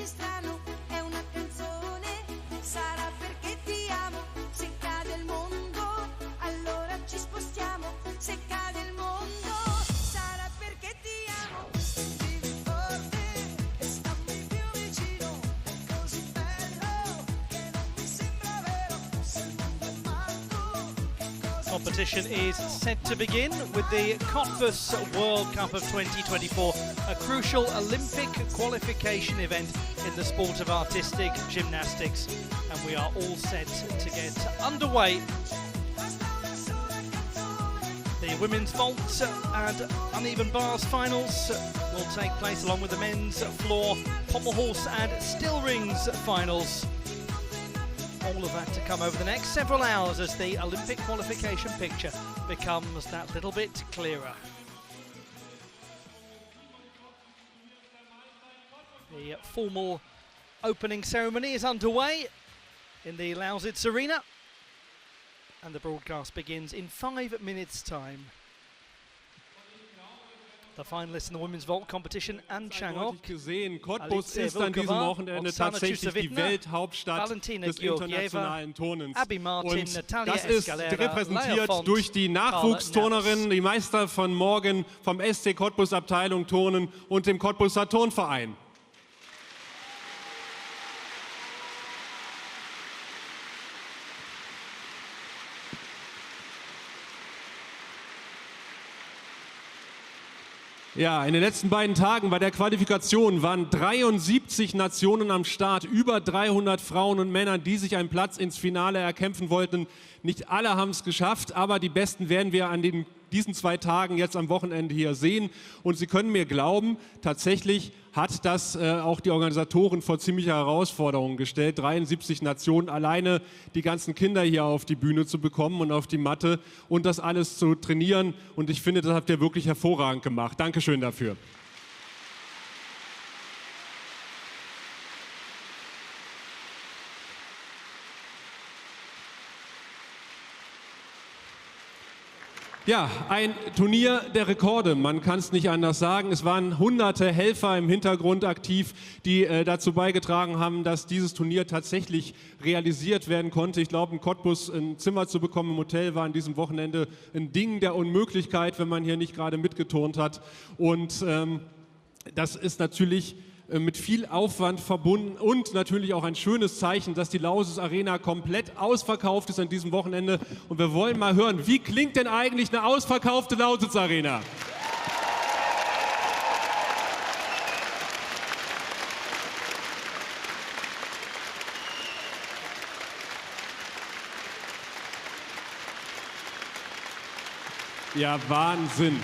senti strano, è una canzone, sarà perché ti amo. Se cade il mondo, allora ci spostiamo. Se cade il mondo, sarà perché ti amo. Vivi forte e stammi più vicino, è così bello che non mi sembra vero. Se il mondo è matto, che cosa Competition is set to begin with the Cottbus World Cup of 2024, a crucial Olympic qualification event in the sport of artistic gymnastics, and we are all set to get underway. The women's vault and uneven bars finals will take place along with the men's floor, pommel horse and still rings finals. All of that to come over the next several hours as the Olympic qualification picture becomes that little bit clearer. The formal opening ceremony is underway in the Lausitz Arena, and the broadcast begins in 5 minutes' time. The finalists in the women's vault competition and changok gesehen, Cottbus ist an diesem Wochenende tatsächlich die Welthauptstadt des internationalen Turnens. Und das ist repräsentiert durch die Nachwuchsturnerinnen, die Meister von morgen vom SC Cottbus Abteilung Turnen und dem Cottbuser Turnverein. Ja, in den letzten beiden Tagen bei der Qualifikation waren 73 Nationen am Start, über 300 Frauen und Männer, die sich einen Platz ins Finale erkämpfen wollten. Nicht alle haben es geschafft, aber die Besten werden wir an diesen 2 Tagen jetzt am Wochenende hier sehen. Und Sie können mir glauben, tatsächlich hat das auch die Organisatoren vor ziemliche Herausforderungen gestellt, 73 Nationen alleine die ganzen Kinder hier auf die Bühne zu bekommen und auf die Matte und das alles zu trainieren. Und ich finde, das habt ihr wirklich hervorragend gemacht. Dankeschön dafür. Ja, ein Turnier der Rekorde, man kann es nicht anders sagen. Es waren hunderte Helfer im Hintergrund aktiv, die dazu beigetragen haben, dass dieses Turnier tatsächlich realisiert werden konnte. Ich glaube, in Cottbus ein Zimmer zu bekommen im Hotel war an diesem Wochenende ein Ding der Unmöglichkeit, wenn man hier nicht gerade mitgeturnt hat. Und das ist natürlich mit viel Aufwand verbunden und natürlich auch ein schönes Zeichen, dass die Lausitz Arena komplett ausverkauft ist an diesem Wochenende. Und wir wollen mal hören, wie klingt denn eigentlich eine ausverkaufte Lausitz Arena? Ja, Wahnsinn.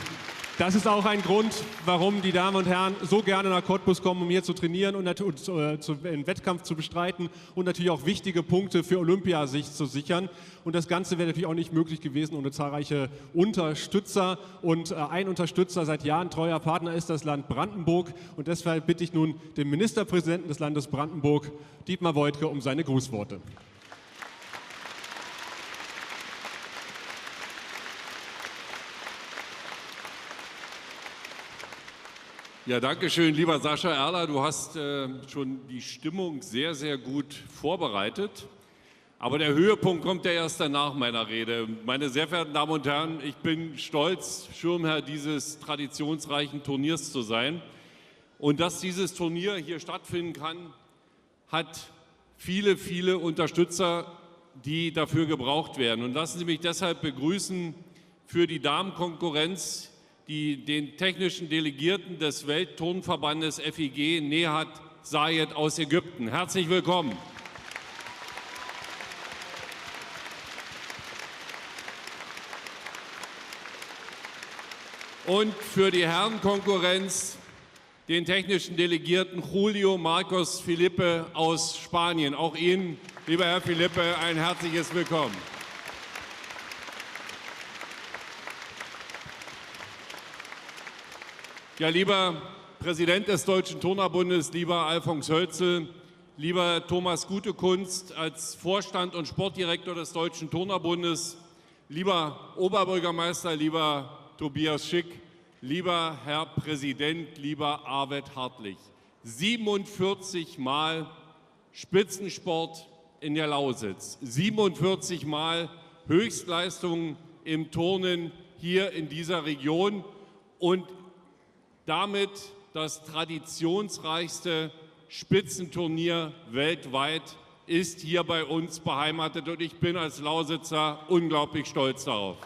Das ist auch ein Grund, warum die Damen und Herren so gerne nach Cottbus kommen, um hier zu trainieren und einen Wettkampf zu bestreiten und natürlich auch wichtige Punkte für Olympia sich zu sichern. Und das Ganze wäre natürlich auch nicht möglich gewesen ohne zahlreiche Unterstützer. Und ein Unterstützer, seit Jahren treuer Partner, ist das Land Brandenburg. Und deshalb bitte ich nun den Ministerpräsidenten des Landes Brandenburg, Dietmar Woidke, um seine Grußworte. Ja, danke schön, lieber Sascha Erler. Du hast schon die Stimmung sehr, sehr gut vorbereitet. Aber der Höhepunkt kommt ja erst danach meiner Rede. Meine sehr verehrten Damen und Herren, ich bin stolz, Schirmherr dieses traditionsreichen Turniers zu sein. Und dass dieses Turnier hier stattfinden kann, hat viele, viele Unterstützer, die dafür gebraucht werden. Und lassen Sie mich deshalb begrüßen für die Damenkonkurrenz den technischen Delegierten des Weltturnverbandes FIG, Nehat Sayed aus Ägypten. Herzlich willkommen. Und für die Herrenkonkurrenz den technischen Delegierten Julio Marcos Felipe aus Spanien. Auch Ihnen, lieber Herr Felipe, ein herzliches Willkommen. Ja, lieber Präsident des Deutschen Turnerbundes, lieber Alfons Hölzel, lieber Thomas Gutekunst als Vorstand und Sportdirektor des Deutschen Turnerbundes, lieber Oberbürgermeister, lieber Tobias Schick, lieber Herr Präsident, lieber Arvid Hartlich. 47 Mal Spitzensport in der Lausitz, 47 Mal Höchstleistungen im Turnen hier in dieser Region und damit das traditionsreichste Spitzenturnier weltweit ist hier bei uns beheimatet und ich bin als Lausitzer unglaublich stolz darauf.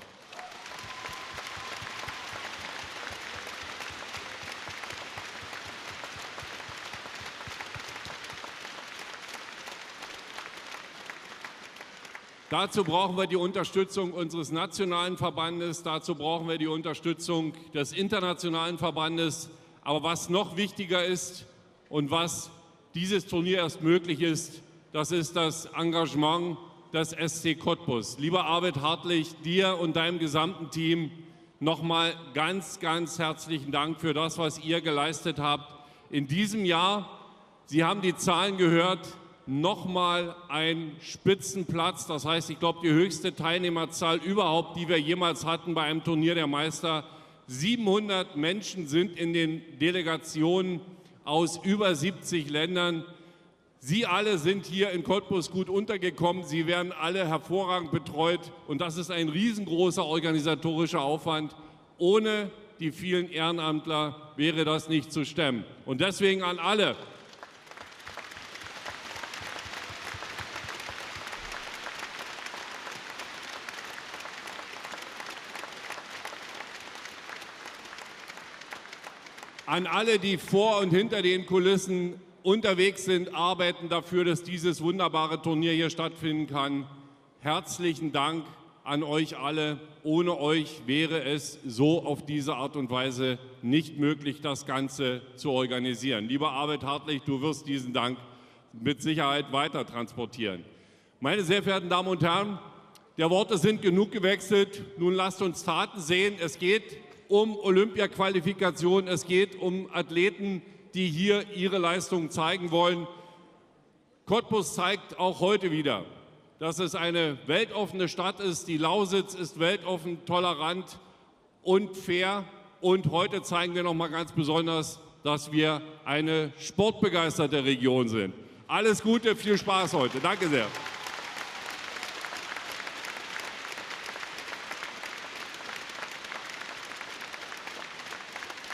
Dazu brauchen wir die Unterstützung unseres nationalen Verbandes, dazu brauchen wir die Unterstützung des internationalen Verbandes. Aber was noch wichtiger ist und was dieses Turnier erst möglich ist, das ist das Engagement des SC Cottbus. Lieber Arvid Hartlich, dir und deinem gesamten Team nochmal ganz, ganz herzlichen Dank für das, was ihr geleistet habt. In diesem Jahr, Sie haben die Zahlen gehört, nochmal ein Spitzenplatz, das heißt, ich glaube, die höchste Teilnehmerzahl überhaupt, die wir jemals hatten bei einem Turnier der Meister. 700 Menschen sind in den Delegationen aus über 70 Ländern. Sie alle sind hier in Cottbus gut untergekommen, Sie werden alle hervorragend betreut und das ist ein riesengroßer organisatorischer Aufwand. Ohne die vielen Ehrenamtler wäre das nicht zu stemmen. Und deswegen an alle, die vor und hinter den Kulissen unterwegs sind, arbeiten dafür, dass dieses wunderbare Turnier hier stattfinden kann. Herzlichen Dank an euch alle. Ohne euch wäre es so auf diese Art und Weise nicht möglich, das Ganze zu organisieren. Lieber Arvid Hartlich, du wirst diesen Dank mit Sicherheit weiter transportieren. Meine sehr verehrten Damen und Herren, der Worte sind genug gewechselt. Nun lasst uns Taten sehen. Es geht um Olympia-Qualifikation. Es geht um Athleten, die hier ihre Leistungen zeigen wollen. Cottbus zeigt auch heute wieder, dass es eine weltoffene Stadt ist. Die Lausitz ist weltoffen, tolerant und fair. Und heute zeigen wir noch mal ganz besonders, dass wir eine sportbegeisterte Region sind. Alles Gute, viel Spaß heute. Danke sehr.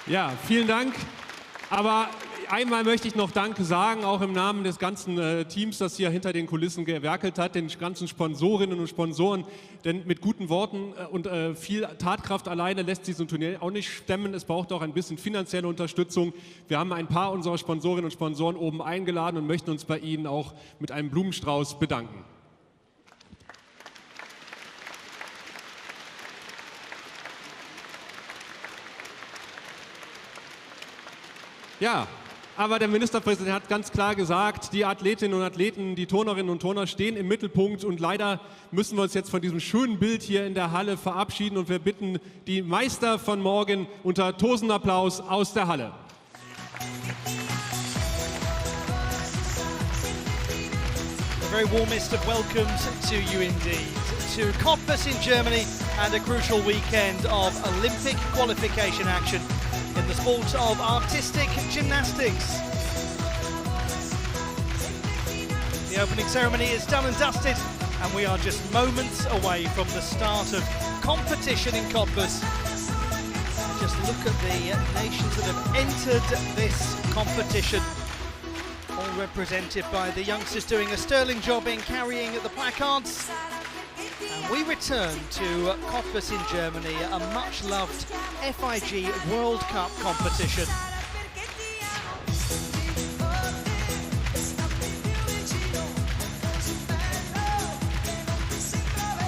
Ja, vielen Dank. Aber einmal möchte ich noch Danke sagen, auch im Namen des ganzen Teams, das hier hinter den Kulissen gewerkelt hat, den ganzen Sponsorinnen und Sponsoren. Denn mit guten Worten und viel Tatkraft alleine lässt sich so ein Turnier auch nicht stemmen. Es braucht auch ein bisschen finanzielle Unterstützung. Wir haben ein paar unserer Sponsorinnen und Sponsoren oben eingeladen und möchten uns bei Ihnen auch mit einem Blumenstrauß bedanken. Ja, aber der Ministerpräsident hat ganz klar gesagt, die Athletinnen und Athleten, die Turnerinnen und Turner stehen im Mittelpunkt und leider müssen wir uns jetzt von diesem schönen Bild hier in der Halle verabschieden und wir bitten die Meister von morgen unter Tosenapplaus aus der Halle. The very warmest of welcomes to you indeed, to Cottbus in Germany and a crucial weekend of Olympic qualification action in the sport of artistic gymnastics. The opening ceremony is done and dusted and we are just moments away from the start of competition in Cottbus. Just look at the nations that have entered this competition, all represented by the youngsters doing a sterling job in carrying the placards. And we return to Cottbus in Germany, a much-loved FIG World Cup competition.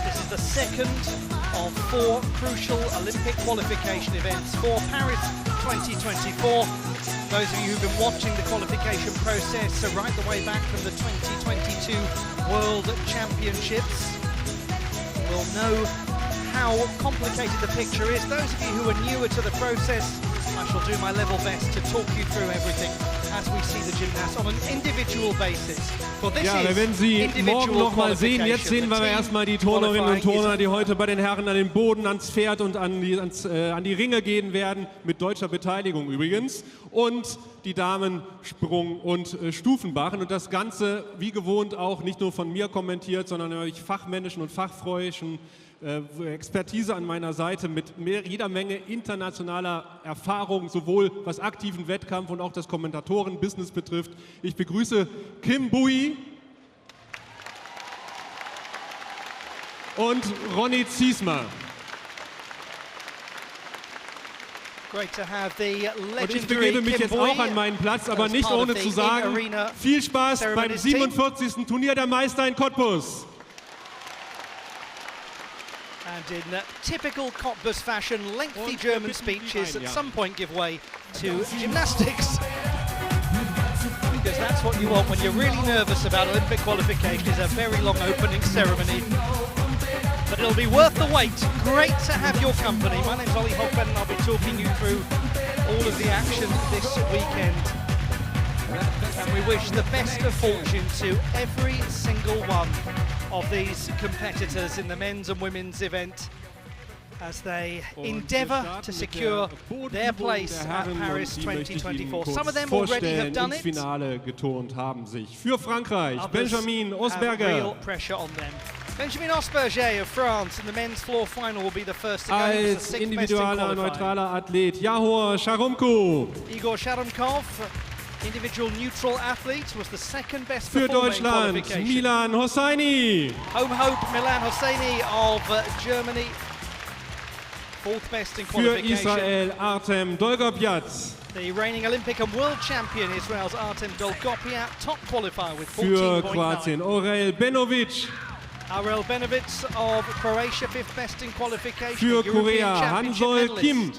This is the second of 4 crucial Olympic qualification events for Paris 2024. Those of you who've been watching the qualification process right the way back from the 2022 World Championships will know how complicated the picture is. Those of you who are newer to the process, I shall do my level best to talk you through everything as we see the gymnasts on an individual basis. For this Ja, wir werden sie morgen noch mal sehen. Jetzt sehen wir erstmal die Turnerinnen und Turner, die heute bei den Herren an den Boden, ans Pferd und an die Ringe gehen werden, mit deutscher Beteiligung übrigens. Und die Damen Sprung und Stufenbarren. Und das Ganze, wie gewohnt, auch nicht nur von mir kommentiert, sondern durch fachmännischen und fachfreuischen Expertise an meiner Seite mit jeder Menge internationaler Erfahrung, sowohl was aktiven Wettkampf und auch das Kommentatoren-Business betrifft. Ich begrüße Kim Bui und Ronny Ziesmer. Und ich begebe mich jetzt auch an meinen Platz, aber nicht ohne zu sagen, viel Spaß beim 47. Turnier der Meister in Cottbus. And in typical Cottbus fashion, lengthy German speeches at some point give way to gymnastics. Because that's what you want when you're really nervous about Olympic qualification, is a very long opening ceremony. But it'll be worth the wait. Great to have your company. My name's Ollie Hogben and I'll be talking you through all of the action this weekend. And we wish the best of fortune to every single one of these competitors in the men's and women's event as they endeavour to secure their place at Paris 2024. Some of them already have done it. Finale geturnt haben sich. Für Frankreich, Benjamin Osberger. Real pressure on them. Benjamin Osberger of France in the men's floor final will be the first to go. Als individueller neutraler Athlet Yahor Sharumko. Igor Sharumkov, individual neutral athlete, was the second best für performing Deutschland Milan Hosseini. Home hope Milan Hosseini of Germany, fourth best in für qualification. Israel Artem Dolgopiat. The reigning Olympic and world champion Israel's Artem Dolgopiat, top qualifier with 14.9. Für Kroatien Orel Benovic. Abuel Benovic of Croatia, fifth best in qualification. Für Korea Hansol Kim.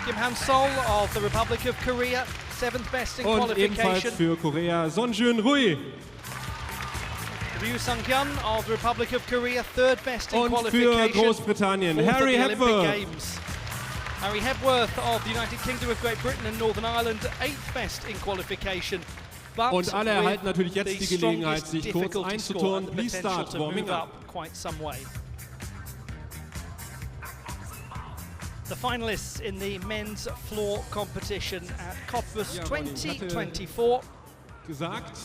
Kim Hansol of the Republic of Korea, seventh best in und qualification. Ebenfalls für Korea Sonjun Rui. Ryu Sung-kyun of the Republic of Korea, third best in und qualification. Für Großbritannien Harry Hepworth. Harry Hepworth of the United Kingdom of Great Britain and Northern Ireland, eighth best in qualification. But und alle erhalten natürlich jetzt die Gelegenheit, sich kurz einzuturnen. Please start warming up. Quite some way. The finalists in the men's floor competition at Cottbus 2024. Gesagt,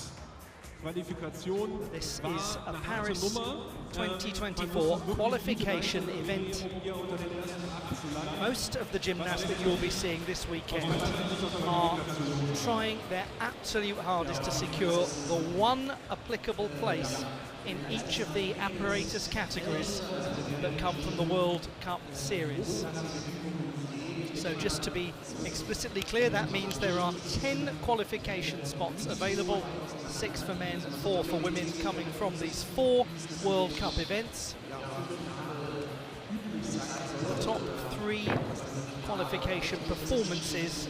Qualifikation this is a Paris 2024 qualification event. Most of the gymnasts that you'll be seeing this weekend are trying their absolute hardest to secure the one applicable place in each of the apparatus categories that come from the World Cup series. So just to be explicitly clear, that means there are 10 qualification spots available, 6 for men, 4 for women, coming from these 4 World Cup events. The top 3 qualification performances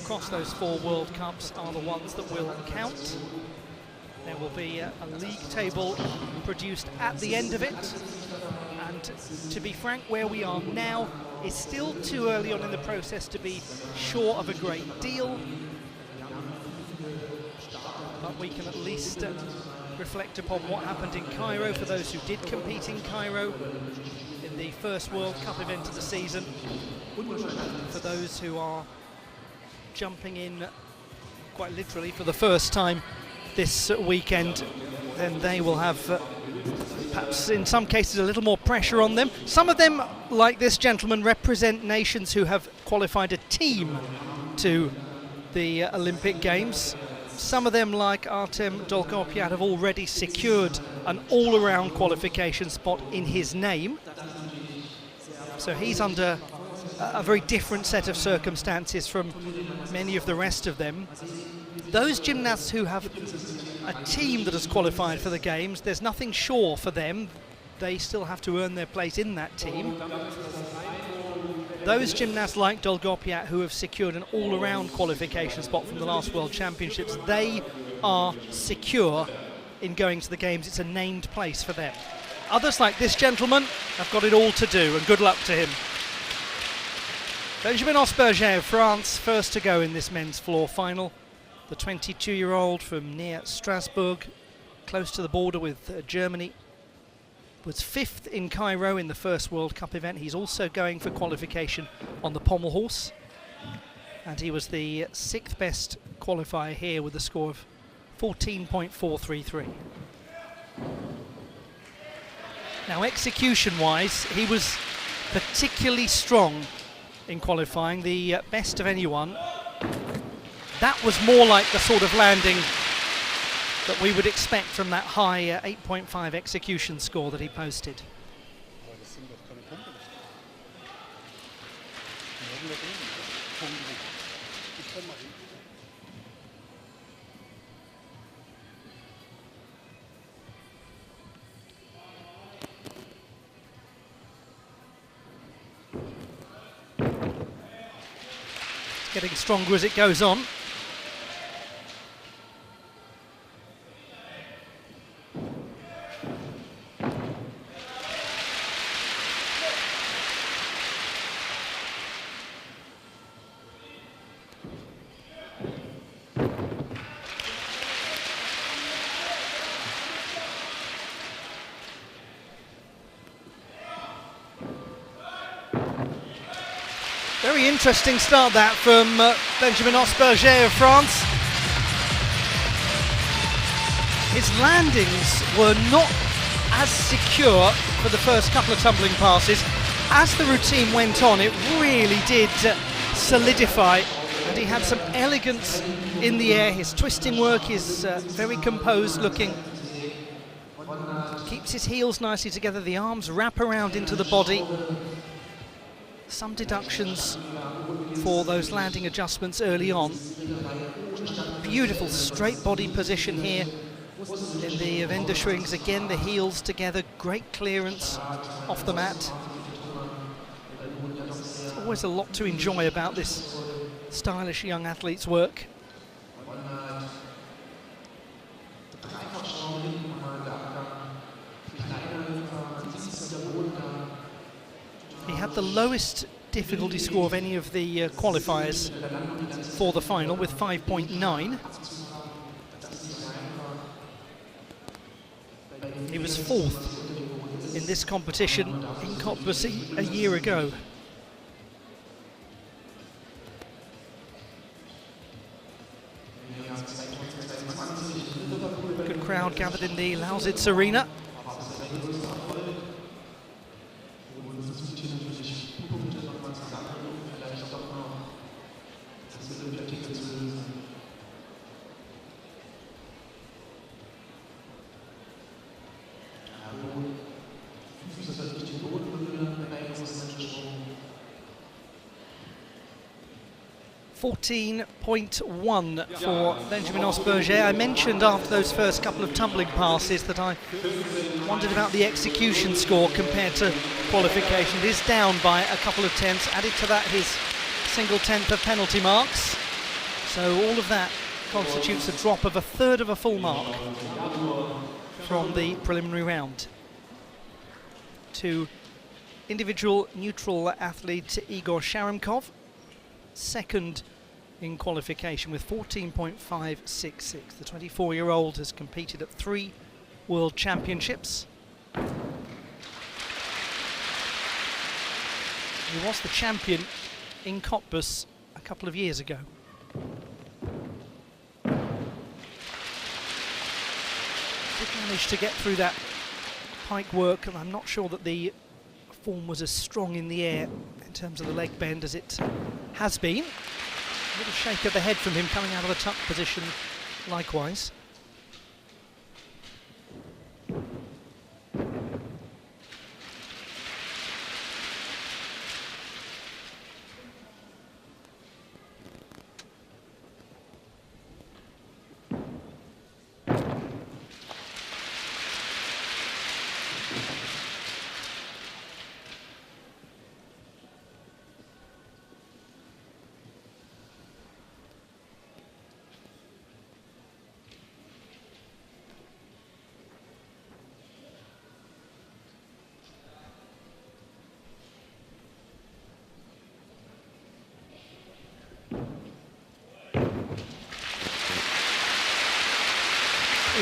across those 4 World Cups are the ones that will count. There will be a league table produced at the end of it, and to be frank, where we are now is still too early on in the process to be sure of a great deal, but we can at least reflect upon what happened in Cairo for those who did compete in Cairo in the first World Cup event of the season. For those who are jumping in quite literally for the first time this weekend, then they will have perhaps in some cases a little more pressure on them. Some of them, like this gentleman, represent nations who have qualified a team to the Olympic Games. Some of them, like Artem Dolgopiat, have already secured an all-around qualification spot in his name. So he's under a very different set of circumstances from many of the rest of them. Those gymnasts who have a team that has qualified for the Games, there's nothing sure for them. They still have to earn their place in that team. Those gymnasts like Dolgopiat who have secured an all-around qualification spot from the last World Championships, they are secure in going to the Games. It's a named place for them. Others like this gentleman have got it all to do, and good luck to him. Benjamin Osberger of France, first to go in this men's floor final. the 22-year-old from near Strasbourg, close to the border with Germany, was 5th in Cairo in the first World Cup event. He's also going for qualification on the Pommel horse, and he was the 6th best qualifier here with a score of 14.433. Now, execution-wise, he was particularly strong in qualifying, the best of anyone. That was more like the sort of landing that we would expect from that high 8.5 execution score that he posted. It's getting stronger as it goes on. Very interesting start that from Benjamin Osber of France. His landings were not as secure for the first couple of tumbling passes. As the routine went on, it really did solidify, and he had some elegance in the air. His twisting work is very composed looking. Keeps his heels nicely together, the arms wrap around into the body. Some deductions for those landing adjustments early on. Beautiful straight body position here in the Wendeschwings. Again, the heels together, great clearance off the mat. There's always a lot to enjoy about this stylish young athlete's work. He had the lowest difficulty score of any of the qualifiers for the final with 5.9. He was 4th in this competition in Cottbus a year ago. Good crowd gathered in the Lausitz Arena. .1 for Benjamin Osberger. I mentioned after those first couple of tumbling passes that I wondered about the execution score compared to qualification. It is down by a couple of tenths. Added to that his single tenth of penalty marks. So all of that constitutes a drop of a third of a full mark from the preliminary round. To individual neutral athlete Igor Sharamkov, second in qualification with 14.566. The 24-year-old has competed at 3 World Championships. He was the champion in Cottbus a couple of years ago. Did manage to get through that pike work, and I'm not sure that the form was as strong in the air in terms of the leg bend as it has been. A little shake of the head from him coming out of the tuck position likewise.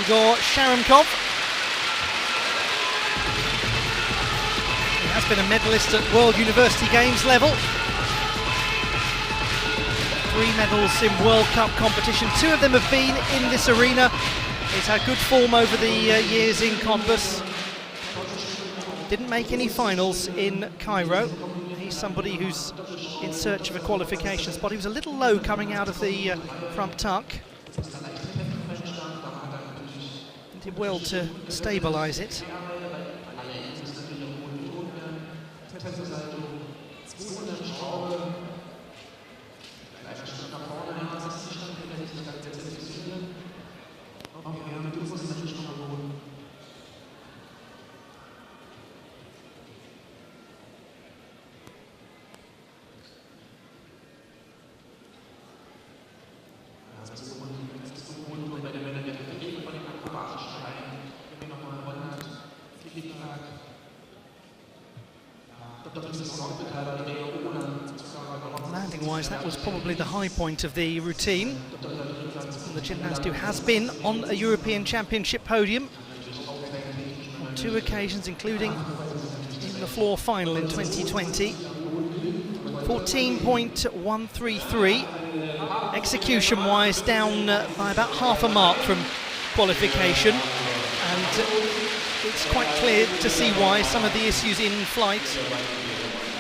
Igor Sharamkov. He has been a medalist at World University Games level. 3 medals in World Cup competition. 2 of them have been in this arena. He's had good form over the years in Cottbus. Didn't make any finals in Cairo. He's somebody who's in search of a qualification spot. He was a little low coming out of the front tuck. Did well to stabilise it. Landing-wise, that was probably the high point of the routine. The gymnast who has been on a European Championship podium on 2 occasions, including in the floor final in 2020. 14.133. Execution-wise, down by about half a mark from qualification, and it's quite clear to see why. Some of the issues in flight,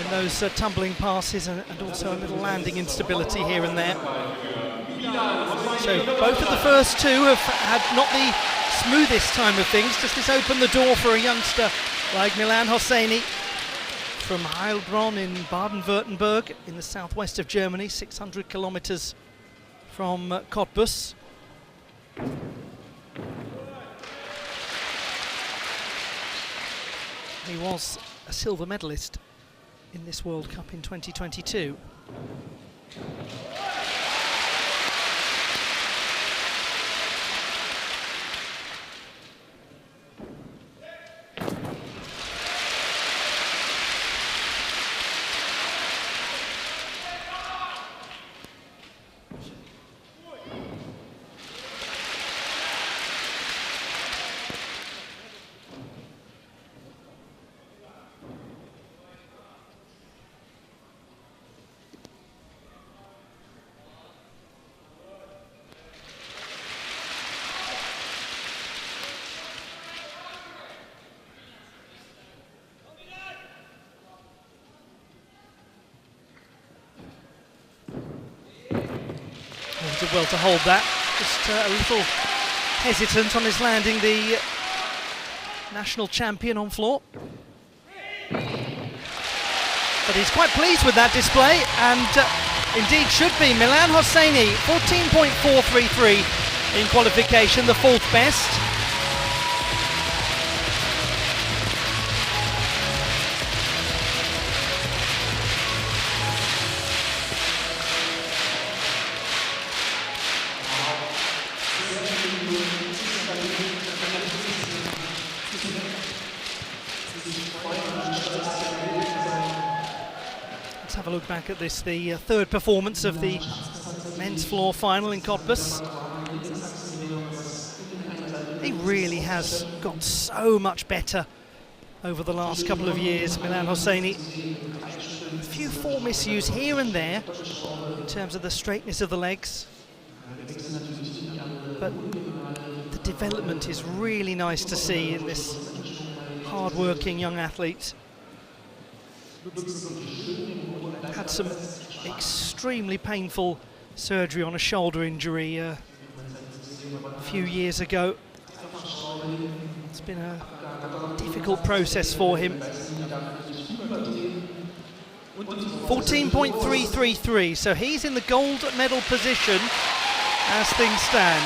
in those tumbling passes, and also a little landing instability here and there. So both of the first 2 have had not the smoothest time of things. Just this opened the door for a youngster like Milan Hosseini from Heilbronn in Baden-Württemberg in the southwest of Germany, 600 kilometers from Cottbus. He was a silver medalist in this World Cup in 2022. Did well to hold that, just a little hesitant on his landing, the national champion on floor. But he's quite pleased with that display, and indeed should be. Milan Hosseini, 14.433 in qualification, the 4th best. Let's have a look back at this, the 3rd performance of the men's floor final in Cottbus. He really has got so much better over the last couple of years, Milan Hosseini. A few form issues here and there in terms of the straightness of the legs, but the development is really nice to see in this hard-working young athlete. Had some extremely painful surgery on a shoulder injury a few years ago. It's been a difficult process for him. 14.333, so he's in the gold medal position as things stand.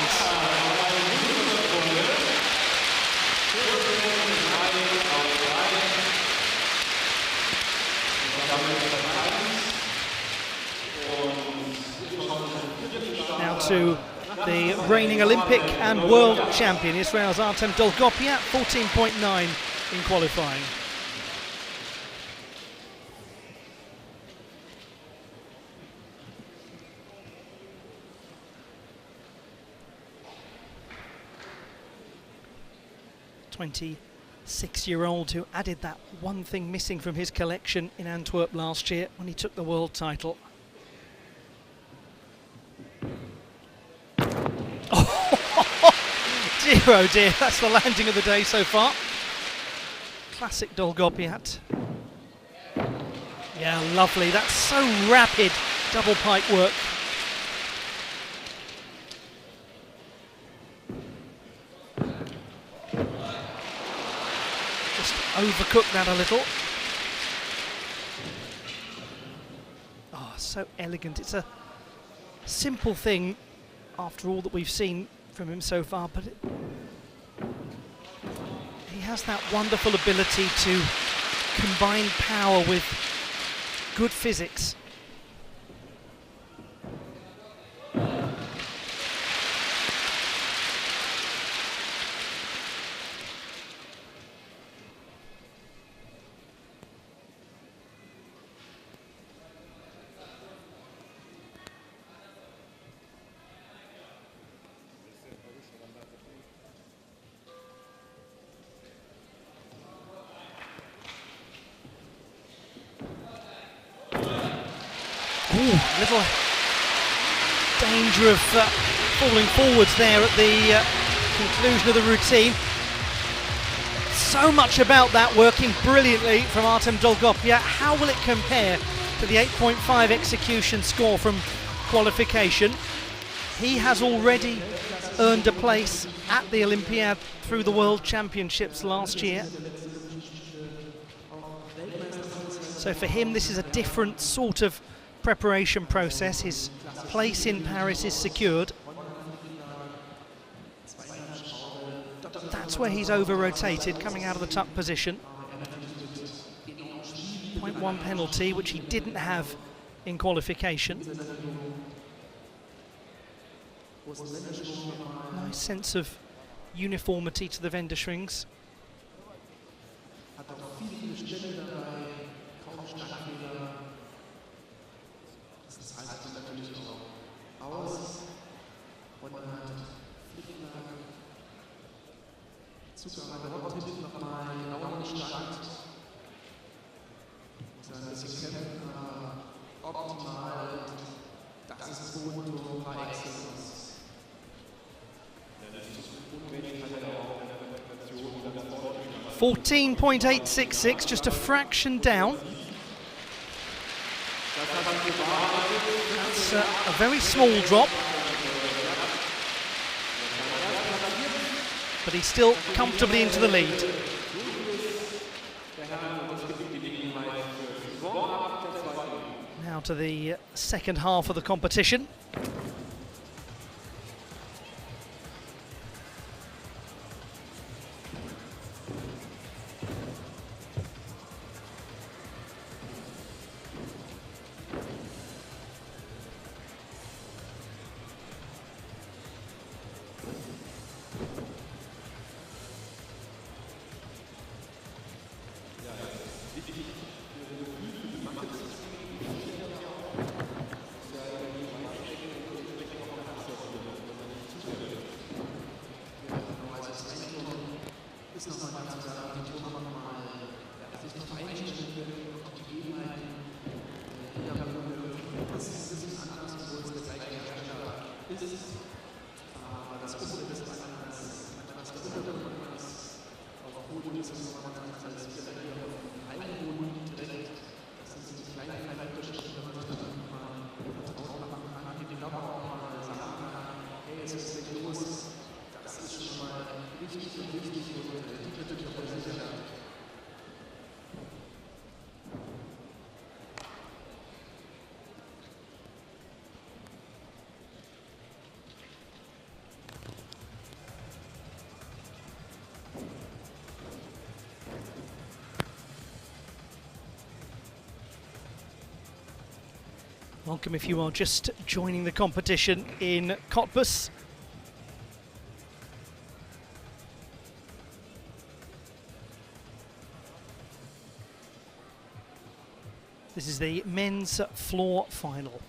Now to the reigning Olympic and world champion, Israel's Artem Dolgopia, 14.9 in qualifying. 26-year-old who added that one thing missing from his collection in Antwerp last year when he took the world title. Dear oh dear, that's the landing of the day so far. Classic Dolgopiat. Yeah, lovely. That's so rapid double pike work. Just overcooked that a little. Oh, so elegant. It's a simple thing after all that we've seen from him so far, but he has that wonderful ability to combine power with good physics. Little danger of falling forwards there at the conclusion of the routine. So much about that working brilliantly from Artem Dolgopiat. How will it compare to the 8.5 execution score from qualification? He has already earned a place at the Olympiad through the World Championships last year. So for him, this is a different sort of preparation process. His place in Paris is secured. That's where he's over-rotated, coming out of the tuck position. 0.1 penalty, which he didn't have in qualification. Nice sense of uniformity to the Wendeschwings. .866, just a fraction down. That's a very small drop, but he's still comfortably into the lead. Now to the second half of the competition. Welcome if you are just joining the competition in Cottbus. This is the men's floor final.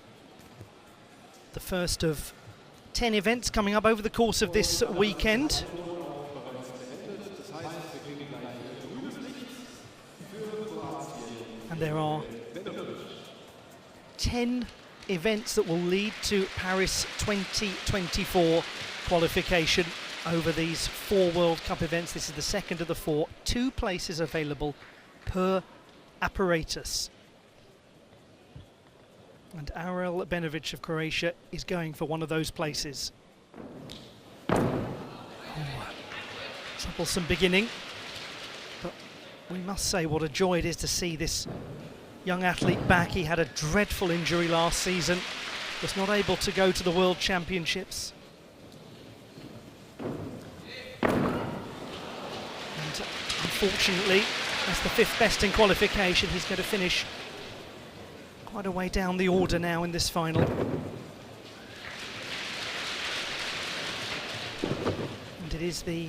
The first of 10 events coming up over the course of this weekend. And there are 10 events that will lead to Paris 2024 qualification over these 4 World Cup events. This is the second of the 4. 2 places available per apparatus. And Abuel Benovic of Croatia is going for one of those places. Troublesome beginning, but we must say what a joy it is to see this young athlete back. He had a dreadful injury last season, was not able to go to the World Championships. And unfortunately, that's the 5th best in qualification. He's going to finish quite a way down the order now in this final. And it is the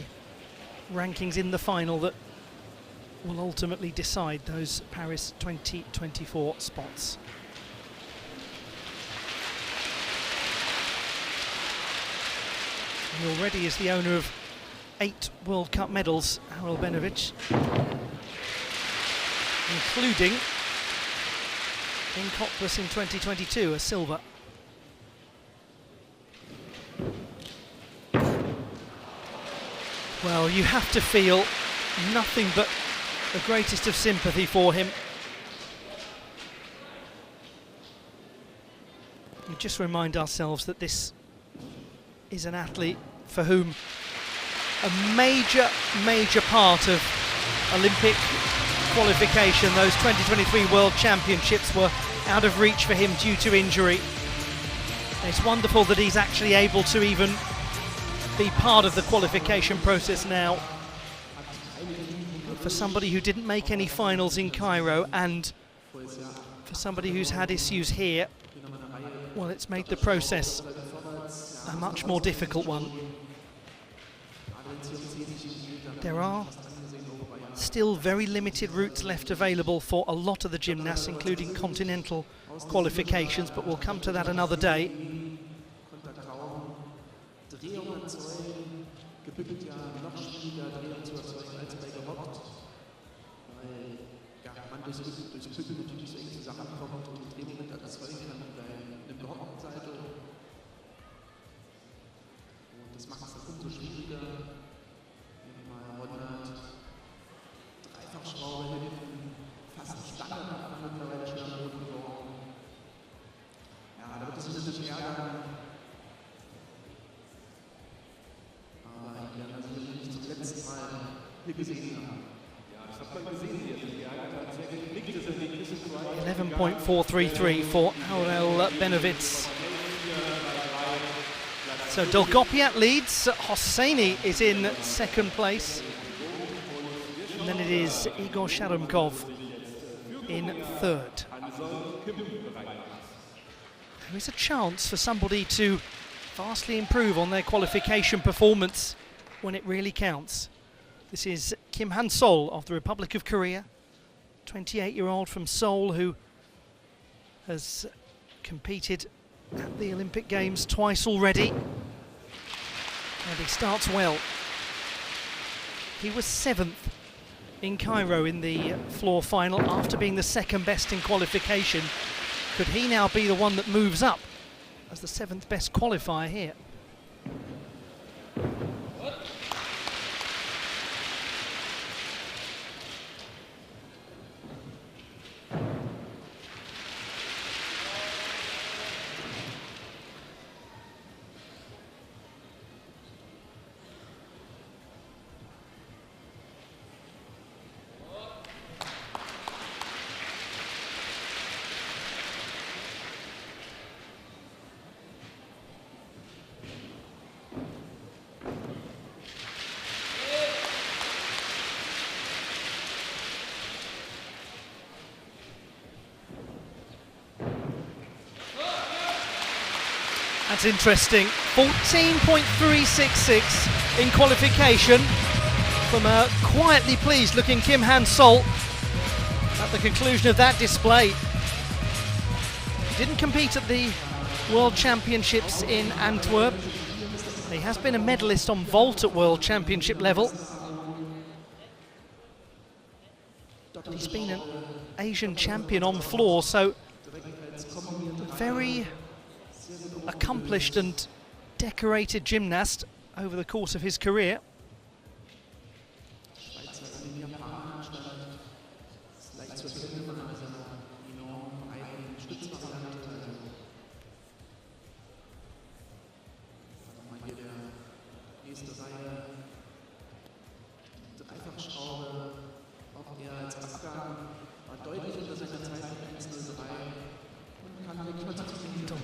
rankings in the final that will ultimately decide those Paris 2024 spots. And already is the owner of 8 World Cup medals, Abuel Benovic, including in Cottbus in 2022, a silver. Well, you have to feel nothing but the greatest of sympathy for him. We just remind ourselves that this is an athlete for whom a major part of Olympic qualification, those 2023 World Championships, were out of reach for him due to injury. It's wonderful that he's actually able to even be part of the qualification process now. For somebody who didn't make any finals in Cairo, and for somebody who's had issues here, well, it's made the process a much more difficult one. There are still very limited routes left available for a lot of the gymnasts, including continental qualifications, but we'll come to that another day. .433 for Abuel Benovic. So Dolgopiat leads, Hosseini is in 2nd place, and then it is Igor Sharemkov in 3rd. There is a chance for somebody to vastly improve on their qualification performance when it really counts. This is Kim Hansol of the Republic of Korea, 28-year-old from Seoul, who has competed at the Olympic Games twice already, and he starts well. He was 7th in Cairo in the floor final after being the 2nd best in qualification. Could he now be the one that moves up as the 7th best qualifier here? That's interesting. 14.366 in qualification from a quietly pleased looking Kim Hansol at the conclusion of that display. He didn't compete at the World Championships in Antwerp. He has been a medalist on vault at World Championship level. He's been Asian champion on the floor, so very accomplished and decorated gymnast over the course of his career.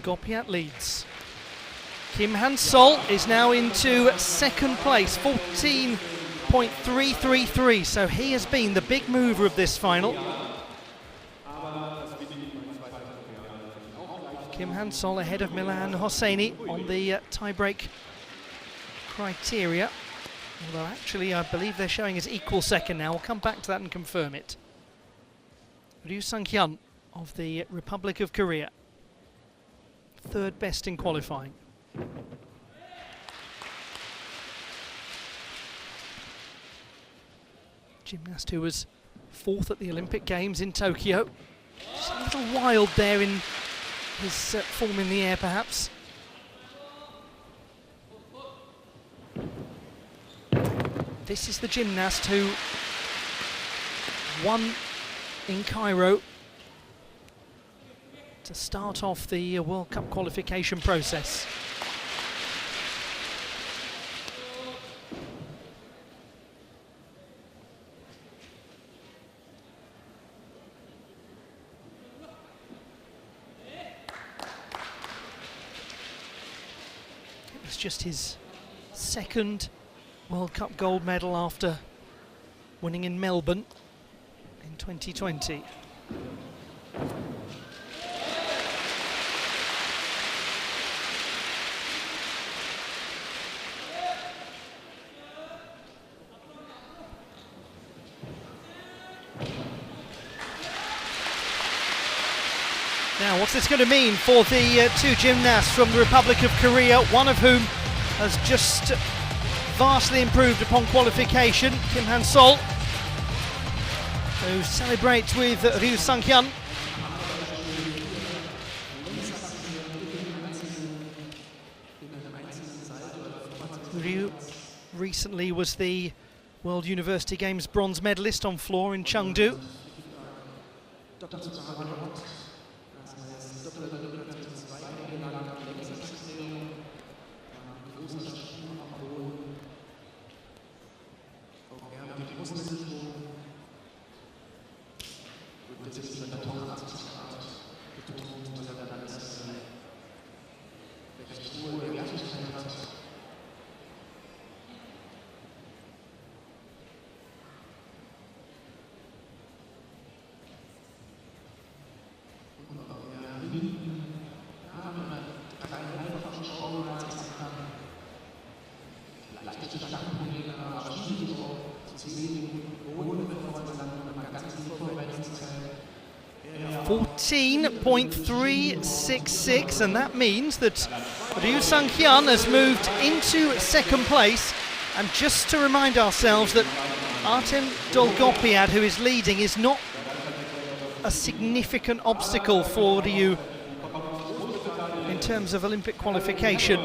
Gopiat leads. Kim Hansol is now into second place, 14.333, so he has been the big mover of this final. Kim Hansol ahead of Milan Hosseini on the tie-break criteria. Although actually I believe they're showing as equal second now. We'll come back to that and confirm it. Ryu Sang-hyun of the Republic of Korea. Third best in qualifying. Gymnast who was fourth at the Olympic Games in Tokyo. Just a little wild there in his form in the air, perhaps. This is the gymnast who won in Cairo to start off the World Cup qualification process. It was just his second World Cup gold medal after winning in Melbourne in 2020. Now, what's this going to mean for the two gymnasts from the Republic of Korea, one of whom has just vastly improved upon qualification, Kim Hansol, who celebrates with Ryu Sang-hyun. Ryu recently was the World University Games bronze medalist on floor in Chengdu. .366, and that means that Ryu Sang-hyun has moved into second place. And just to remind ourselves that Artem Dolgopiad, who is leading, is not a significant obstacle for Ryu in terms of Olympic qualification.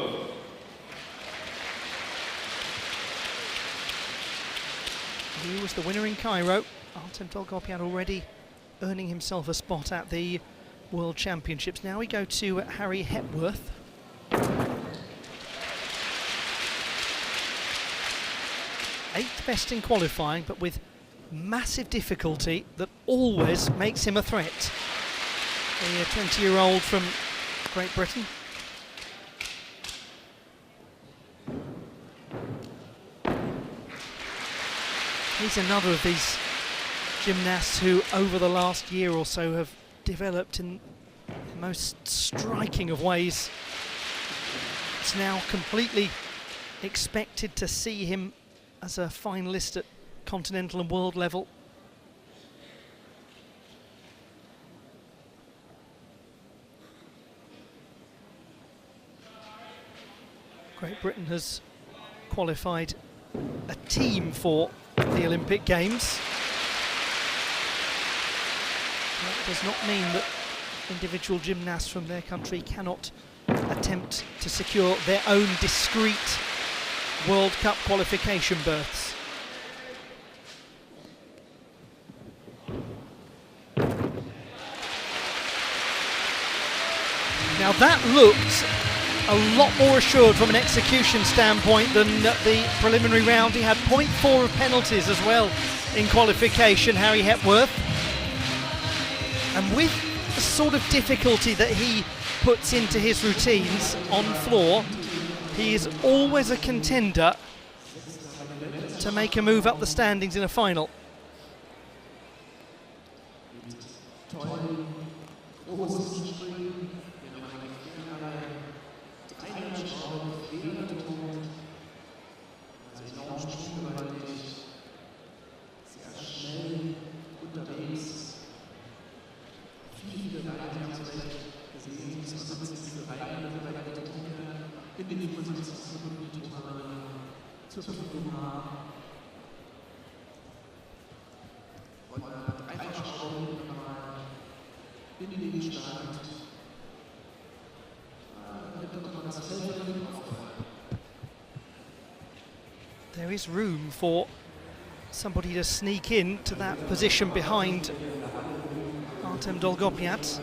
Ryu was the winner in Cairo. Artem Dolgopiad already earning himself a spot at the World Championships. Now we go to Harry Hepworth. Eighth best in qualifying, but with massive difficulty that always makes him a threat. The 20-year-old from Great Britain. He's another of these gymnasts who over the last year or so have developed in the most striking of ways. It's now completely expected to see him as a finalist at continental and world level. Great Britain has qualified a team for the Olympic Games. That does not mean that individual gymnasts from their country cannot attempt to secure their own discrete World Cup qualification berths. Now that looked a lot more assured from an execution standpoint than the preliminary round. He had 0.4 of penalties as well in qualification, Harry Hepworth. And with the sort of difficulty that he puts into his routines on floor, he is always a contender to make a move up the standings in a final. There is room for somebody to sneak in to that position behind Artem Dolgopiat.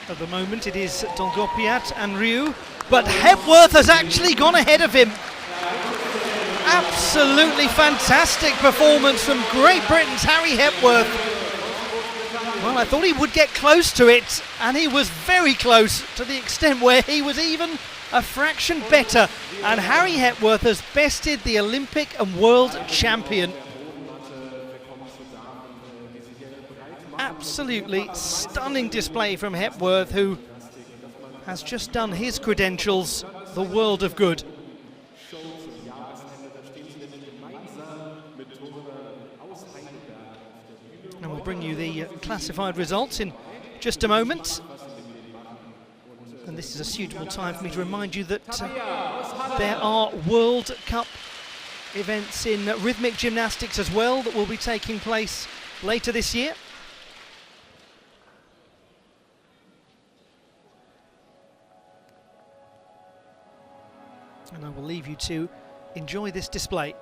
At the moment it is Dolgopiat and Ryu, but Hepworth has actually gone ahead of him. Absolutely fantastic performance from Great Britain's Harry Hepworth. Well, I thought he would get close to it, and he was very close, to the extent where he was even a fraction better. And Harry Hepworth has bested the Olympic and world champion. Absolutely stunning display from Hepworth, who has just done his credentials the world of good. And we'll bring you the classified results in just a moment. And this is a suitable time for me to remind you that there are World Cup events in rhythmic gymnastics as well that will be taking place later this year. And I will leave you to enjoy this display.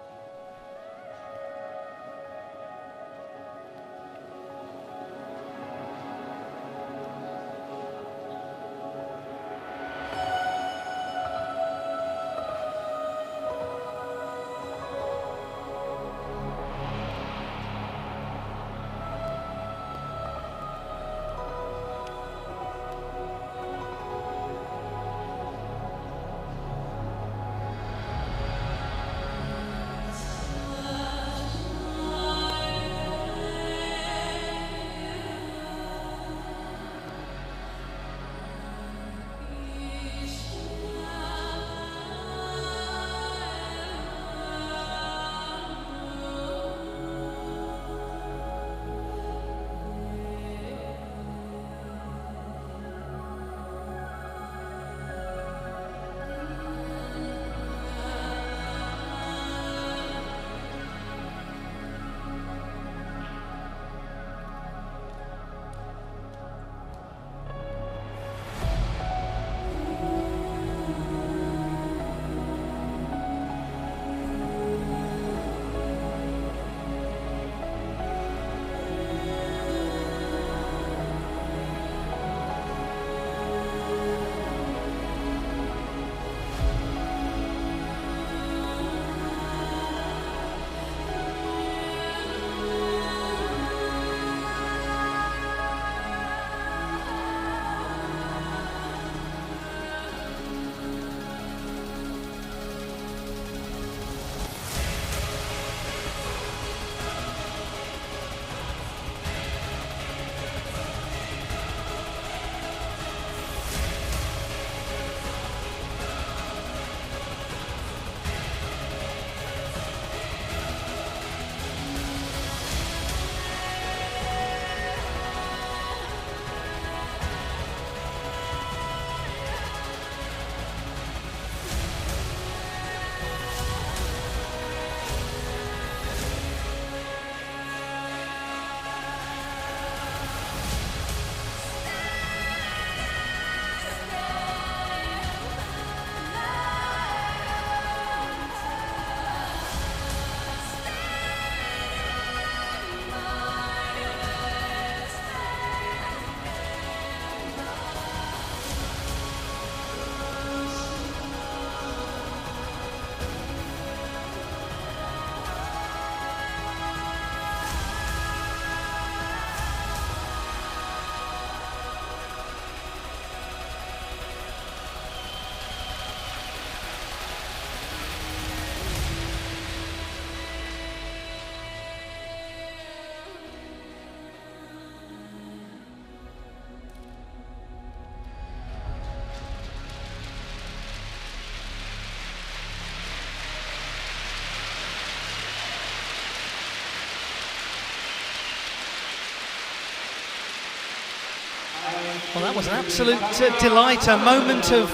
Well, that was an absolute delight, a moment of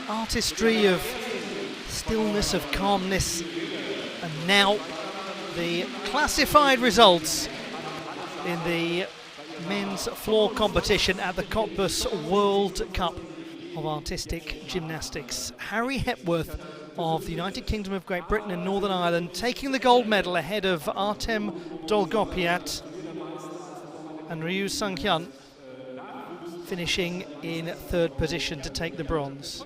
artistry, of stillness, of calmness. And now the classified results in the men's floor competition at the Cottbus World Cup of Artistic Gymnastics. Harry Hepworth of the United Kingdom of Great Britain and Northern Ireland taking the gold medal ahead of Artem Dolgopiat and Ryu Sung-hyun finishing in third position to take the bronze.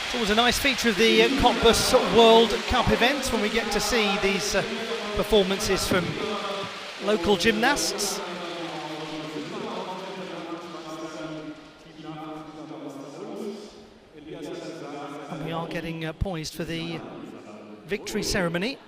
It's always a nice feature of the Cottbus World Cup events when we get to see these performances from local gymnasts. And we are getting poised for the victory ceremony.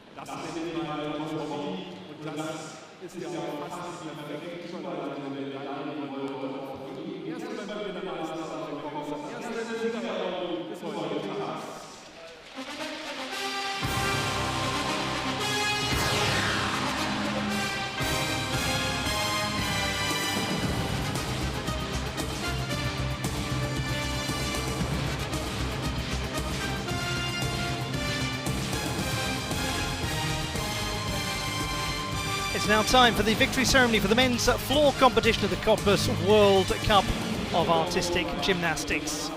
It's now time for the victory ceremony for the men's floor competition of the Cottbus World Cup of Artistic Gymnastics.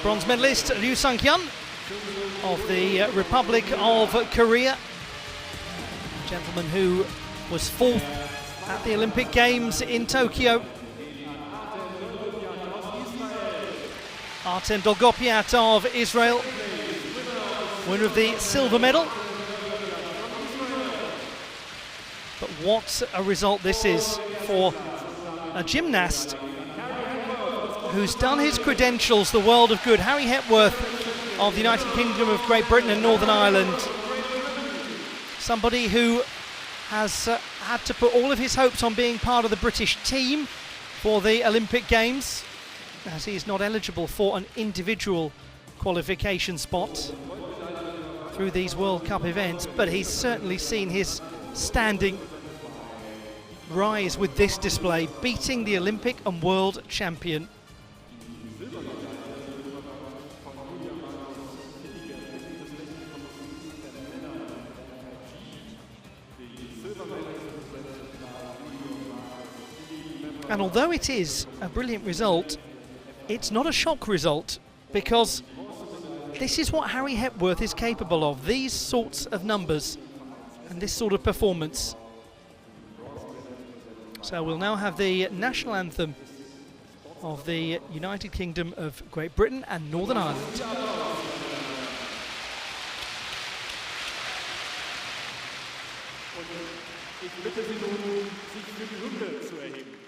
Bronze medalist Ryu Sung-hyun of the Republic of Korea, a gentleman who was fourth at the Olympic Games in Tokyo. Artem Dolgopiat of Israel, winner of the silver medal. But what a result this is for a gymnast who's done his credentials the world of good. Harry Hepworth of the United Kingdom of Great Britain and Northern Ireland. Somebody who has had to put all of his hopes on being part of the British team for the Olympic Games, as he is not eligible for an individual qualification spot through these World Cup events, but he's certainly seen his standing rise with this display, beating the Olympic and world champion. And although it is a brilliant result, it's not a shock result, because this is what Harry Hepworth is capable of, these sorts of numbers and this sort of performance. So we'll now have the national anthem of the United Kingdom of Great Britain and Northern Ireland. Ich bitte Sie nun, sich für die Hymne zu erheben.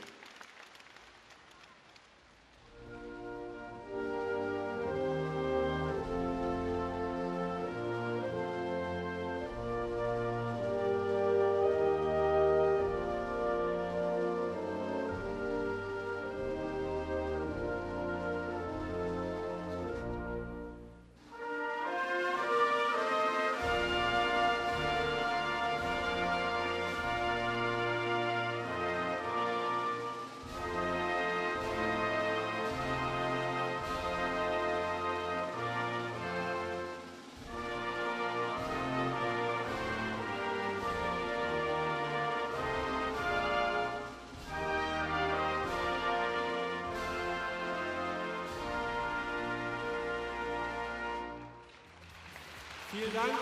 Vielen Dank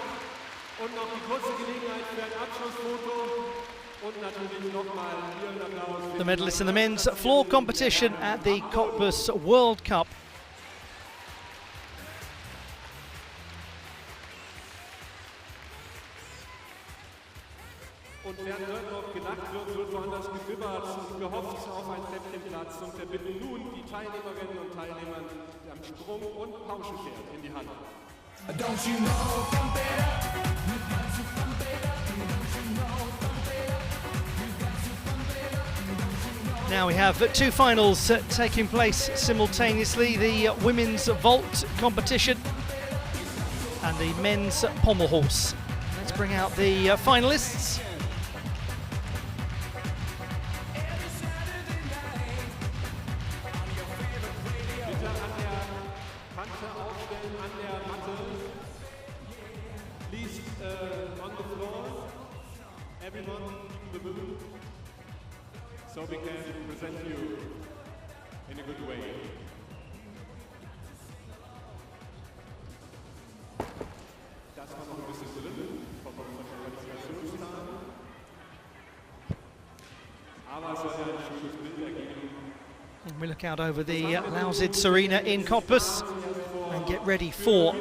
und noch die kurze Gelegenheit für ein Abschlussfoto und natürlich nochmal hier einen Applaus. The medalists in the men's floor competition at the Cottbus World Cup. Und während dort noch gelacht wird, wird woanders gewibbert und gehofft auf einen Treppchenplatz und wir bitten nun die Teilnehmerinnen und Teilnehmer am Sprung- und Pauschenpferd in die Halle. Don't you know, pump it up, you got to pump it up, don't you know, pump it up, you got to pump it up, don't you know. Now we have two finals taking place simultaneously, the women's vault competition and the men's pommel horse. Let's bring out the finalists. So we can present you in a good way. Das war noch ein bisschen drin vom Qualifikationstag. Aber es soll ja ein schönes Bild ergeben. We look out over the Lausitz Arena in Cottbus and get ready for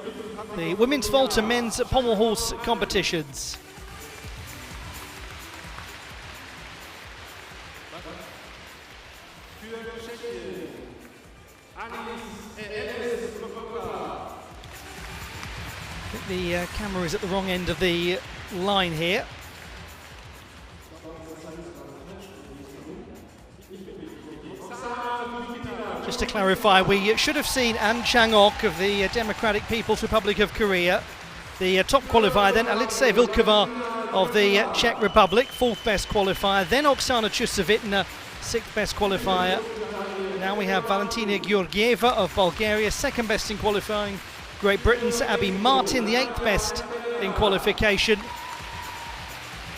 the women's vault and men's pommel horse competitions. I think the camera is at the wrong end of the line here. Just to clarify, we should have seen Changok of the Democratic People's Republic of Korea, the top qualifier, then Alice Vilkova of the Czech Republic, fourth best qualifier, then Oksana Chusevitna, sixth best qualifier. Now we have Valentina Georgieva of Bulgaria, second best in qualifying. Great Britain's Abby Martin, the eighth best in qualification.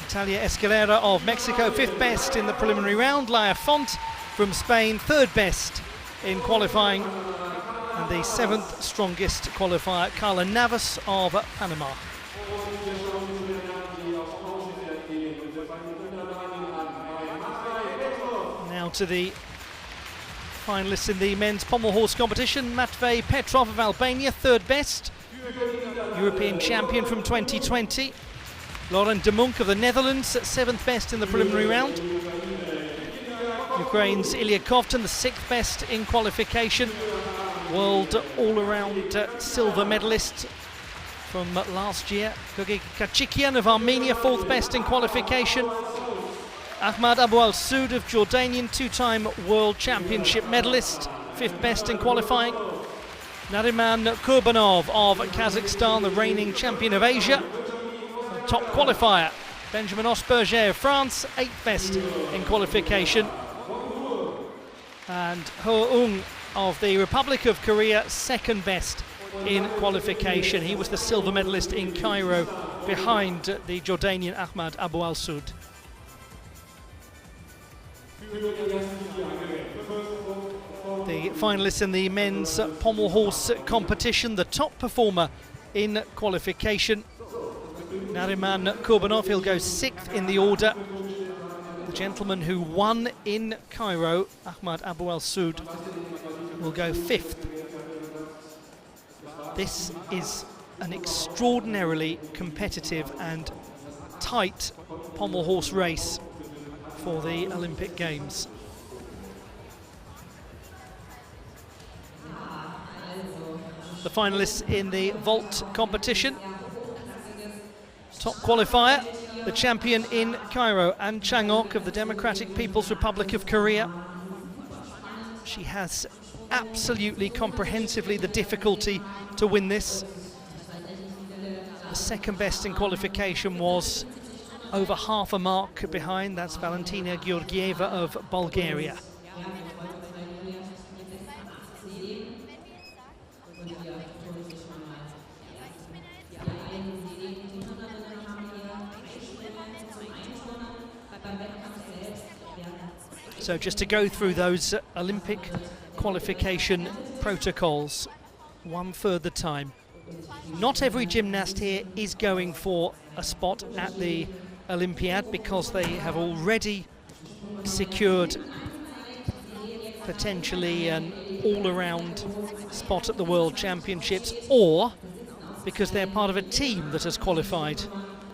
Natalia Escalera of Mexico, fifth best in the preliminary round. Laia Font from Spain, third best in qualifying. And the seventh strongest qualifier, Carla Navas of Panama. Now to the finalists in the men's pommel horse competition. Matvei Petrov of Albania, third best, European champion from 2020. Laurent de Monk of the Netherlands, seventh best in the preliminary round. Ukraine's Ilya Kovtun, the sixth best in qualification. World all-around silver medalist from last year. Gogi Kachikian of Armenia, fourth best in qualification. Ahmad Abuel Soud of Jordanian, two-time World Championship medalist, fifth best in qualifying. Nariman Kubanov of Kazakhstan, the reigning champion of Asia, top qualifier. Benjamin Osber of France, eighth best in qualification. And Ho-ung of the Republic of Korea, second best in qualification. He was the silver medalist in Cairo behind the Jordanian Ahmad Abuel Soud. The finalists in the men's pommel horse competition, the top performer in qualification, Nariman Kubanov, he'll go sixth in the order. The gentleman who won in Cairo, Ahmad Abuel Soud, will go fifth. This is an extraordinarily competitive and tight pommel horse race for the Olympic Games. The finalists in the vault competition. Top qualifier, the champion in Cairo, and Changok of the Democratic People's Republic of Korea. She has absolutely comprehensively the difficulty to win this. The second best in qualification was over half a mark behind. That's Valentina Georgieva of Bulgaria. So just to go through those Olympic qualification protocols one further time. Not every gymnast here is going for a spot at the Olympiad because they have already secured potentially an all-around spot at the World Championships, or because they're part of a team that has qualified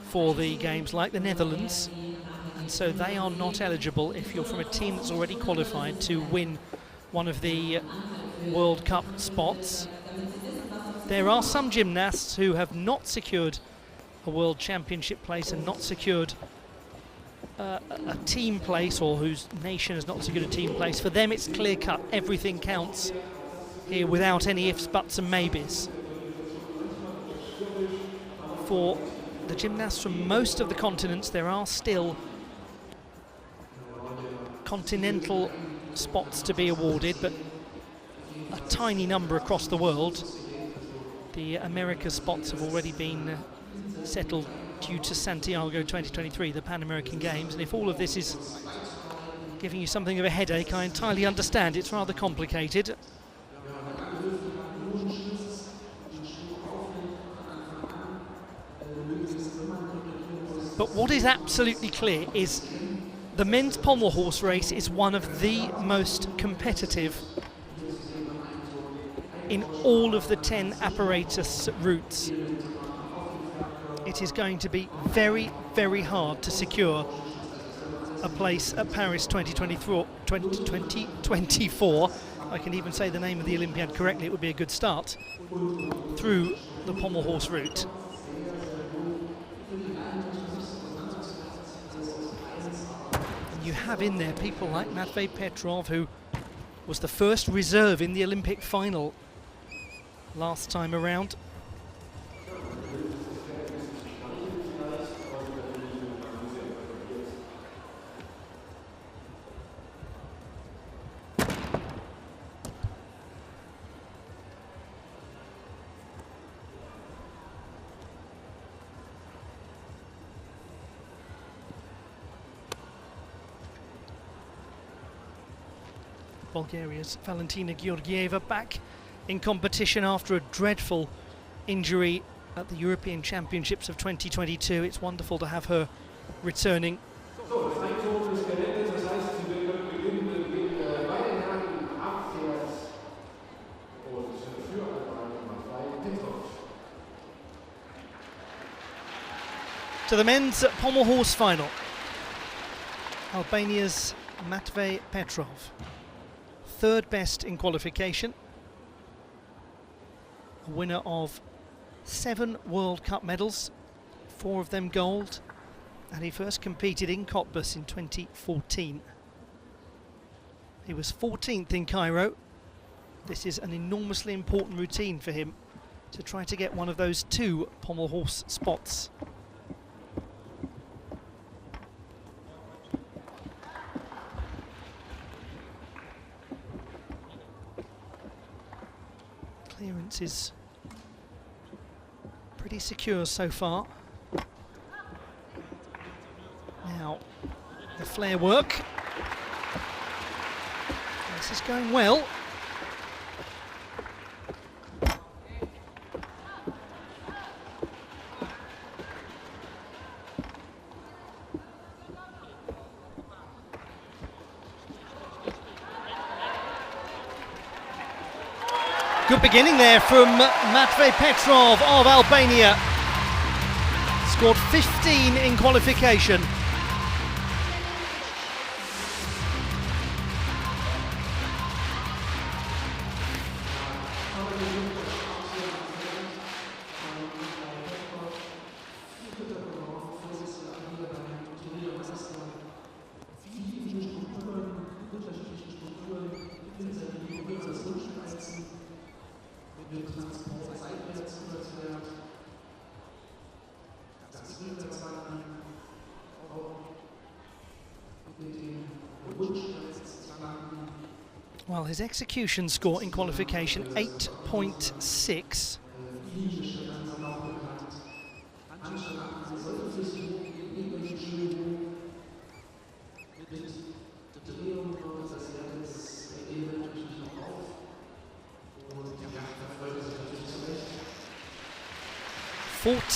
for the Games, like the Netherlands. So they are not eligible, if you're from a team that's already qualified, to win one of the World Cup spots. There are some gymnasts who have not secured a World Championship place and not secured a team place, or whose nation has not secured a team place. For them it's clear cut, everything counts here without any ifs, buts and maybes. For the gymnasts from most of the continents, there are still continental spots to be awarded, but a tiny number across the world. The America spots have already been settled due to Santiago 2023, the Pan American Games, and if all of this is giving you something of a headache, I entirely understand. It's rather complicated. But what is absolutely clear is the men's pommel horse race is one of the most competitive in all of the 10 apparatus routes. It is going to be very, very hard to secure a place at Paris 2024. I can even say the name of the Olympiad correctly, it would be a good start, through the pommel horse route. You have in there people like Matvei Petrov, who was the first reserve in the Olympic final last time around. Bulgaria's Valentina Georgieva back in competition after a dreadful injury at the European Championships of 2022. It's wonderful to have her returning. To the men's pommel horse final. Albania's Matvei Petrov, third best in qualification, a winner of 7 World Cup medals, 4 of them gold, and he first competed in Cottbus in 2014. He was 14th in Cairo. This is an enormously important routine for him to try to get one of those 2 pommel horse spots. Clearance is pretty secure so far. Now, the flare work. This is going well. Good beginning there from Matvei Petrov of Albania. Scored 15 in qualification Well, his execution score in qualification, 8.6.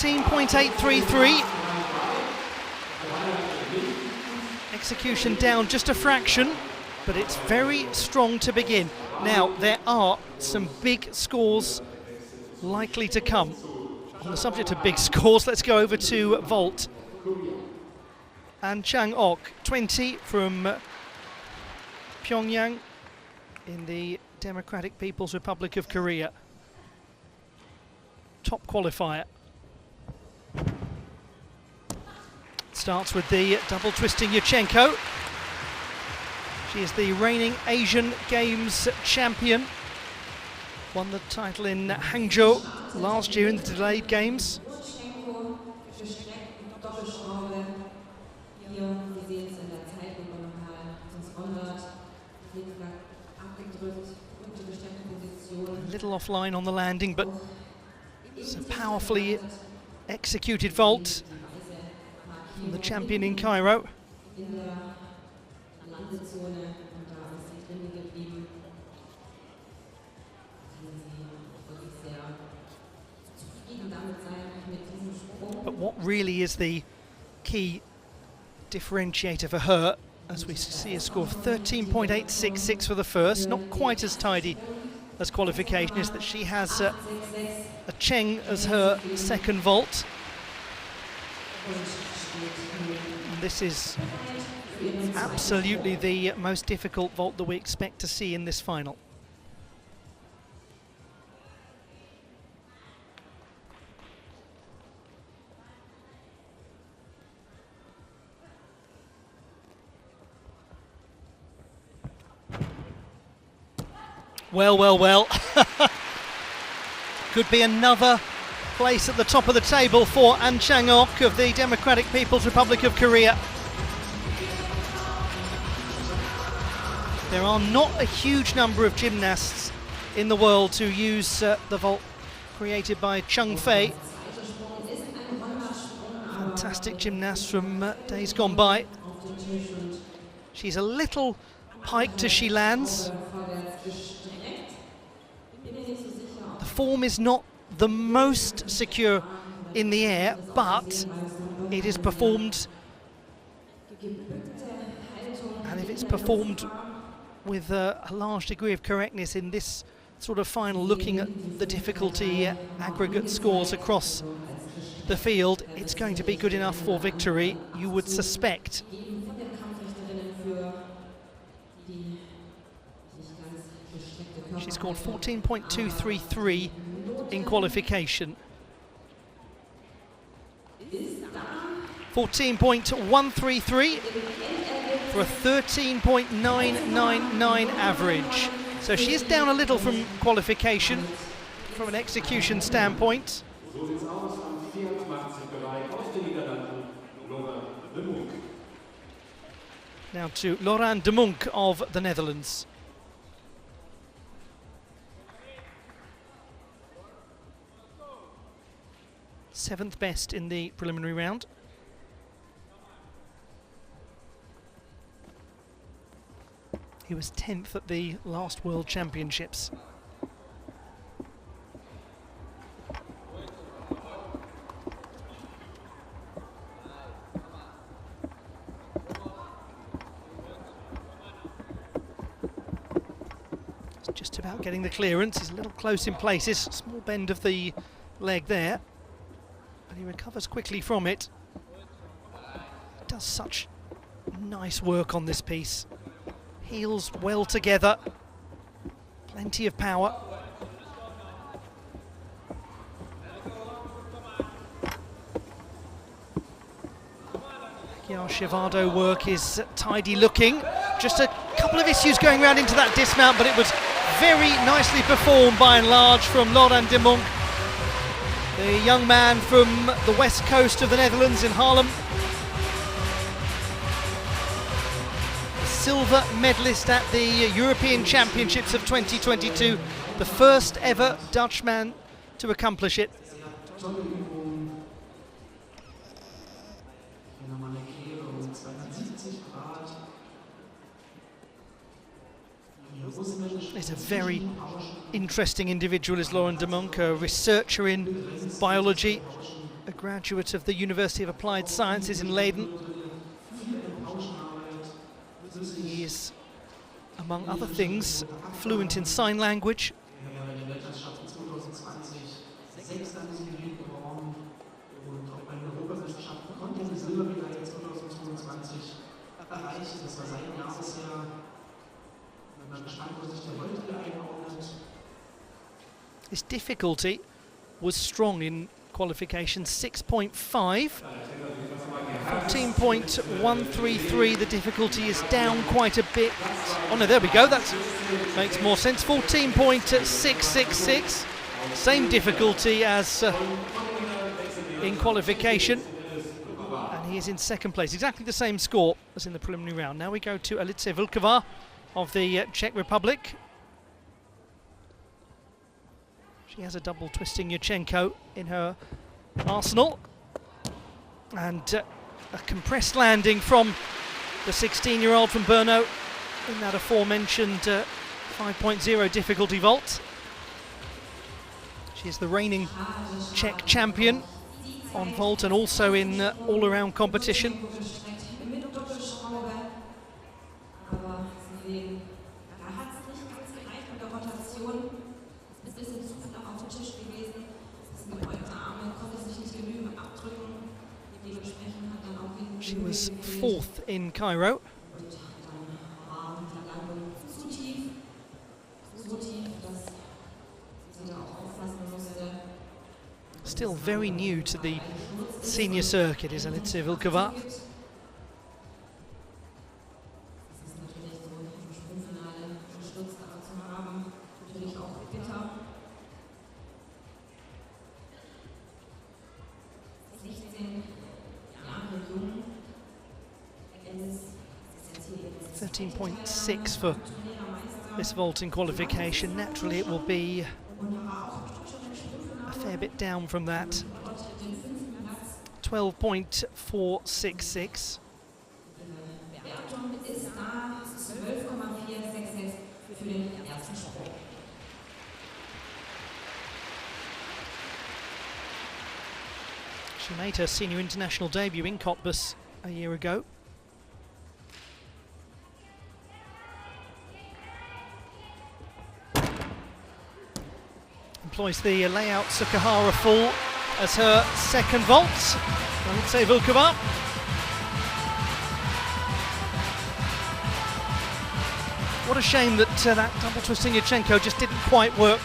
.833. Execution down just a fraction, but it's very strong to begin. Now, there are some big scores likely to come. On the subject of big scores, let's go over to vault. And Changok, 20 from Pyongyang in the Democratic People's Republic of Korea. Top qualifier. Starts with the double twisting Yurchenko. She is the reigning Asian Games champion. Won the title in Hangzhou last year in the delayed games. A little offline on the landing, but it's a powerfully executed vault from the champion in Cairo. But what really is the key differentiator for her, as we see a score of 13.866 for the first, not quite as tidy as qualification, is that she has a Cheng as her second vault. And this is absolutely the most difficult vault that we expect to see in this final. Well, well, well. Could be another place at the top of the table for An Chang-ok of the Democratic People's Republic of Korea. There are not a huge number of gymnasts in the world who use the vault created by Chung Fei. Fantastic gymnast from days gone by. She's a little piked as she lands. The form is not the most secure in the air, but it is performed, and if it's performed with a large degree of correctness in this sort of final, looking at the difficulty aggregate scores across the field, it's going to be good enough for victory, you would suspect. She scored 14.233 in qualification. 14.133 for a 13.999 average. So she is down a little from qualification from an execution standpoint. Now to Laurent de Munck of the Netherlands. Seventh best in the preliminary round. He was 10th at the last World Championships. He's just about getting the clearance. He's a little close in places. Small bend of the leg there. But he recovers quickly from it. Does such nice work on this piece. Heels well together. Plenty of power. Shivado work is tidy looking. Just a couple of issues going around into that dismount, but it was very nicely performed by and large from Laurent de Monk, the young man from the west coast of the Netherlands in Haarlem. Silver medalist at the European Championships of 2022, the first ever Dutchman to accomplish it. He's a very interesting individual, is Laurent de Monk, a researcher in biology, a graduate of the University of Applied Sciences in Leiden. He is, among other things, fluent in sign language. His difficulty was strong in qualification, 6.5. 14.133, the difficulty is down quite a bit. Oh no, there we go, that makes more sense. 14.666, same difficulty as in qualification. And he is in second place, exactly the same score as in the preliminary round. Now we go to Alice Vlková of the Czech Republic. She has a double twisting Yurchenko in her arsenal. And a compressed landing from the 16-year-old from Brno in that aforementioned 5.0 difficulty vault. She is the reigning Czech champion on vault and also in all-around competition. She was fourth in Cairo. Still very new to the senior circuit is Alice Vlková. .6 for this vaulting qualification. Naturally it will be a fair bit down from that. 12.466. She made her senior international debut in Cottbus a year ago. Employs the layout Sukahara full as her second vault. I would say Vlková. What a shame that that double twisting Yurchenko just didn't quite work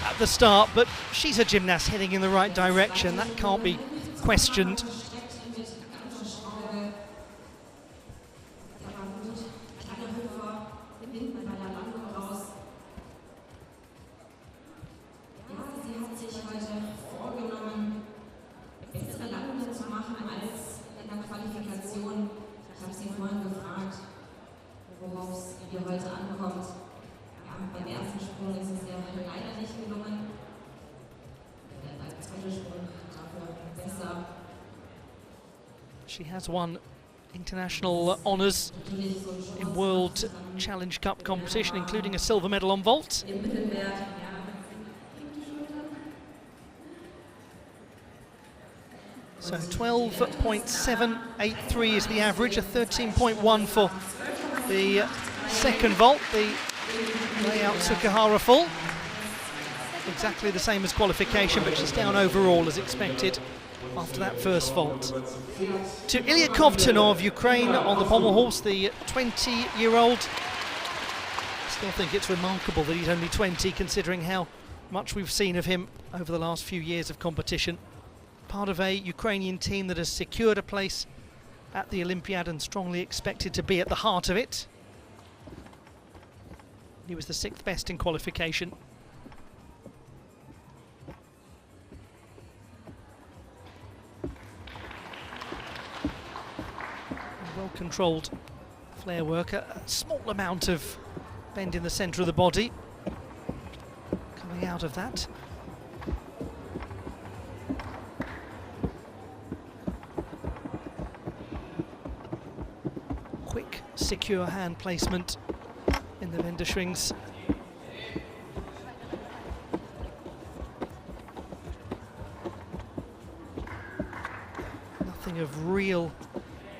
at the start, but she's a gymnast heading in the right direction. That can't be questioned. She has won international honours in World Challenge Cup competition, including a silver medal on vault. So 12.783 is the average, a 13.1 for the second vault, the layout Sukahara full. Exactly the same as qualification, but she's down overall as expected after that first vault. To Ilya Kton of Ukraine on the Pommel horse, the 20-year-old. Still think it's remarkable that he's only 20, considering how much we've seen of him over the last few years of competition. Part of a Ukrainian team that has secured a place at the Olympiad and strongly expected to be at the heart of it. He was the 6th best in qualification. Well-controlled flare work, a small amount of bend in the centre of the body. Coming out of that. Quick, secure hand placement in the Wendeschwings. Nothing of real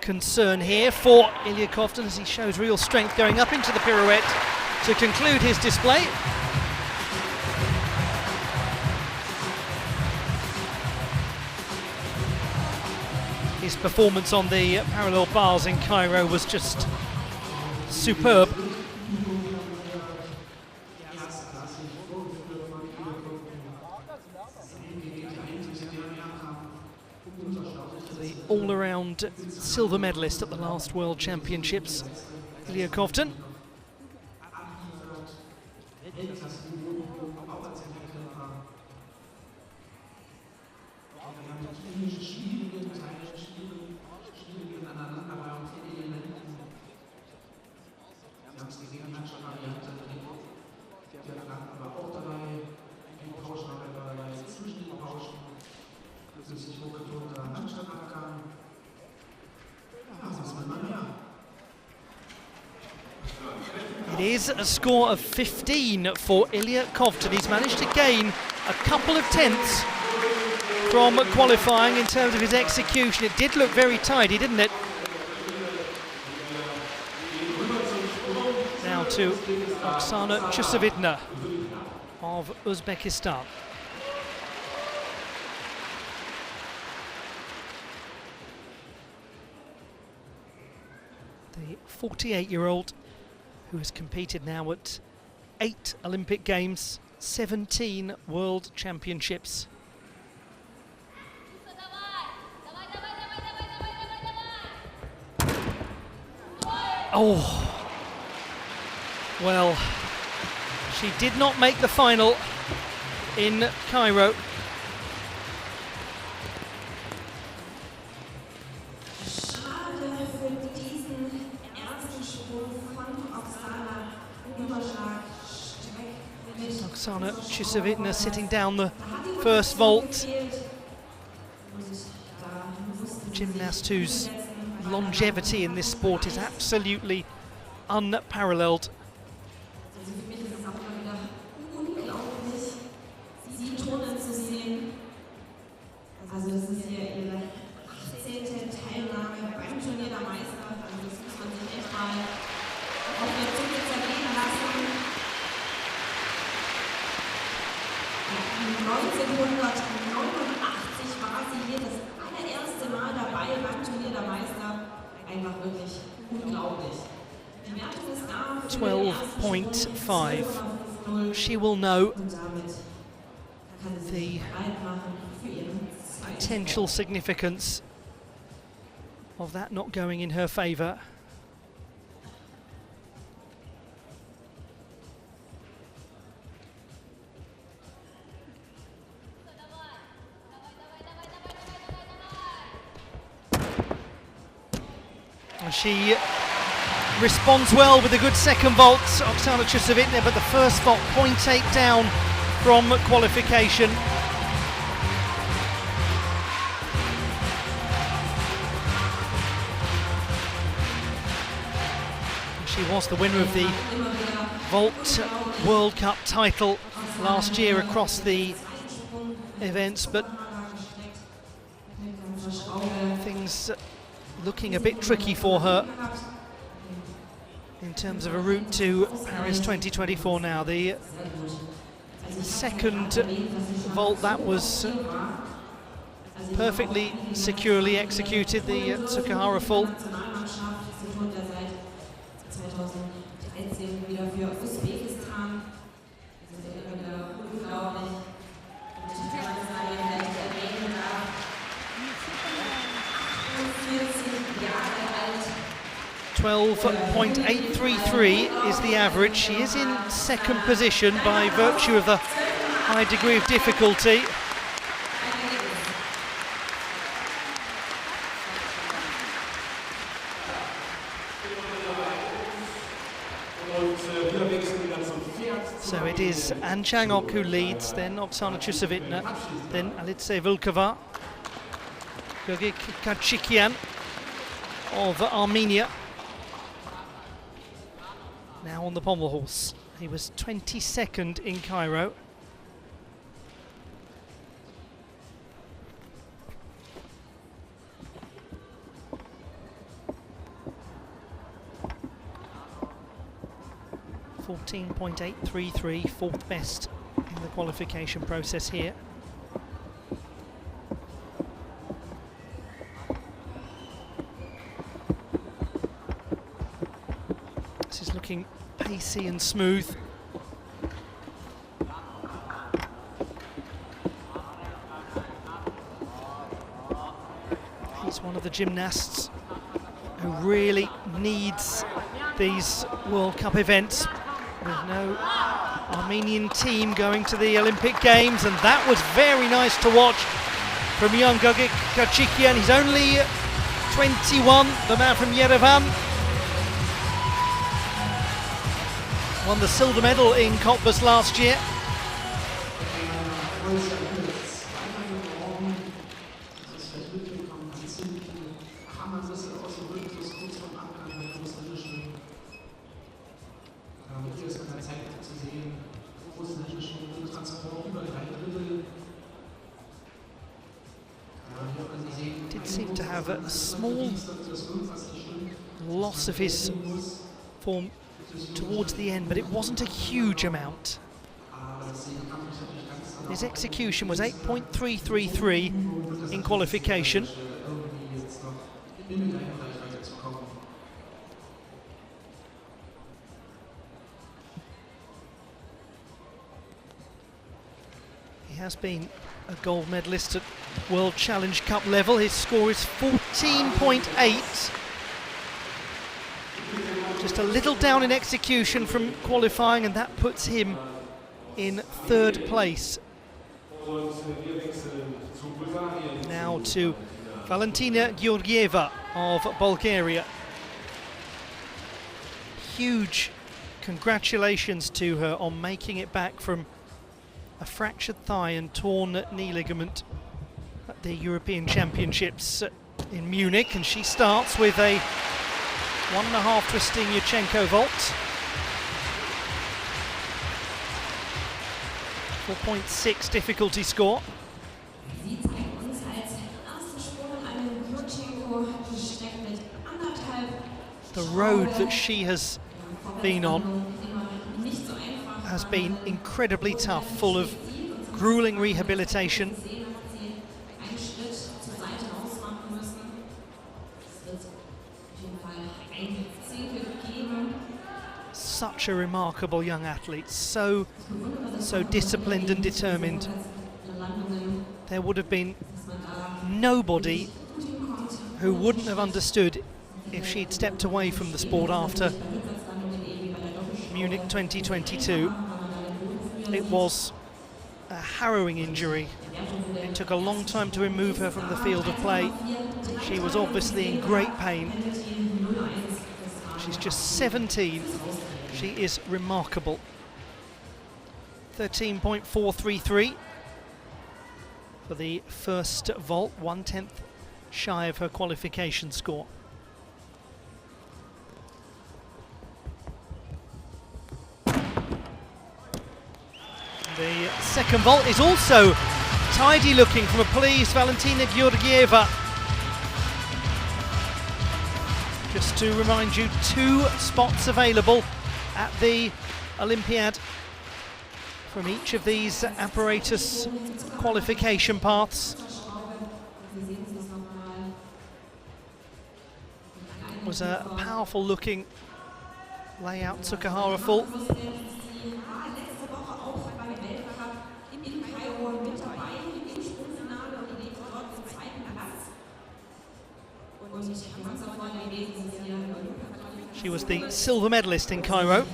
concern here for Ilya Kofton as he shows real strength going up into the pirouette to conclude his display. His performance on the parallel bars in Cairo was just superb. The all-around silver medalist at the last World Championships, Ilya Kofton. It is a score of 15 for Ilya Kofton. He's managed to gain a couple of tenths from qualifying in terms of his execution. It did look very tidy, didn't it? Now to Oksana Chusovitna of Uzbekistan. The 48-year-old who has competed now at 8 Olympic Games, 17 World Championships. Oh, well, she did not make the final in Cairo. Oksana Chusovitna sitting down the first vault. Gymnast whose longevity in this sport is absolutely unparalleled. war sie hier das allererste Mal dabei beim Turnier der Meister. Einfach wirklich unglaublich. Die Wertung ist da für 12.5. She will know the potential significance of that not going in her favour. She responds well with a good second vault, Oksana Chusovitna, but the first vault 0.8 down from qualification. She was the winner of the Vault World Cup title last year across the events, but things looking a bit tricky for her in terms of a route to Paris 2024 now. The second vault, that was perfectly securely executed, the Tsukahara fault. 12.833 is the average. She is in second position by virtue of the high degree of difficulty. So it is Changok who leads, then Oksana Chusovitna, then Alitse Vulkova, Kikan of Armenia. Now on the Pommel horse. He was 22nd in Cairo. .833, fourth best in the qualification process here. This is looking pacey and smooth. He's one of the gymnasts who really needs these World Cup events. With no Armenian team going to the Olympic Games, and that was very nice to watch from young Kachikian. He's only 21, the man from Yerevan. Won the silver medal in Cottbus last year. Did seem to have a small loss of his form towards the end, but it wasn't a huge amount. His execution was 8.333 in qualification. He has been a gold medalist at World Challenge Cup level. His score is 14.8. Just a little down in execution from qualifying, and that puts him in third place. Now to Valentina Georgieva of Bulgaria. Huge congratulations to her on making it back from a fractured thigh and torn knee ligament at the European Championships in Munich, and she starts with a 1.5 twisting Yurchenko vault. 4.6 difficulty score. The road that she has been on has been incredibly tough, full of grueling rehabilitation. Such a remarkable young athlete, so disciplined and determined. There would have been nobody who wouldn't have understood if she'd stepped away from the sport after Munich 2022. It was a harrowing injury. It took a long time to remove her from the field of play. She was obviously in great pain. She's just 17. She is remarkable. 13.433 for the first vault, 1/10 shy of her qualification score. The second vault is also tidy looking from a pleased Valentina Georgieva. Just to remind you, 2 spots available at the Olympiad from each of these apparatus qualification paths. It was a powerful looking layout, Tsukahara full. She was the silver medalist in Cairo.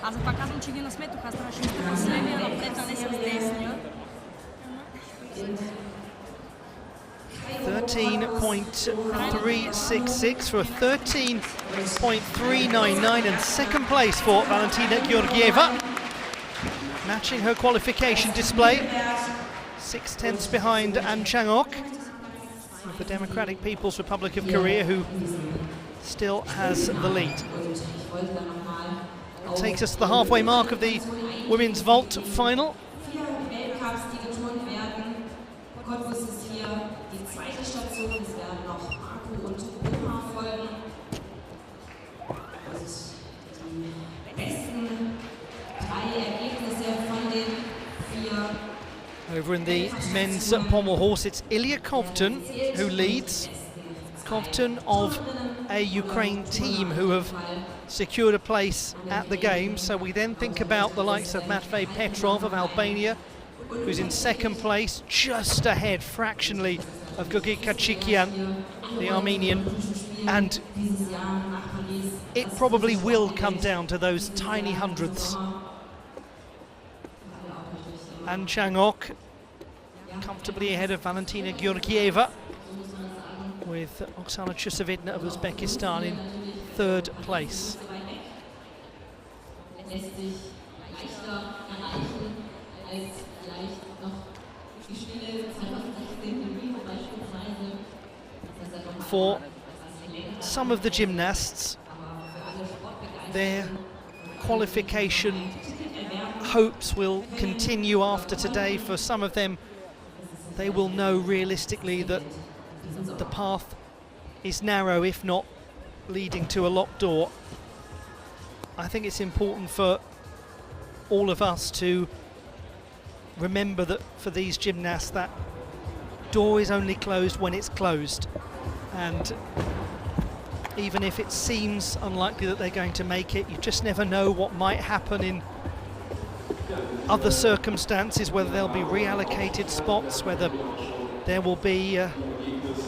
Also pa казвам, че ги не сме тук, аз трябваше да сме с левия напред, а не с десния. 13.366 for a 13.399, and second place for Valentina Georgieva, matching her qualification display. 6/10 behind Changok of the Democratic People's Republic of Korea, who still has the lead. That takes us to the halfway mark of the women's vault final. Cottbus ist hier die zweite Station, es werden noch Marco und Gorva folgen. Und die besten 3 Ergebnisse von den 4. Over in the men's pommel horse, it's Ilya Kton who leads. Kton of a Ukraine team who have secured a place at the Games. So we then think about the likes of Petrov of Albania, who's in second place, just ahead fractionally of kikan, the Armenian, and it probably will come down to those tiny hundredths. And Changok comfortably ahead of Valentina Georgieva, with Oksana Chusovidina of Uzbekistan in third place. For some of the gymnasts, their qualification hopes will continue after today. For some of them, they will know realistically that the path is narrow, if not leading to a locked door. I think it's important for all of us to remember that for these gymnasts, that door is only closed when it's closed. And even if it seems unlikely that they're going to make it, you just never know what might happen in other circumstances, whether there'll be reallocated spots, whether there will be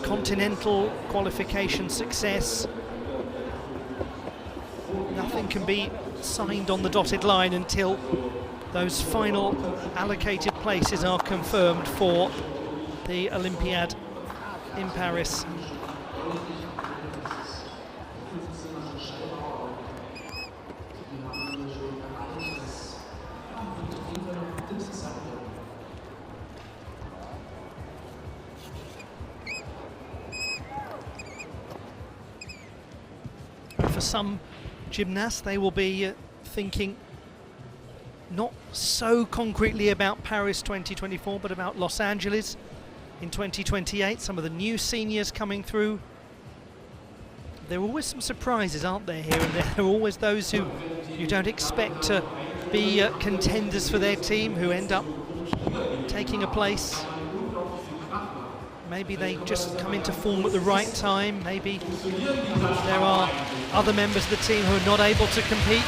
continental qualification success. Nothing can be signed on the dotted line until those final allocated places are confirmed for the Olympiad in Paris. For some gymnasts, they will be thinking not so concretely about Paris 2024, but about Los Angeles in 2028. Some of the new seniors coming through. There are always some surprises, aren't there, here and there? There are always those who you don't expect to be contenders for their team, who end up taking a place. Maybe they just come into form at the right time. Maybe there are other members of the team who are not able to compete.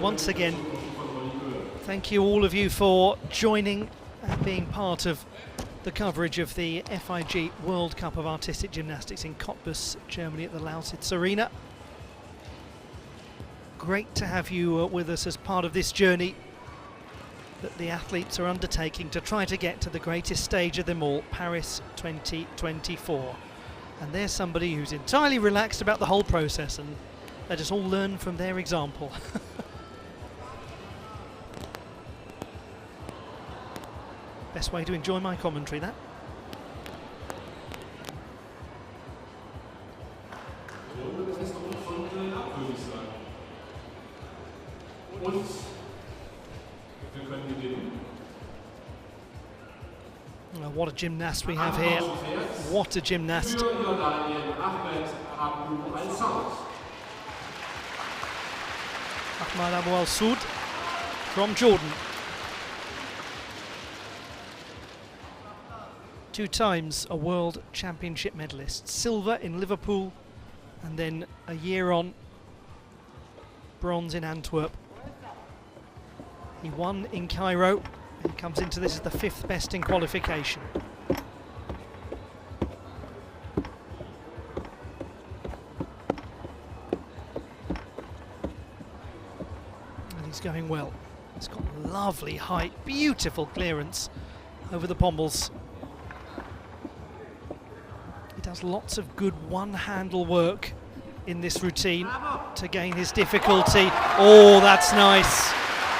Once again, thank you all of you for joining and being part of the coverage of the FIG World Cup of Artistic Gymnastics in Cottbus, Germany, at the Lausitz Arena. Great to have you with us as part of this journey that the athletes are undertaking to try to get to the greatest stage of them all, Paris 2024. And there's somebody who's entirely relaxed about the whole process, and let us all learn from their example. Best way to enjoy my commentary, that. Oh, what a gymnast we have here. What a gymnast. Ahmad Abuel Soud from Jordan. 2 times a World Championship medalist. Silver in Liverpool, and then a year on, bronze in Antwerp. He won in Cairo, and comes into this as the 5th best in qualification. And he's going well. He's got lovely height, beautiful clearance over the pommels. He does lots of good one-handle work in this routine to gain his difficulty. Oh, that's nice.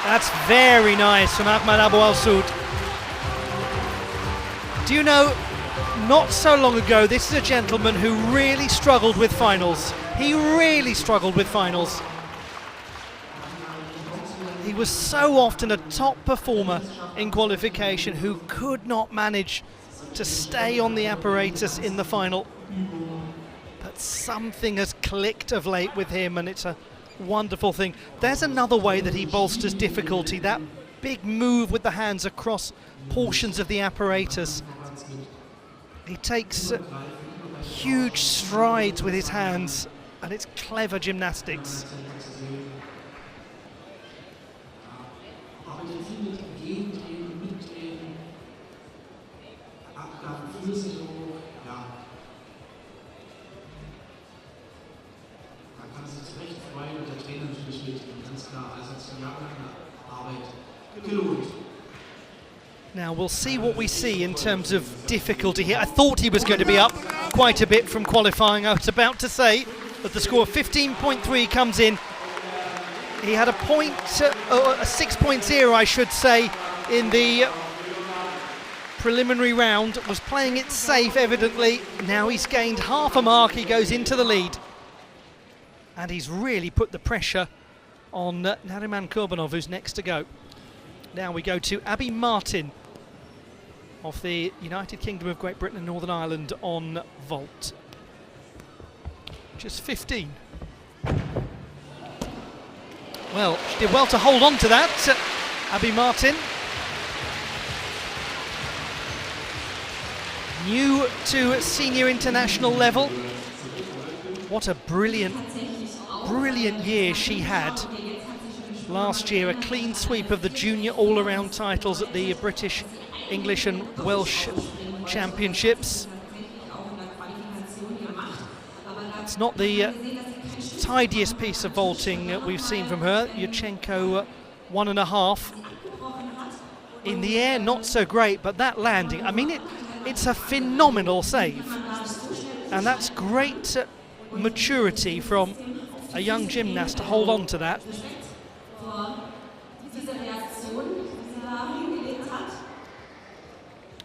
That's very nice from Ahmad Abuel. Do you know, not so long ago, this is a gentleman who really struggled with finals. He really struggled with finals. He was so often a top performer in qualification who could not manage to stay on the apparatus in the final. But something has clicked of late with him, and it's a wonderful thing. There's another way that he bolsters difficulty, that big move with the hands across portions of the apparatus. He takes huge strides with his hands, and it's clever gymnastics. Now we'll see what we see in terms of difficulty here. I thought he was going to be up quite a bit from qualifying. I was about to say that the score of 15.3 comes in. He had a 6.0, I should say, in the preliminary round. Was playing it safe, evidently. Now he's gained half a mark. He goes into the lead. And he's really put the pressure on Kubanov, who's next to go. Now we go to Abby Martin of the United Kingdom of Great Britain and Northern Ireland on vault. Just 15. Well, she did well to hold on to that, Abby Martin. New to senior international level. What a brilliant year she had. Last year, a clean sweep of the junior all-around titles at the British, English and Welsh Championships. It's not the tidiest piece of vaulting we've seen from her. Yurchenko 1.5. In the air, not so great, but that landing, I mean, it's a phenomenal save. And that's great maturity from a young gymnast to hold on to that.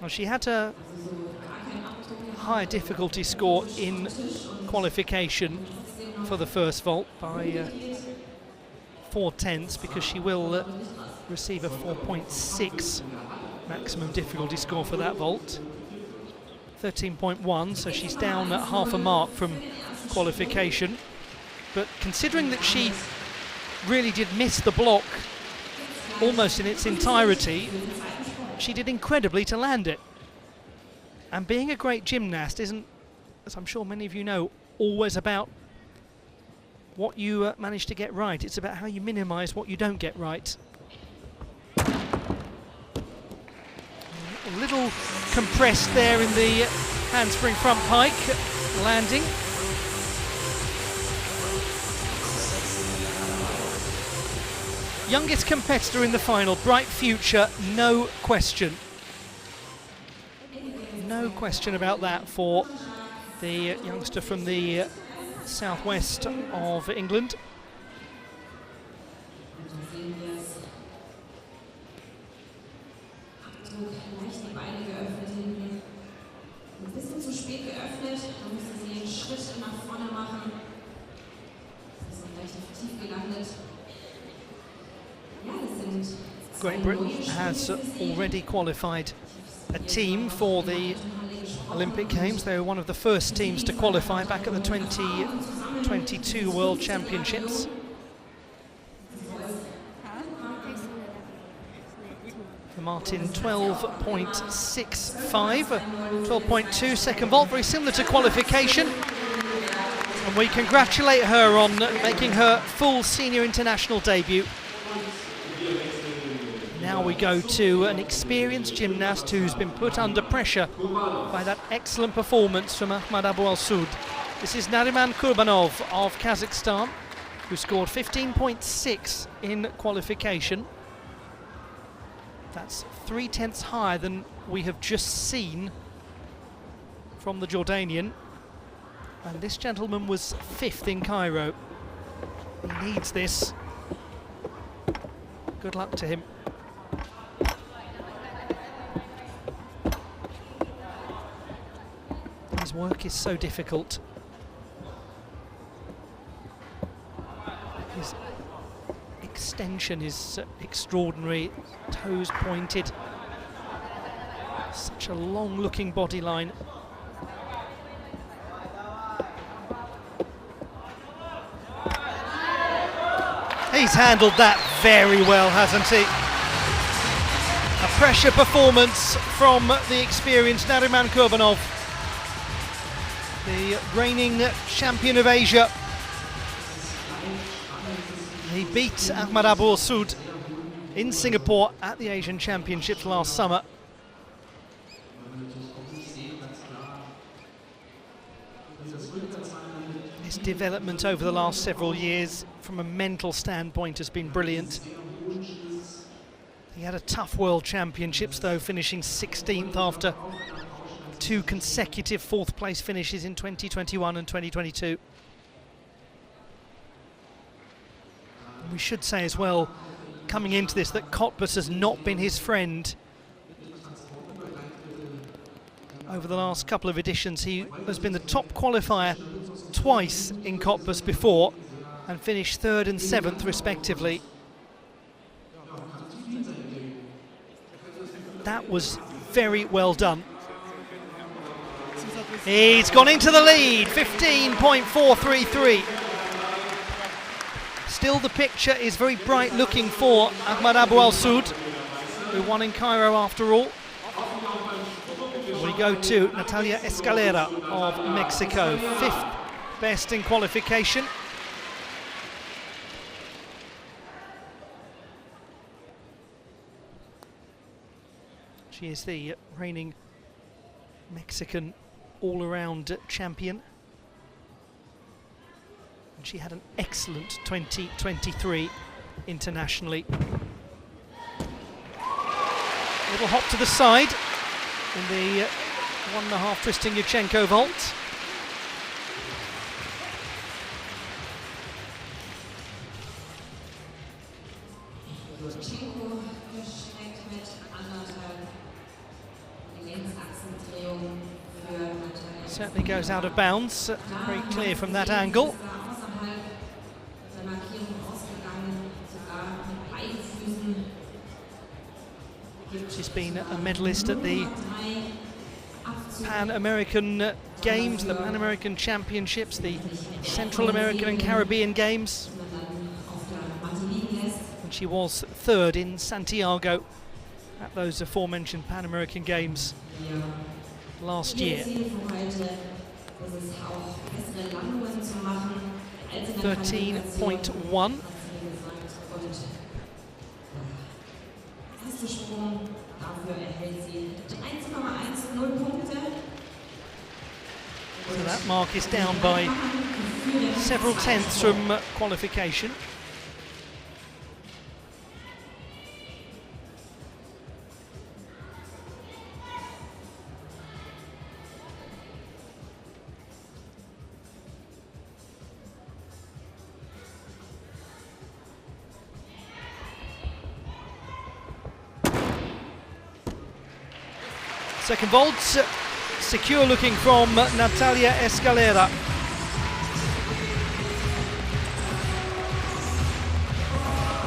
Well, she had a high difficulty score in qualification for the first vault by 4/10 because she will receive a 4.6 maximum difficulty score for that vault. 13.1, so she's down at half a mark from qualification. But considering that she really did miss the block almost in its entirety, she did incredibly to land it. And being a great gymnast isn't, as I'm sure many of you know, always about what you manage to get right. It's about how you minimise what you don't get right. A little compressed there in the handspring front pike landing. Youngest competitor in the final, bright future, no question. No question about that for the youngster from the southwest of England. Great Britain has already qualified a team for the Olympic Games. They were one of the first teams to qualify back at the 2022 World Championships. For Martin 12.65, 12.2 second vault, very similar to qualification. And we congratulate her on making her full senior international debut. Now we go to an experienced gymnast who's been put under pressure by that excellent performance from abuel. This is Nariman Kubanov of Kazakhstan, who scored 15.6 in qualification. That's 3/10 higher than we have just seen from the Jordanian. And this gentleman was 5th in Cairo. He needs this. Good luck to him. His work is so difficult. His extension is extraordinary, toes pointed. Such a long-looking body line. He's handled that very well, hasn't he? A pressure performance from the experienced Nariman Kubanov, the reigning champion of Asia. He beat abuel in Singapore at the Asian Championships last summer. His development over the last several years from a mental standpoint has been brilliant. He had a tough World Championships though, finishing 16th after 2 consecutive 4th place finishes in 2021 and 2022. And we should say as well, coming into this, that Cottbus has not been his friend. Over the last couple of editions, he has been the top qualifier twice in Cottbus before and finished 3rd and 7th respectively. That was very well done. He's gone into the lead, 15.433. Still the picture is very bright looking for abuel, who won in Cairo after all. We go to Natalia Escalera of Mexico, 5th best in qualification. She is the reigning Mexican all-around champion. And she had an excellent 2023 internationally. Little hop to the side in the 1.5 twisting Yurchenko vault. Certainly goes out of bounds, very clear from that angle. She's been a medalist at the Pan American Games, the Pan American Championships, the Central American and Caribbean Games. And she was 3rd in Santiago at those aforementioned Pan American Games last year. 13.1. So that mark is down by several tenths from qualification. Second vault, secure looking from Natalia Escalera.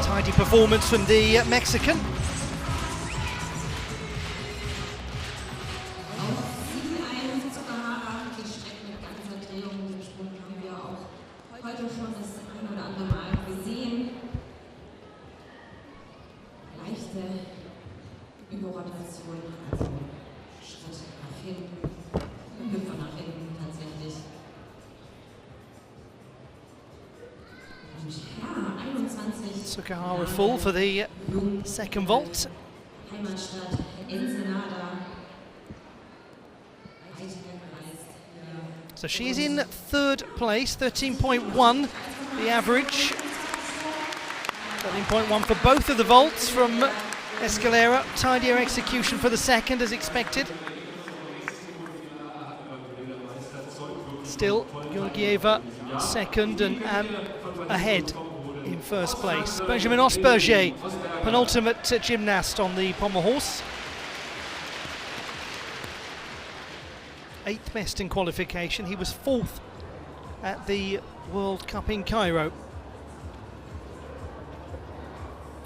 Tidy performance from the Mexican. Sukahara full for the second vault. Heimatstadt Ensenada. So she's in third place, 13.1 the average. 13.1 for both of the vaults from Escalera. Tidier execution for the second as expected. Still Georgieva second and ahead in first place. Benjamin Osber, penultimate gymnast on the Pommel horse. 8th best in qualification. He was 4th at the World Cup in Cairo.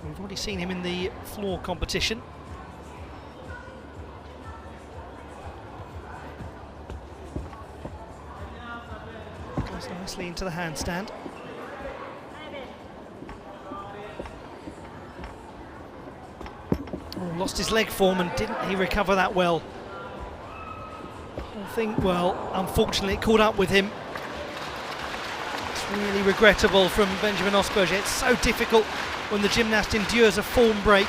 We've already seen him in the floor competition. Goes nicely into the handstand. Oh, lost his leg form and didn't he recover that well? I think, well, unfortunately it caught up with him. It's really regrettable from Benjamin Osberger. It's so difficult when the gymnast endures a form break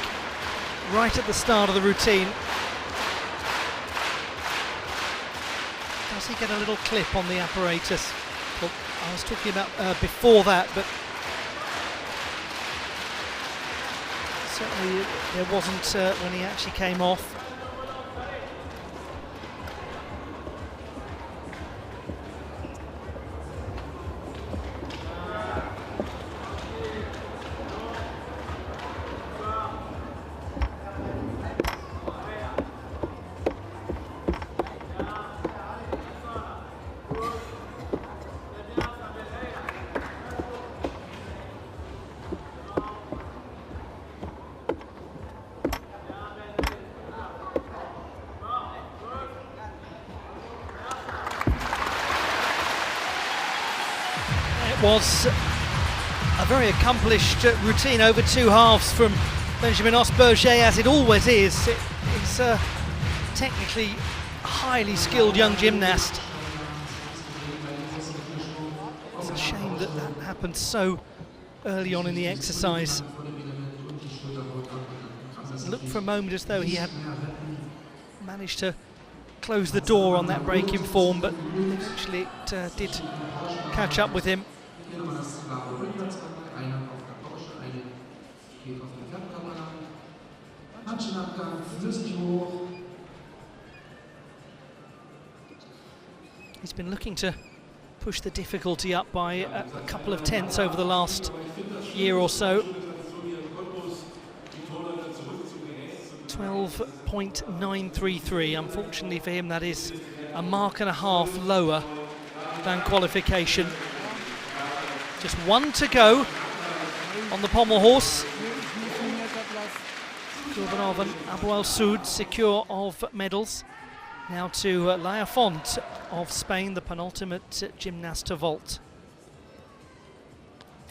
right at the start of the routine. Does he get a little clip on the apparatus? Well, I was talking about before that, but certainly there wasn't when he actually came off. Was a very accomplished routine over 2 halves from Benjamin Osberger, as it always is. It's a technically highly skilled young gymnast. It's a shame that that happened so early on in the exercise. It looked for a moment as though he had managed to close the door on that break in form, but eventually it did catch up with him. He's been looking to push the difficulty up by a couple of tenths over the last year or so. 12.933. Unfortunately for him, that is a mark and a half lower than qualification. Just 1 to go on the Pommel horse. Kubanov and Abuel secure of medals. Now to Laia Font of Spain, the penultimate gymnast to vault.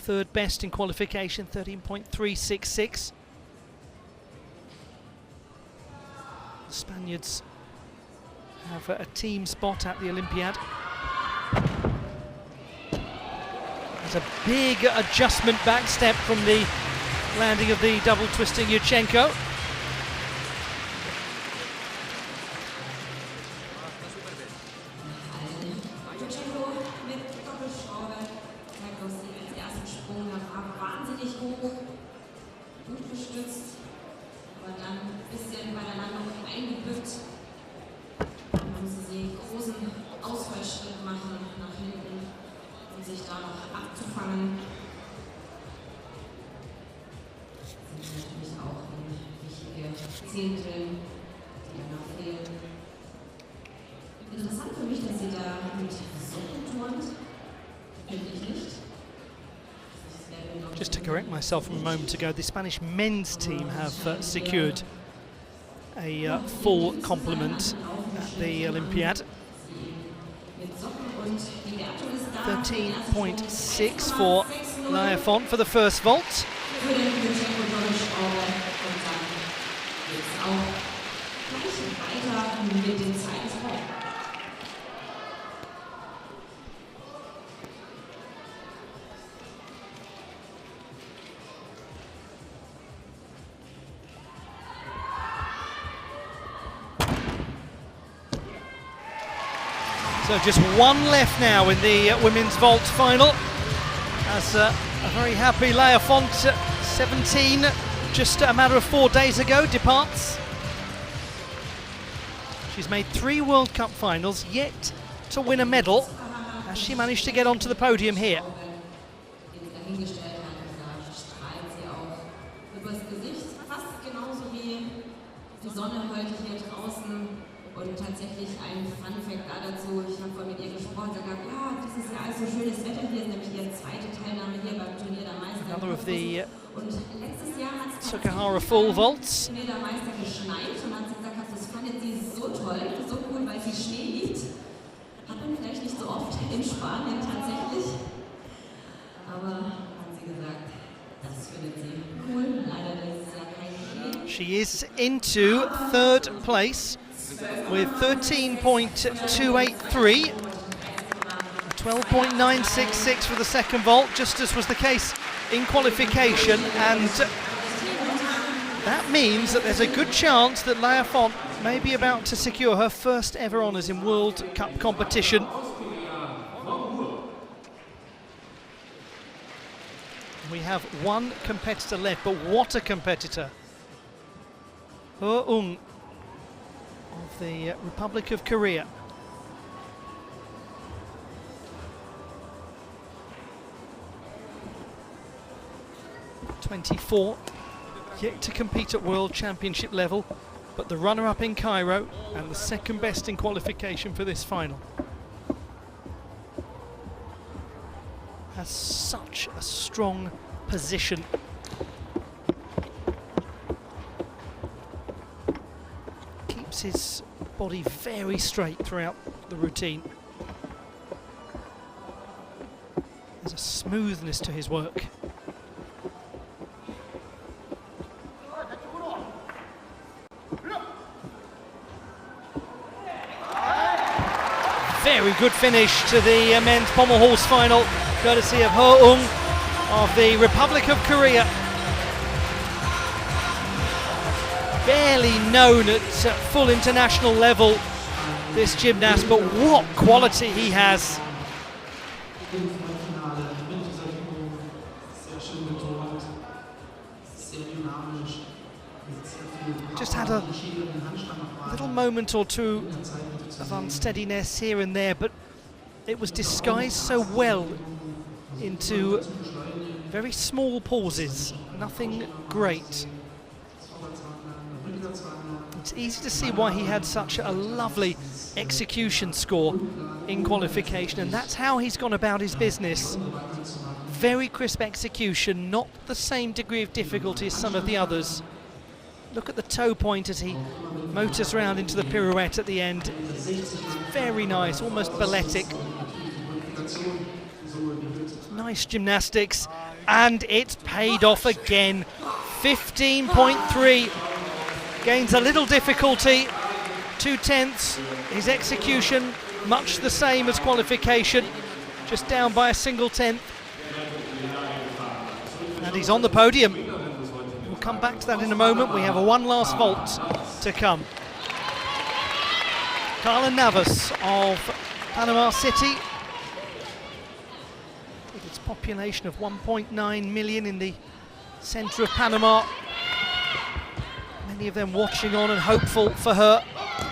3rd best in qualification, 13.366. The Spaniards have a team spot at the Olympiad. There's a big adjustment back step from the landing of the double twisting Yurchenko. Just to correct myself from a moment ago, the Spanish men's team have secured a full complement at the Olympiad. 13.6 for Laia Font for the first vault. So just one left now in the women's vault final, as a very happy Leia Font, 17, just a matter of 4 days ago, departs. She's made 3 World Cup finals, yet to win a medal. Has she managed to get onto the podium here? Und tatsächlich ein Fun-Fact dazu, ich habe vorhin mit ihr gesprochen, sie hat gesagt, ja, dieses Jahr ist so schönes Wetter, hier ist nämlich ihre zweite Teilnahme hier beim Turnier der Meister. Another of the und letztes Jahr hat es Sukahara full vaults. Turnier der Meister geschneit und hat sie gesagt, das fandet sie so toll, so cool, weil sie Schnee liebt. Hat man vielleicht nicht so oft in Spanien tatsächlich, aber hat sie gesagt, das findet sie cool, leider dieses Jahr kein Schnee. She is into 3rd place with 13.283, 12.966 for the second vault, just as was the case in qualification, and that means that there's a good chance that Leia Font may be about to secure her first ever honours in World Cup competition. We have one competitor left, but what a competitor! Jungong of the Republic of Korea. (24), yet to compete at World Championship level, but the runner-up in Cairo and the second best in qualification for this final. Has such a strong position. His body very straight throughout the routine. There's a smoothness to his work. Very good finish to the men's Pommel horse final, courtesy of Jungong of the Republic of Korea. Barely known at full international level, this gymnast, but what quality he has. Just had a little moment or two of unsteadiness here and there, but it was disguised so well into very small pauses, nothing great. It's easy to see why he had such a lovely execution score in qualification, and that's how he's gone about his business. Very crisp execution, not the same degree of difficulty as some of the others. Look at the toe point as he motors around into the pirouette at the end. It's very nice, almost balletic. Nice gymnastics, and it's paid off again. 15.3. Gains a little difficulty, 2/10. His execution much the same as qualification, just down by a single tenth. And he's on the podium. We'll come back to that in a moment. We have one last vault to come. Navas of Panama City, with its population of 1.9 million in the centre of Panama. Many of them watching on and hopeful for her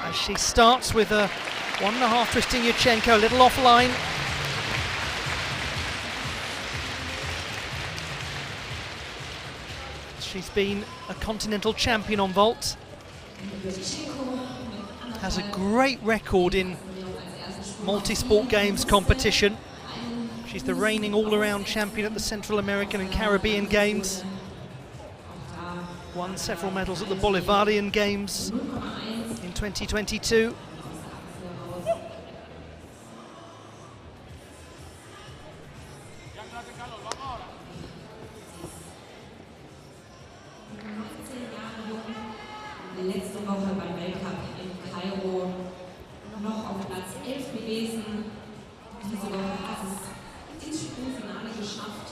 as she starts with a 1.5 twisting Yurchenko, a little offline. She's been a continental champion on vault. Has a great record in multi-sport games competition. She's the reigning all-around champion at the Central American and Caribbean Games. Won several medals at the Bolivarian Games in 2022. Letzte Woche beim Weltcup in Kairo noch auf Platz 11 gewesen. Diese Woche hat es ins Sprungfinale geschafft.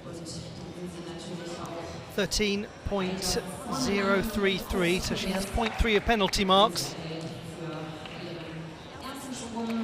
Und dann sind sie natürlich auch 13.033, so she has 0.3 of penalty marks. ersten Sprung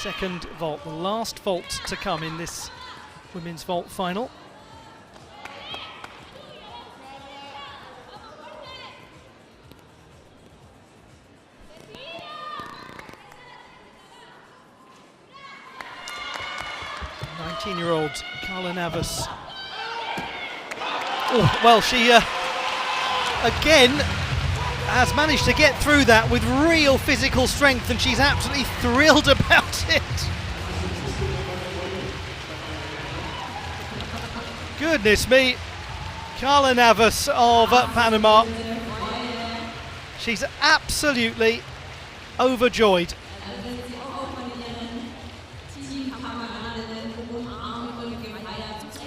second vault, the last vault to come in this women's vault final. Year-old Carla Navas. Oh, well, she again has managed to get through that with real physical strength, and she's absolutely thrilled about it. Goodness me, Carla Navas of Panama. She's absolutely overjoyed.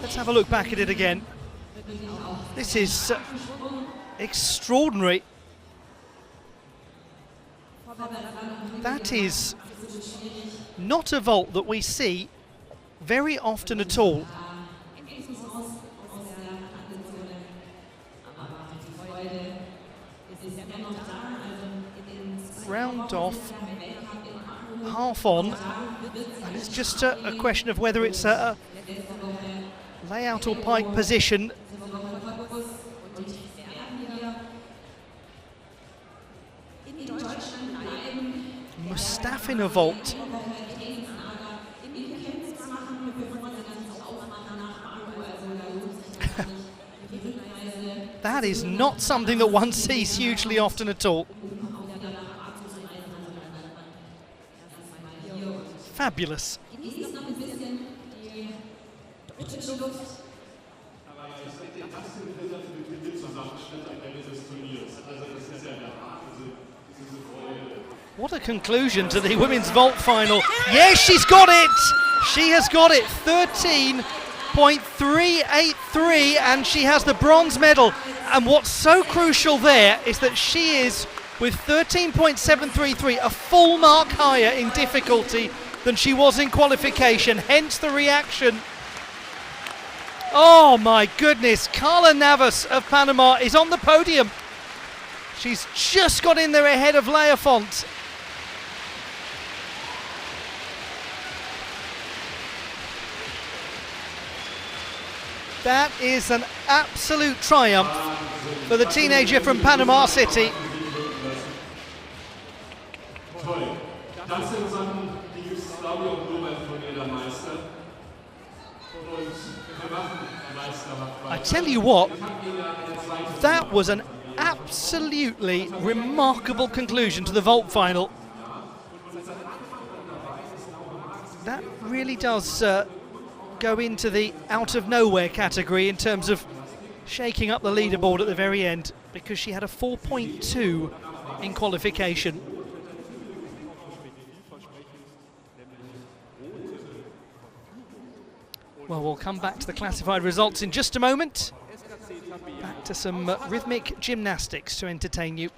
Let's have a look back at it again. This is extraordinary. That is not a vault that we see very often at all. Round off, half on, and it's just a question of whether it's a layout or pike position. Mustafa in a vault. That is not something that one sees hugely often at all. Fabulous. What a conclusion to the women's vault final. Yes, she's got it! She has got it, 13.383, and she has the bronze medal. And what's so crucial there is that she is, with 13.733, a full mark higher in difficulty than she was in qualification, hence the reaction. Oh my goodness, Carla Navas of Panama is on the podium. She's just got in there ahead of Leafont. That is an absolute triumph for the teenager from Panama City. I tell you what, that was an absolutely remarkable conclusion to the vault final. That really does go into the out of nowhere category in terms of shaking up the leaderboard at the very end, because she had a 4.2 in qualification. Well, we'll come back to the classified results in just a moment. Back to some rhythmic gymnastics to entertain you.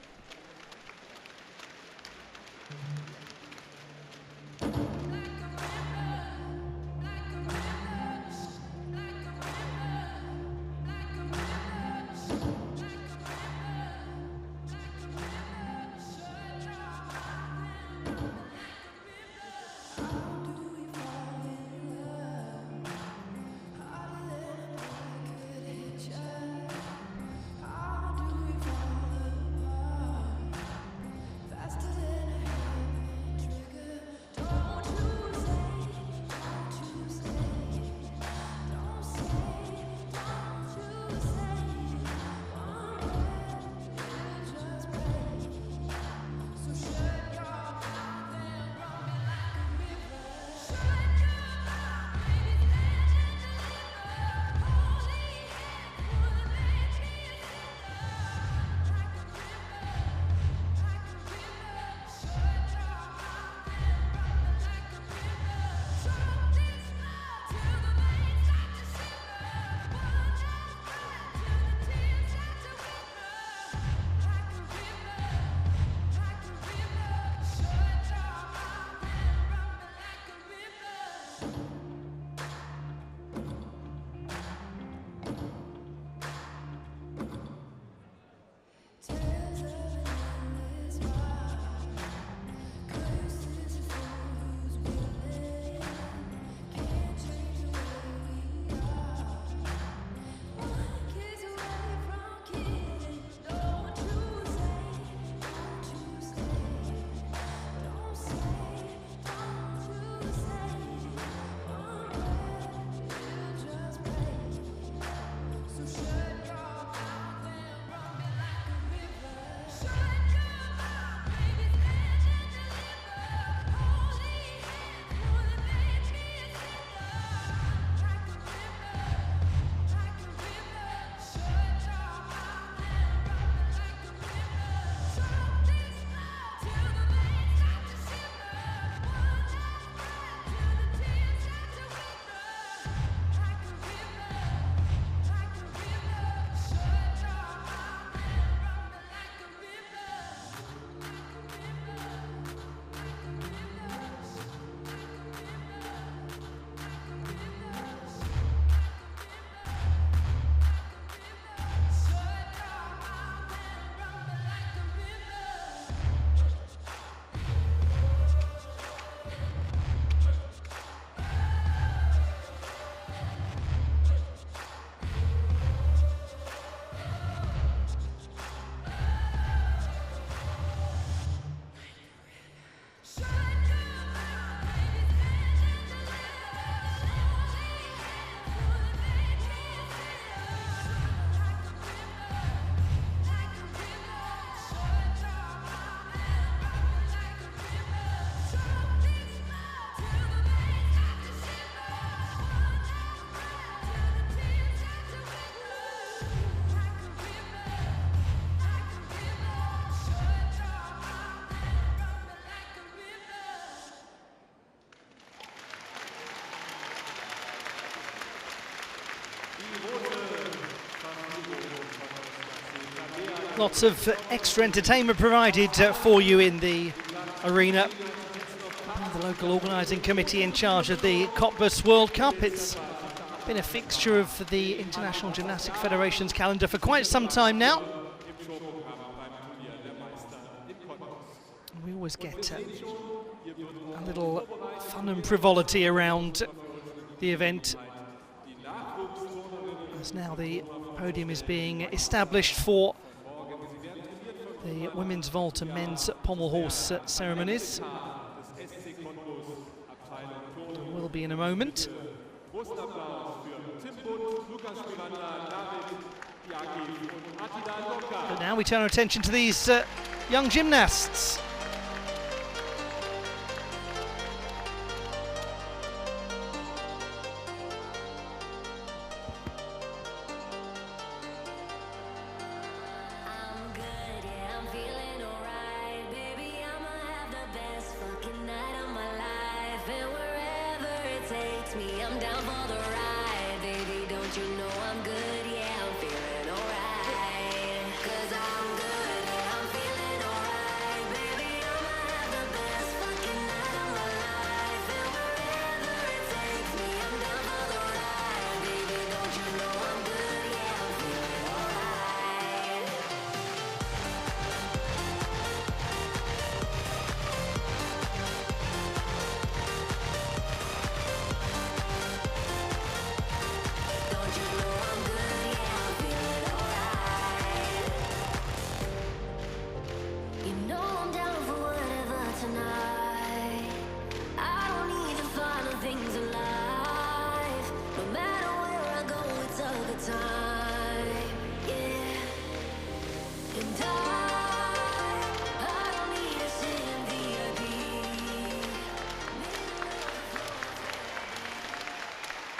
Lots of extra entertainment provided for you in the arena. The local organising committee in charge of the Cottbus World Cup. It's been a fixture of the International Gymnastic Federation's calendar for quite some time now. We always get a little fun and frivolity around the event, as now the podium is being established for the women's vault and men's pommel horse ceremonies. Will be in a moment. But now we turn our attention to these young gymnasts.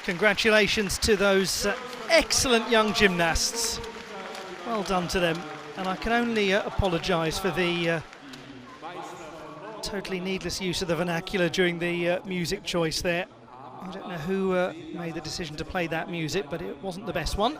Congratulations to those excellent young gymnasts. Well done to them. And I can only apologise for the totally needless use of the vernacular during the music choice there. I don't know who made the decision to play that music, but it wasn't the best one.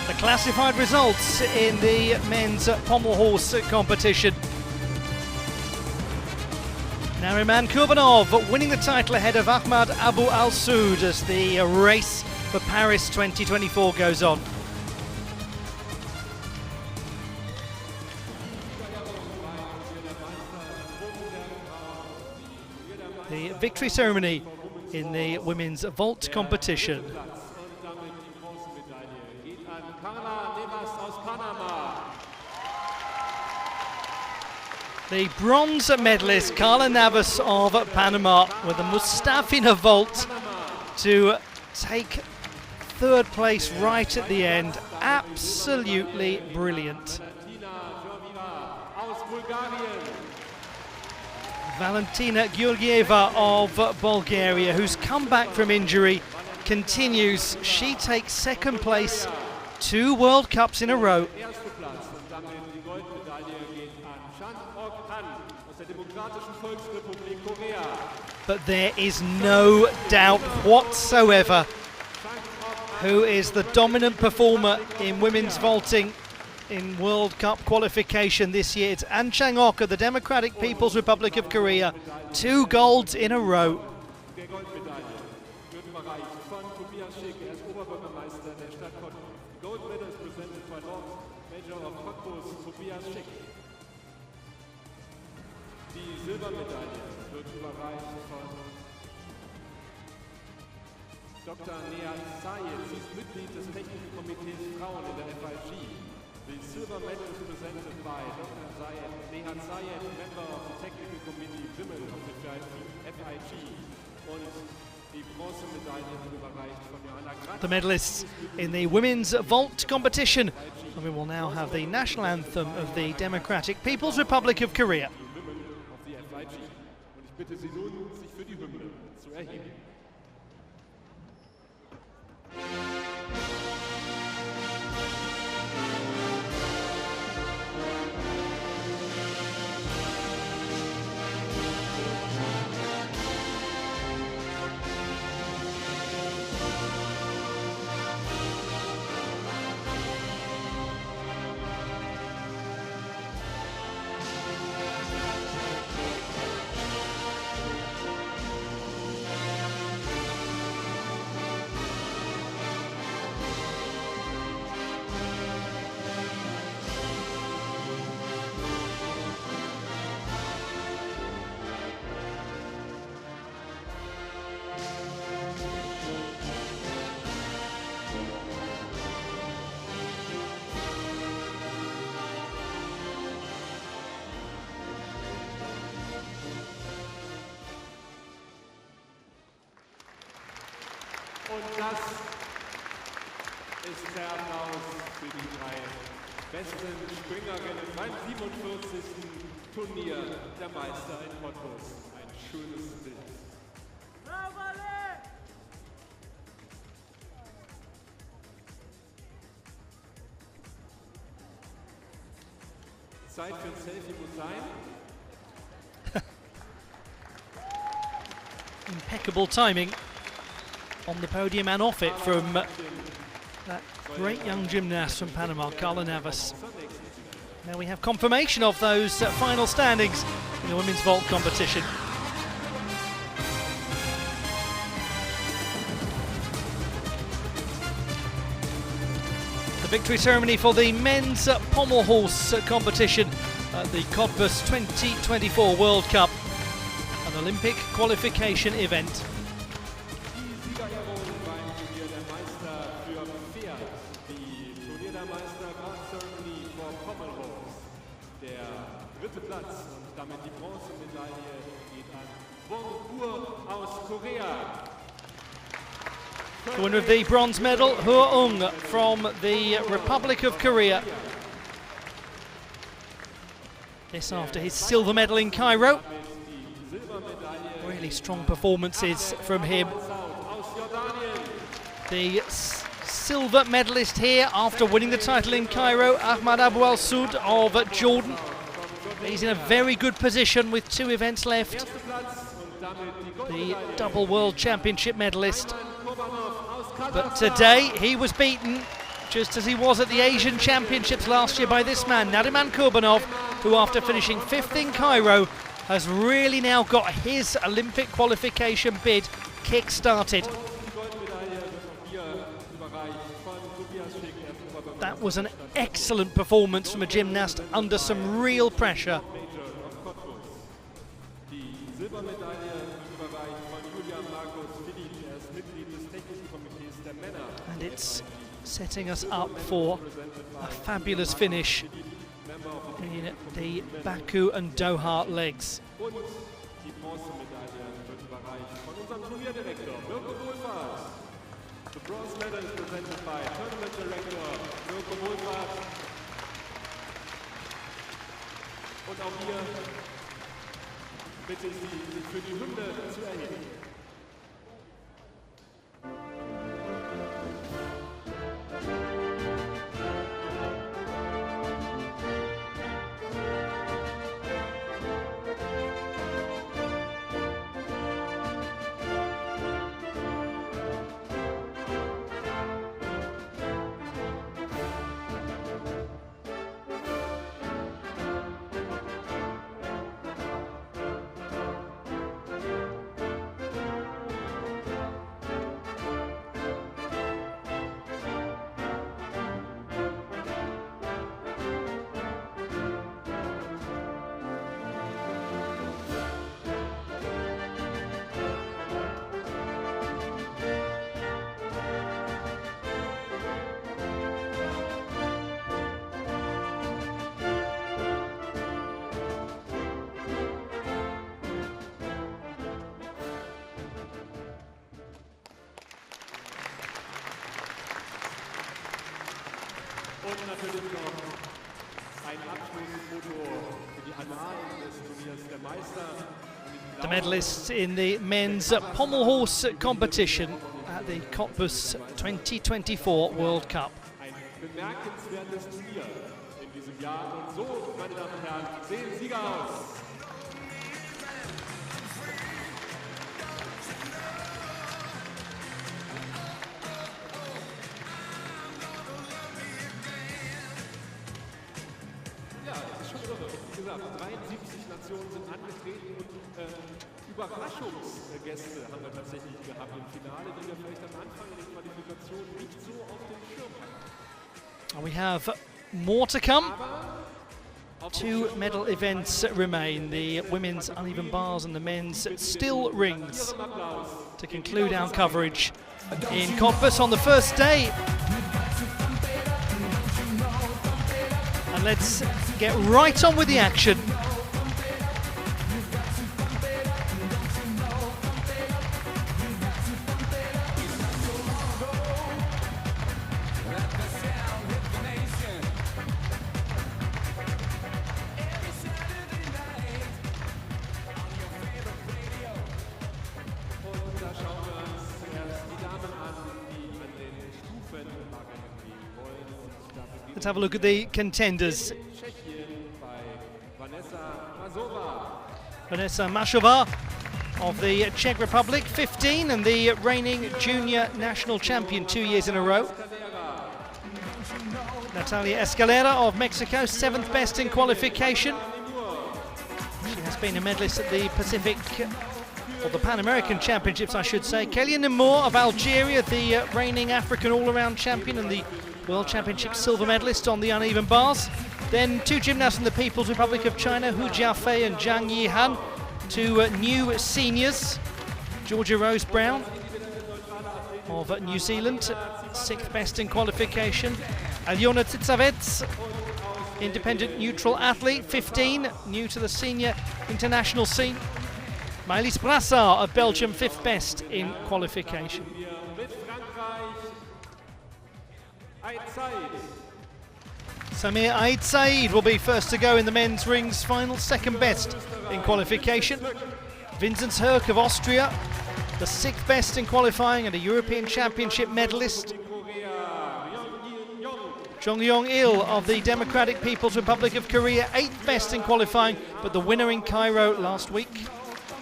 The classified results in the men's pommel horse competition. Nariman Kubanov winning the title ahead of Ahmad Abu Al-Soud as the race for Paris 2024 goes on. The victory ceremony in the women's vault competition. The bronze medalist, Carla Navas of Panama, with the Mustafina vault to take third place right at the end. Absolutely brilliant. Valentina Gyurgieva of Bulgaria, who's come back from injury, continues. She takes second place, 2 World Cups in a row. But there is no doubt whatsoever who is the dominant performer in women's vaulting in World Cup qualification this year. It's Changok of the Democratic People's Republic of Korea. 2 golds in a row. Dr. Sie ist Mitglied des Technischen Komitees Frauen in der FIG. The silver medal is presented by Dr. Sayed, member of the Technical Committee Women of the FIG. Und die Bronzemedaille wird überreicht von Johanna Gratz. The medalists in the women's vault competition. And we will now have the national anthem of the Democratic People's Republic of Korea. Und ich bitte Sie nun, sich für die Hymne zu erheben. das ist der Applaus für die drei besten Springerinnen beim 47. Turnier der Meister in Cottbus. Ein schönes Bild. Zeit für ein Selfie muss sein. Impeccable timing on the podium and off it from that great young gymnast from Panama, Carla Navas. Now we have confirmation of those final standings in the women's vault competition. The victory ceremony for the men's pommel horse competition at the Cottbus 2024 World Cup, an Olympic qualification event. Die Siegerehrung beim Turnier der Meister für Pferd. Die Turnier der Meister Grand Ceremony for Pommel Horse. Der dritte Platz und damit die Bronzemedaille geht an Gorva aus Korea. The winner of the bronze medal, Jungong from the Republic of Korea. This after his silver medal in Cairo. Really strong performances from him. The silver medalist here after winning the title in Cairo, abuel of Jordan. He's in a very good position with 2 events left. The double world championship medalist. But today he was beaten, just as he was at the Asian Championships last year, by this man, Kubanov, who after finishing 5th in Cairo has really now got his Olympic qualification bid kick-started. That was an excellent performance from a gymnast under some real pressure. And it's setting us up for a fabulous finish in the Baku and Doha legs. The bronze medal is presented by Tournament Director und auch hier bitte ich Sie, sich für die Hymne zu erheben. Und natürlich noch ein Abschlussfoto für die Annalen des Turniers der Meister. The medalists in the men's pommel horse competition at the Cottbus 2024 World Cup. Ein bemerkenswertes Turnier in diesem Jahr. Und so, meine Damen und Herren, sehen Sieger aus. Wie gesagt, 73 Nationen sind angetreten und Überraschungsgäste haben wir tatsächlich gehabt im Finale, die wir vielleicht am Anfang in den Qualifikationen nicht so auf dem Schirm hatten. We have more to come. 2 medal events remain, the women's uneven bars and the men's still rings, to conclude our coverage in Cottbus on the first day. And let's get right on with the action. Let's have a look at the contenders. Vanessa Mashova of the Czech Republic, 15 and the reigning junior national champion 2 years in a row. Natalia Escalera of Mexico, 7th best in qualification. She has been a medalist at the Pacific, or the Pan American Championships, I should say. Neore of Algeria, the reigning African all-around champion and the World Championship silver medalist on the uneven bars. Then 2 gymnasts from the People's Republic of China, Hu Jiafei and Zhang Yihan. 2 new seniors, Georgia Rose Brown of New Zealand, 6th best in qualification. Alyona Tsitsavets, independent neutral athlete, 15, new to the senior international scene. Maëlys Brassard of Belgium, 5th best in qualification. Samir Aid Said will be first to go in the men's rings final, 2nd best in qualification. Vincent Herk of Austria, the 6th best in qualifying and a European Championship medalist. Jungong Il of the Democratic People's Republic of Korea, 8th best in qualifying, but the winner in Cairo last week.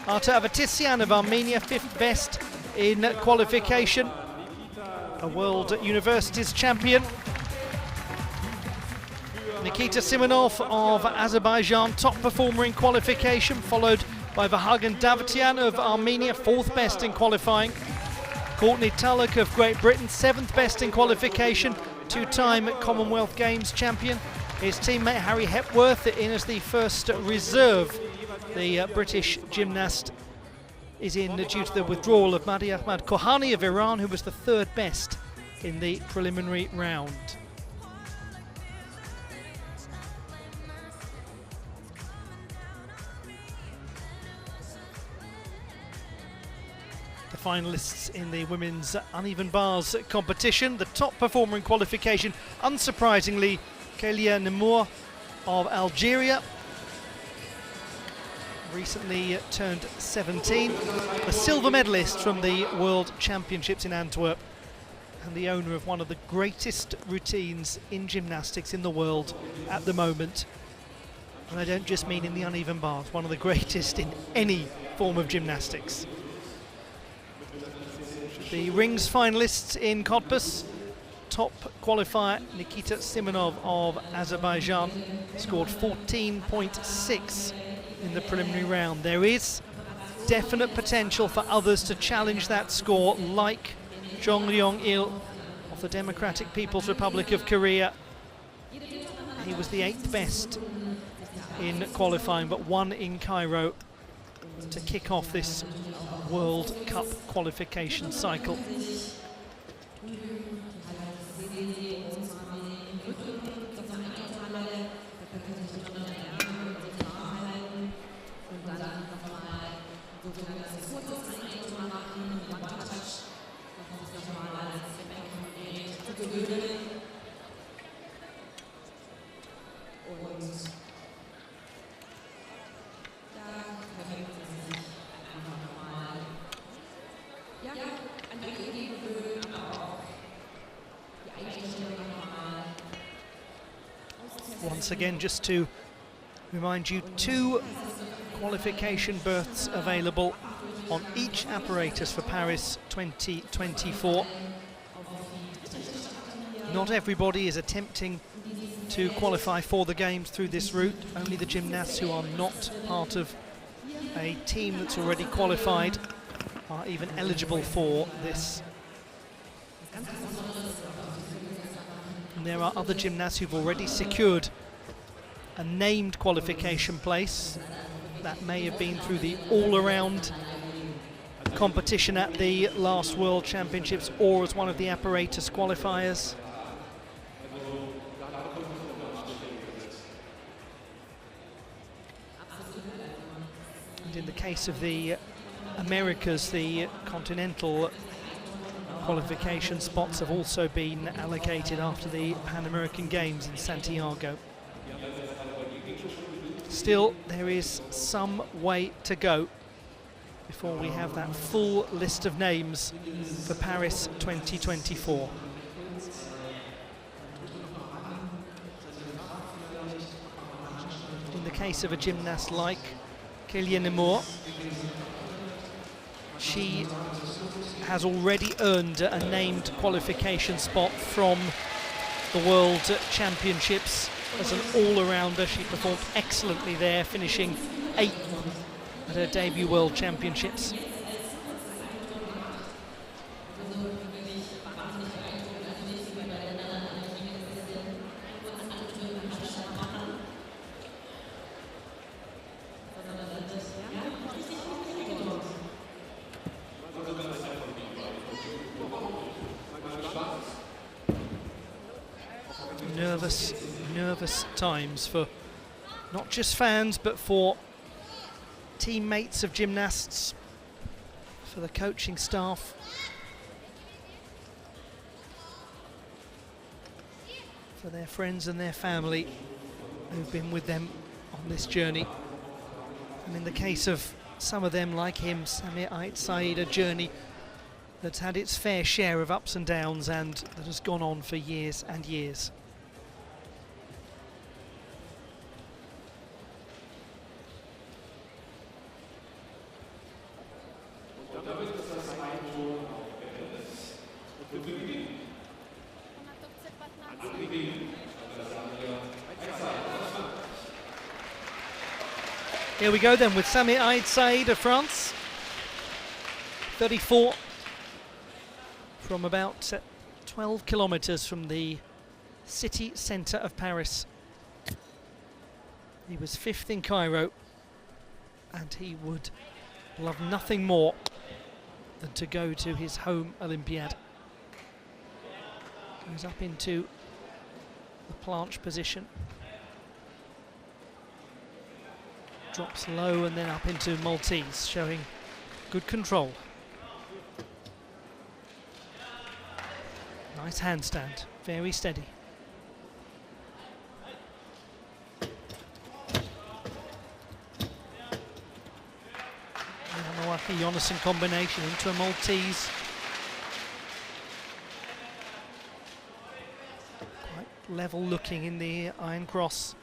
Arta Atisan of Armenia, 5th best in qualification, a World Universities champion. Nikita Simonov of Azerbaijan, top performer in qualification, followed by Vahagan Davtian of Armenia, 4th best in qualifying. Courtney Tulloch of Great Britain, 7th best in qualification, 2-time Commonwealth Games champion. His teammate Harry Hepworth in as the first reserve. The British gymnast is in due to the withdrawal of Mahdi Ahmad Kohani of Iran, who was the 3rd best in the preliminary round. Finalists in the women's uneven bars competition. The top performer in qualification, unsurprisingly, Neore of Algeria, recently turned 17, a silver medalist from the World Championships in Antwerp and the owner of one of the greatest routines in gymnastics in the world at the moment. And I don't just mean in the uneven bars, one of the greatest in any form of gymnastics. The rings finalists in Cottbus, top qualifier Nikita Simonov of Azerbaijan scored 14.6 in the preliminary round. There is definite potential for others to challenge that score, like Jongryong Il of the Democratic People's Republic of Korea. He was the 8th best in qualifying, but won in Cairo to kick off this World Cup qualification cycle. Once again, just to remind you, 2 qualification berths available on each apparatus for Paris 2024. Not everybody is attempting to qualify for the games through this route. Only the gymnasts who are not part of a team that's already qualified are even eligible for this. And there are other gymnasts who've already secured a named qualification place. That may have been through the all-around competition at the last World Championships or as one of the apparatus qualifiers. And in the case of the Americas, the continental qualification spots have also been allocated after the Pan American Games in Santiago. Still, there is some way to go before we have that full list of names for Paris 2024. case of a gymnast like Neore, she has already earned a named qualification spot from the World Championships as an all-arounder. She performed excellently there, finishing 8th at her debut World Championships. Nervous times for not just fans but for teammates of gymnasts, for the coaching staff, for their friends and their family who've been with them on this journey. And in the case of some of them, like him, Sami Saeed, a journey that's had its fair share of ups and downs and that has gone on for years and years. Here we go then with Sami Saeed of France, 34, from about 12 kilometers from the city centre of Paris. He was 5th in Cairo, and he would love nothing more than to go to his home Olympiad. Goes up into the planche position. Drops low and then up into Maltese, showing good control. Nice handstand, very steady. Yamawaki-Jonassen combination into a Maltese. Quite level looking in the iron cross.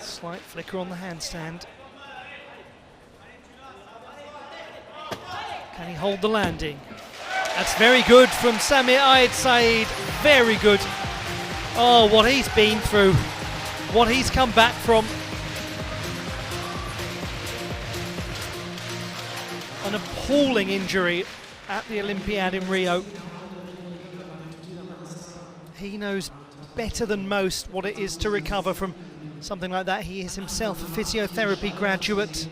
Slight flicker on the handstand. Can he hold the landing? That's very good from Sami Saeed, very good. Oh, what he's been through, what he's come back from. An appalling injury at the Olympiad in Rio. He knows better than most what it is to recover from something like that. He is himself a physiotherapy graduate.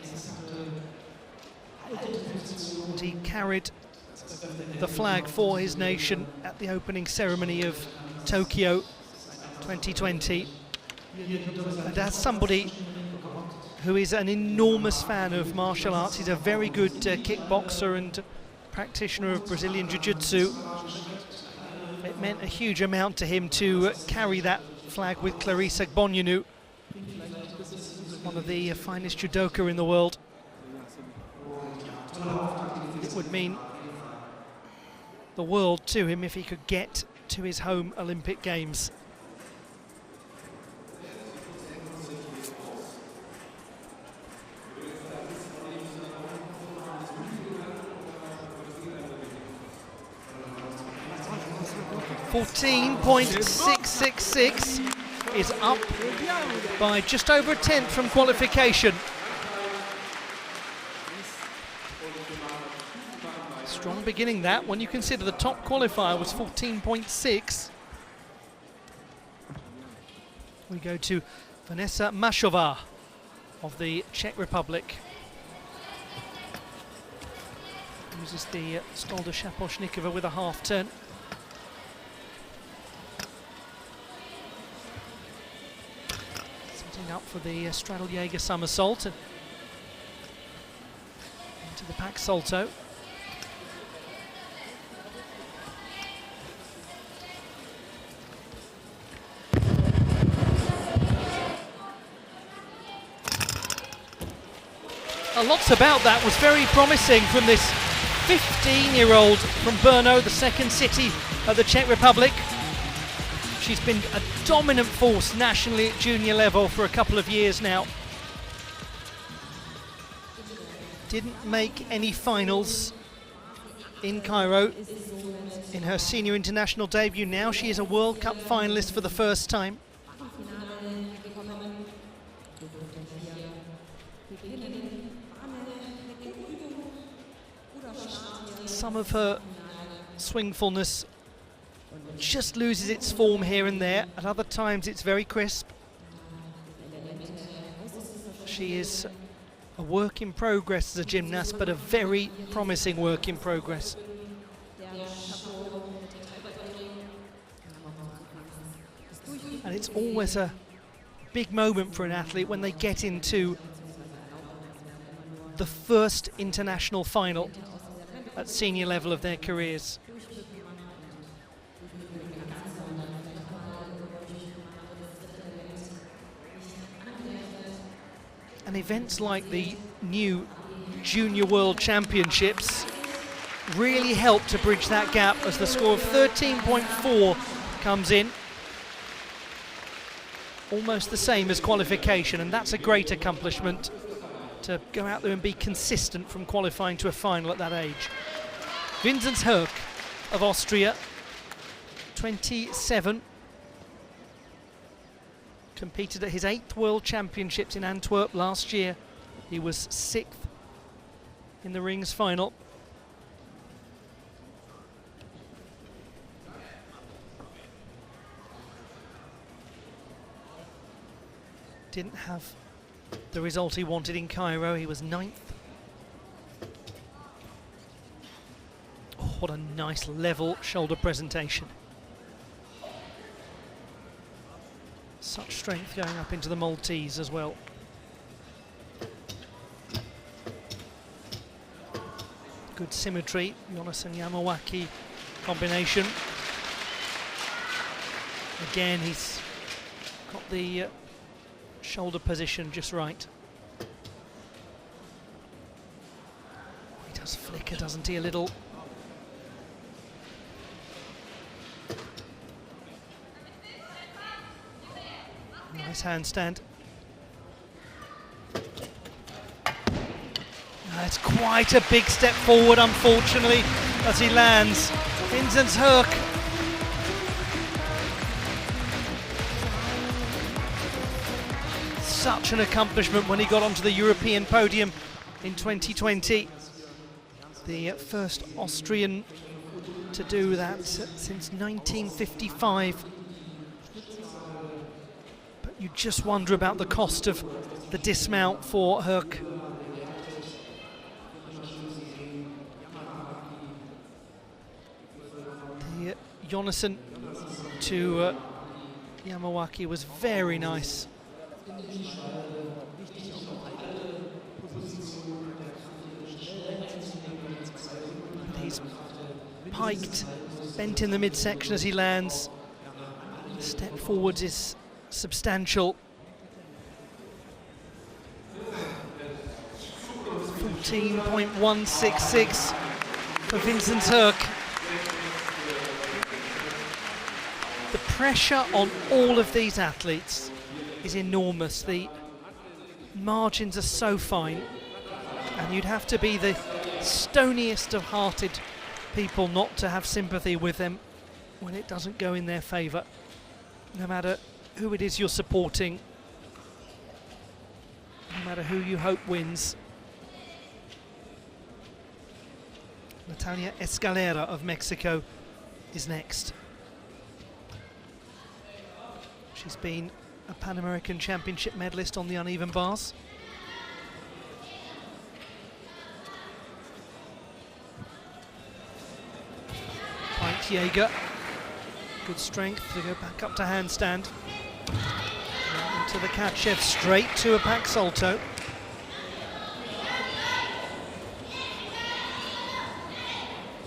And he carried the flag for his nation at the opening ceremony of Tokyo 2020. And as somebody who is an enormous fan of martial arts, he's a very good kickboxer and practitioner of Brazilian Jiu-Jitsu. It meant a huge amount to him to carry that flag with Clarissa Bonyanu, one of the finest judoka in the world. It would mean the world to him if he could get to his home Olympic Games. .666 is up by just over a tenth from qualification. Strong beginning that, when you consider the top qualifier was 14.6. We go to Vanessa Mashova of the Czech Republic. Uses the Stolda Shaposhnikova with a half turn. Up for the straddle Jaeger somersault and into the pack salto. Lots about that was very promising from this 15-year-old from Brno, the second city of the Czech Republic. She's been a dominant force nationally at junior level for a couple of years now. Didn't make any finals in Cairo in her senior international debut. Now she is a World Cup finalist for the first time. Some of her swingfulness just loses its form here and there. At other times it's very crisp. She is a work in progress as a gymnast, but a very promising work in progress. And it's always a big moment for an athlete when they get into the first international final at senior level of their careers. And events like the new Junior World Championships really help to bridge that gap as the score of 13.4 comes in. Almost the same as qualification, and that's a great accomplishment to go out there and be consistent from qualifying to a final at that age. Vinzenz Herk of Austria, 27, competed at his 8th World Championships in Antwerp last year. He was 6th in the rings final. Didn't have the result he wanted in Cairo. He was 9th. Oh, what a nice level shoulder presentation. Such strength going up into the Maltese as well. Good symmetry, Jonas and Yamawaki combination. Again, he's got the shoulder position just right. He does flicker, doesn't he, a little? Nice handstand. It's quite a big step forward, unfortunately, as he lands. Vinzenz Herk. Such an accomplishment when he got onto the European podium in 2020. The first Austrian to do that since 1955. But you just wonder about the cost of the dismount for Herk. The Jonasson to Yamawaki was very nice. He's piked, bent in the midsection as he lands. Step forwards is substantial. 14.166 for Vinzenz Herk. The pressure on all of these athletes is enormous. The margins are so fine, and you'd have to be the stoniest of hearted people not to have sympathy with them when it doesn't go in their favour, no matter who it is you're supporting, no matter who you hope wins. Natalia Escalera of Mexico is next. She's been a Pan American Championship medalist on the uneven bars. Pint Jaeger, good strength to go back up to handstand. Into the Katchev, straight to a pack salto.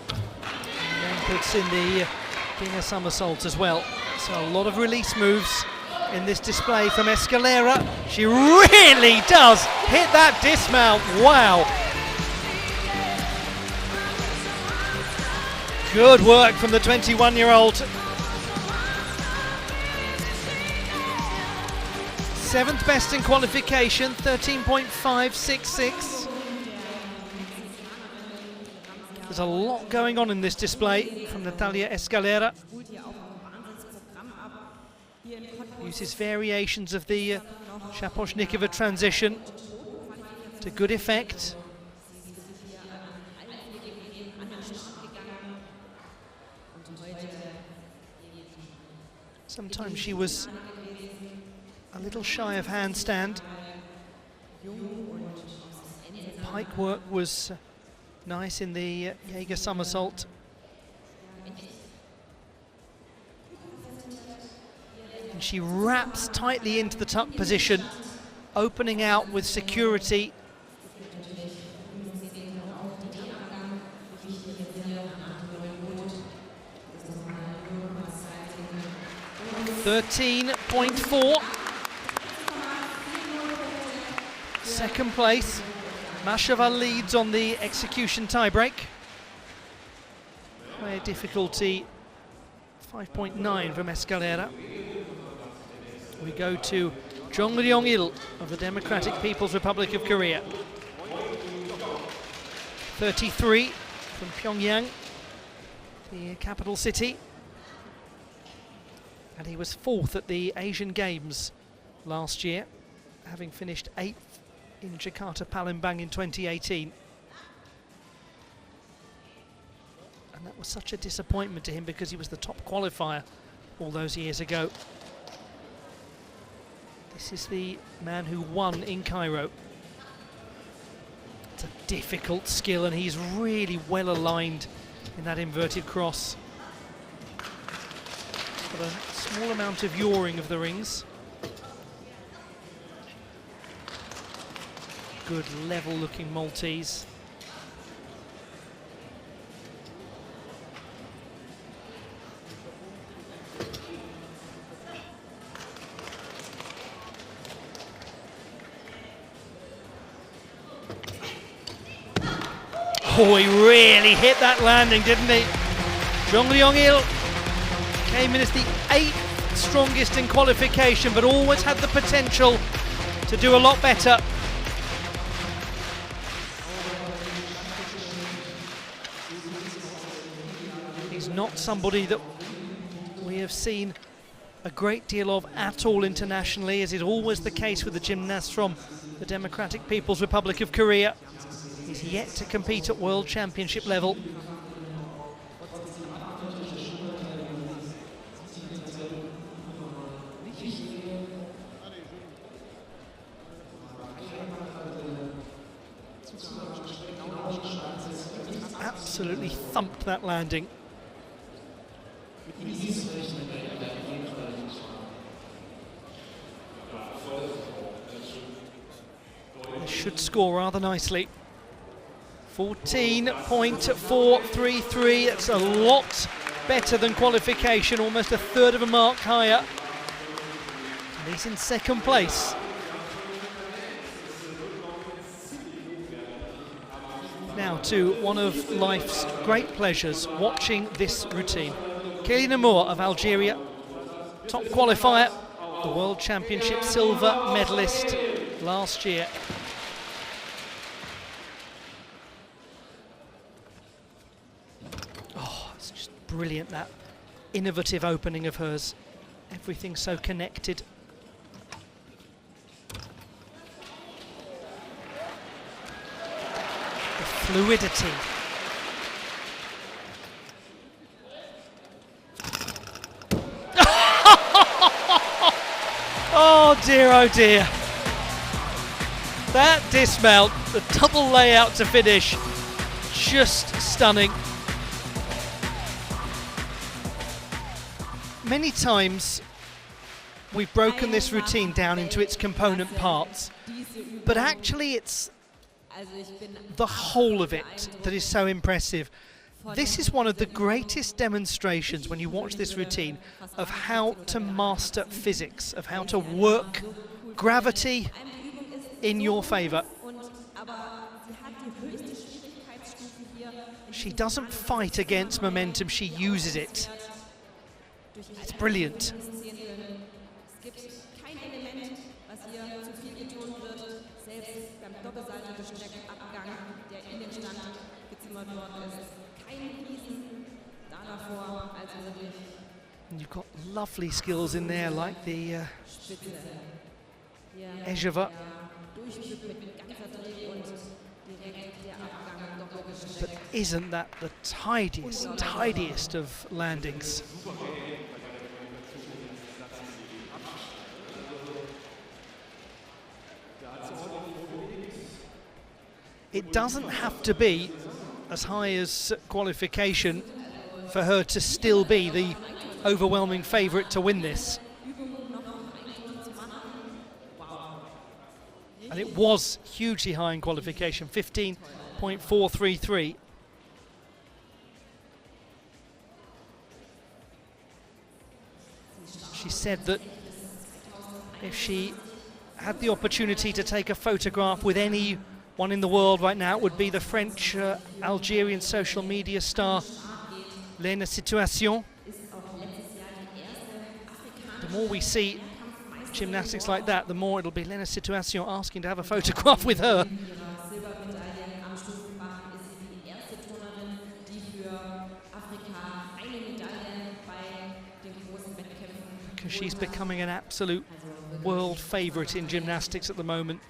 And then puts in the Ginga somersault as well. So a lot of release moves in this display from Escalera. She really does hit that dismount. Wow. Good work from the 21-year-old. 7th best in qualification, 13.566. There's a lot going on in this display from Natalia Escalera. Uses variations of the Shaposhnikova transition to good effect. Sometimes she was a little shy of handstand. Pike work was nice in the Jaeger somersault. And she wraps tightly into the tuck position, opening out with security. .4. Second place. Mashava leads on the execution tiebreak. Higher difficulty 5.9 from Escalera. We go to Jongryong-il of the Democratic People's Republic of Korea. 33 from Pyongyang, the capital city. And he was 4th at the Asian Games last year, having finished 8th in Jakarta Palembang in 2018. And that was such a disappointment to him because he was the top qualifier all those years ago. This is the man who won in Cairo. It's a difficult skill and he's really well aligned in that inverted cross. Got a small amount of yawing of the rings. Good level looking Maltese. Oh, he really hit that landing, didn't he? Jongryong-il came in as the 8th strongest in qualification, but always had the potential to do a lot better. He's not somebody that we have seen a great deal of at all internationally, as is always the case with the gymnasts from the Democratic People's Republic of Korea. He's yet to compete at World Championship level. Absolutely thumped that landing. They should score rather nicely. 14.433, that's a lot better than qualification, almost a third of a mark higher. And he's in second place. Now to one of life's great pleasures, watching this routine. Kelly Namour of Algeria, top qualifier, the World Championship silver medalist last year. Brilliant, that innovative opening of hers. Everything so connected. The fluidity. Oh dear, oh dear. That dismount, the double layout to finish, just stunning. Many times we've broken this routine down into its component parts, but actually it's the whole of it that is so impressive. This is one of the greatest demonstrations when you watch this routine of how to master physics, of how to work gravity in your favor. She doesn't fight against momentum, she uses it. It's brilliant. Es gibt kein Element, was hier zu viel betont wird, selbst beim Doppelseitenabgang, der in den Stand gezimmert worden ist. Kein Riesen da davor, also wirklich. And you've got lovely skills in there, like the Ejeva. But isn't that the tidiest of landings? It doesn't have to be as high as qualification for her to still be the overwhelming favourite to win this. And it was hugely high in qualification, 15.433. She said that if she had the opportunity to take a photograph with anyone in the world right now, it would be the French Algerian social media star Lena Situation. The more we see gymnastics like that, the more it'll be Lena Situation asking to have a photograph with her. Because she's becoming an absolute world favourite in gymnastics at the moment.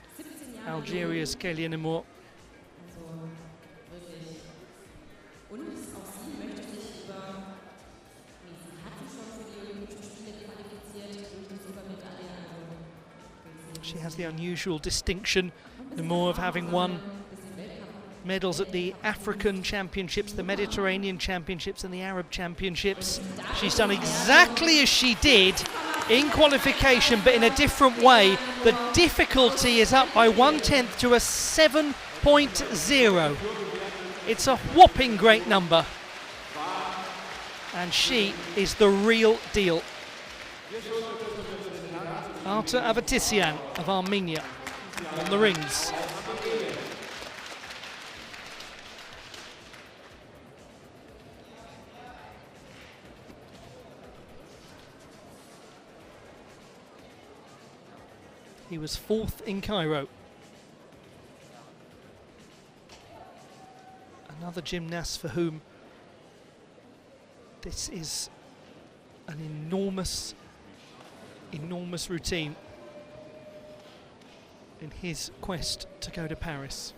Algeria's Kélia Nemour. She has the unusual distinction, Nemour, of having won medals at the African Championships, the Mediterranean Championships and the Arab Championships. She's done exactly as she did in qualification, but in a different way. The difficulty is up by 1/10 to a 7.0. It's a whopping great number. And she is the real deal. Artur Avatissian of Armenia on the rings. He was 4th in Cairo. Another gymnast for whom this is an enormous routine in his quest to go to Paris.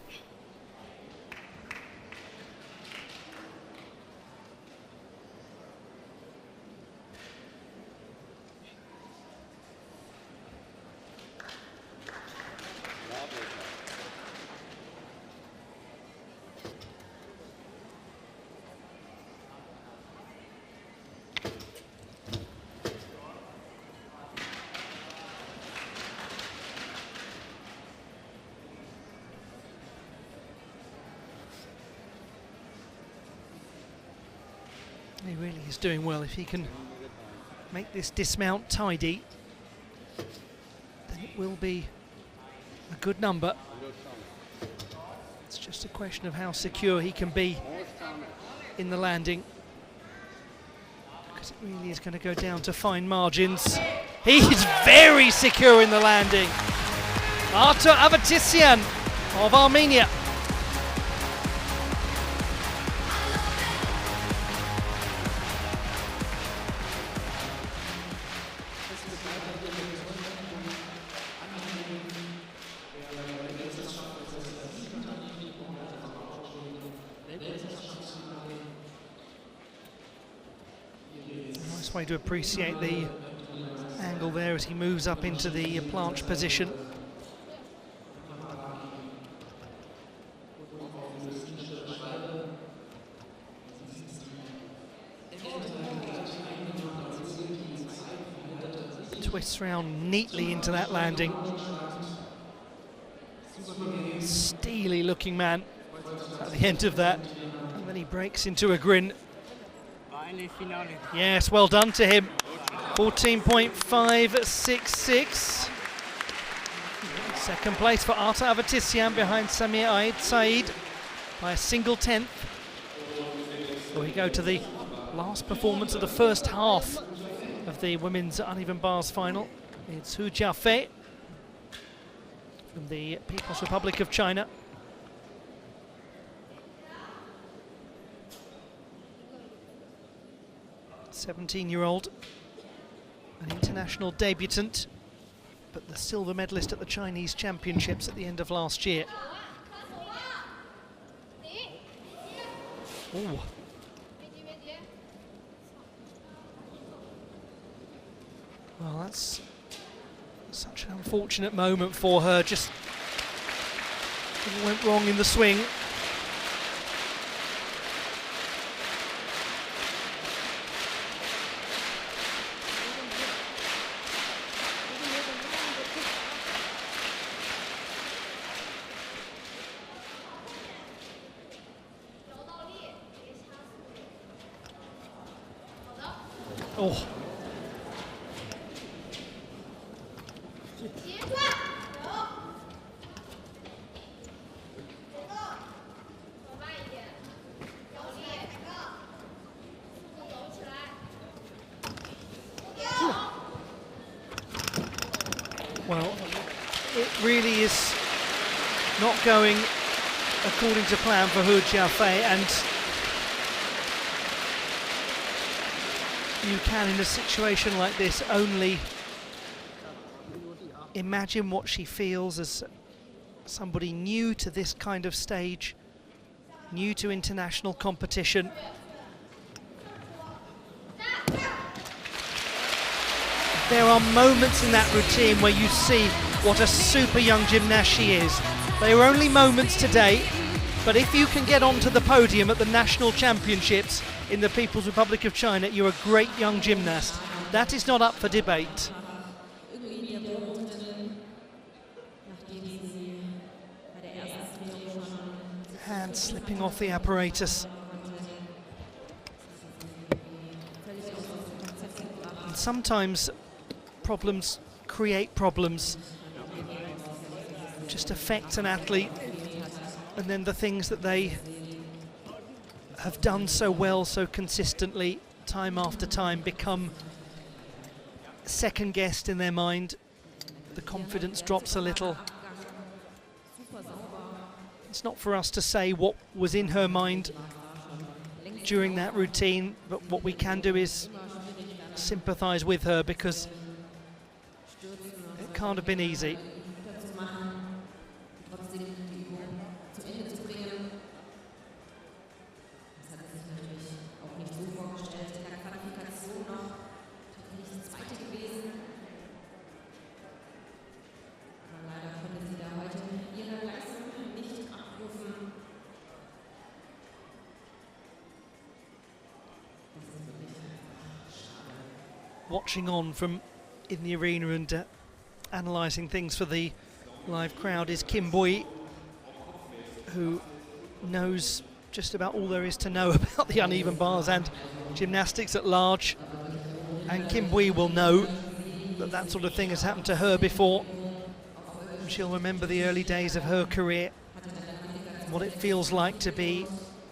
He really is doing well. If he can make this dismount tidy, then it will be a good number. It's just a question of how secure he can be in the landing, because it really is going to go down to fine margins. He's very secure in the landing. Artur Avatissian of Armenia. Nice way to appreciate the angle there as he moves up into the planche position. Twists round neatly into that landing. Steely looking man at the end of that, and then he breaks into a grin. Yes, well done to him. 14.566. Second place for Artur Avatissian behind Samir Said by a single 10th. So we go to the last performance of the first half of the women's uneven bars final. It's Hu Jiafei from the People's Republic of China. '17-year-old, an international debutant, but the silver medalist at the Chinese Championships at the end of last year. Ooh. Well, that's such an unfortunate moment for her. Just went wrong in the swing. Oh. Well, it really is not going according to plan for Hu Jiafei, and you can, in a situation like this, only imagine what she feels as somebody new to this kind of stage, new to international competition. There are moments in that routine where you see what a super young gymnast she is. They are only moments today, but if you can get onto the podium at the national championships in the People's Republic of China, you're a great young gymnast. That is not up for debate. Hand slipping off the apparatus. And sometimes problems create problems, just affect an athlete, and then the things that they have done so well, so consistently, time after time, become second guessed in their mind. The confidence drops a little. It's not for us to say what was in her mind during that routine, but what we can do is sympathise with her, because it can't have been easy. Watching on from in the arena and analysing things for the live crowd is Kim Bui, who knows just about all there is to know about the uneven bars and gymnastics at large. And Kim Bui will know that that sort of thing has happened to her before. And she'll remember the early days of her career, what it feels like to be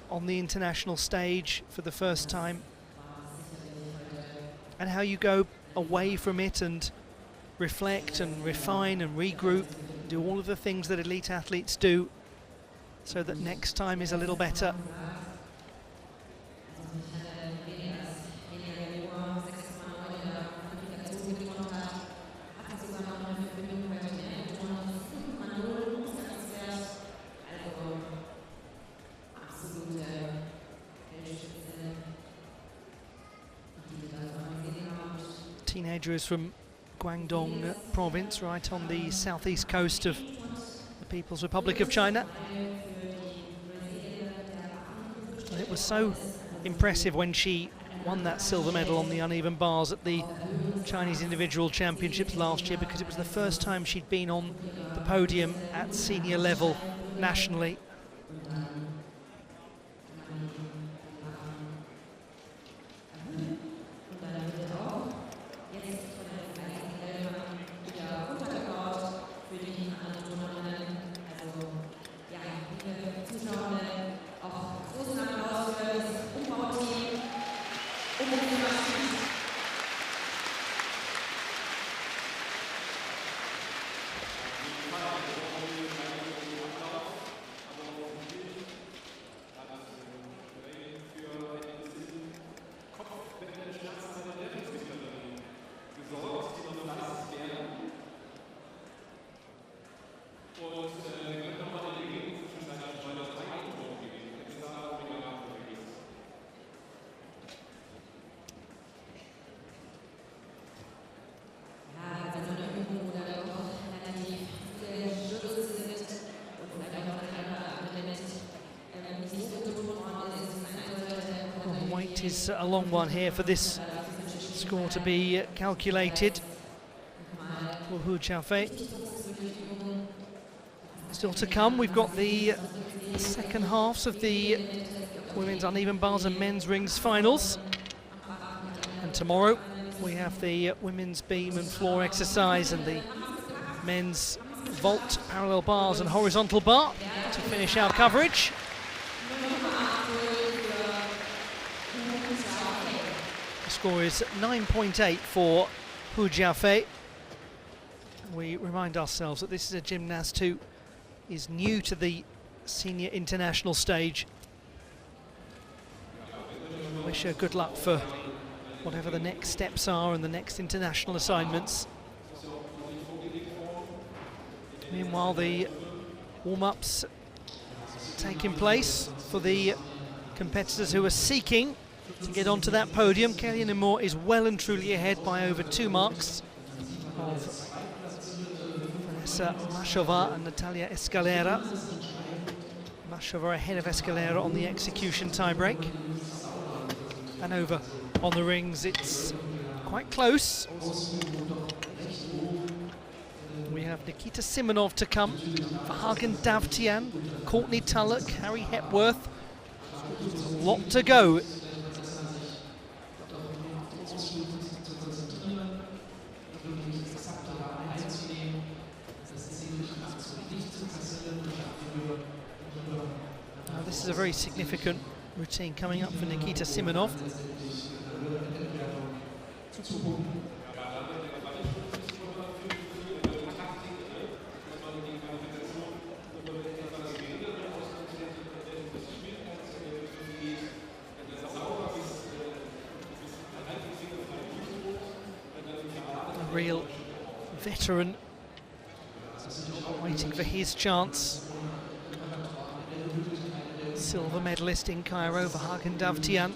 on the international stage for the first time, and how you go away from it and reflect and refine and regroup, do all of the things that elite athletes do, so that next time is a little better. Teenager is from Guangdong province, right on the southeast coast of the People's Republic of China. And it was so impressive when she won that silver medal on the uneven bars at the Chinese Individual Championships last year, because it was the first time she'd been on the podium at senior level nationally. It is a long one here for this score to be calculated for Hu Jiafei. Still to come, we've got the second halves of the women's uneven bars and men's rings finals. And tomorrow we have the women's beam and floor exercise and the men's vault, parallel bars and horizontal bar to finish our coverage. The score is 9.8 for Hu Jiafei. We remind ourselves that this is a gymnast who is new to the senior international stage. Wish her good luck for whatever the next steps are and the next international assignments. Meanwhile, the warm-ups taking place for the competitors who are seeking to get onto that podium. Kelly Moore is well and truly ahead by over 2 marks of Vanessa Mashova and Natalia Escalera. Mashova ahead of Escalera on the execution tiebreak. And over on the rings, it's quite close. We have Nikita Simonov to come for Hagen Davtian, Courtney Tullock, Harry Hepworth. A lot to go. Now, this is a very significant routine coming up for Nikita Simonov. A real veteran waiting for his chance. Silver medalist in Cairo for Hagen Davtian.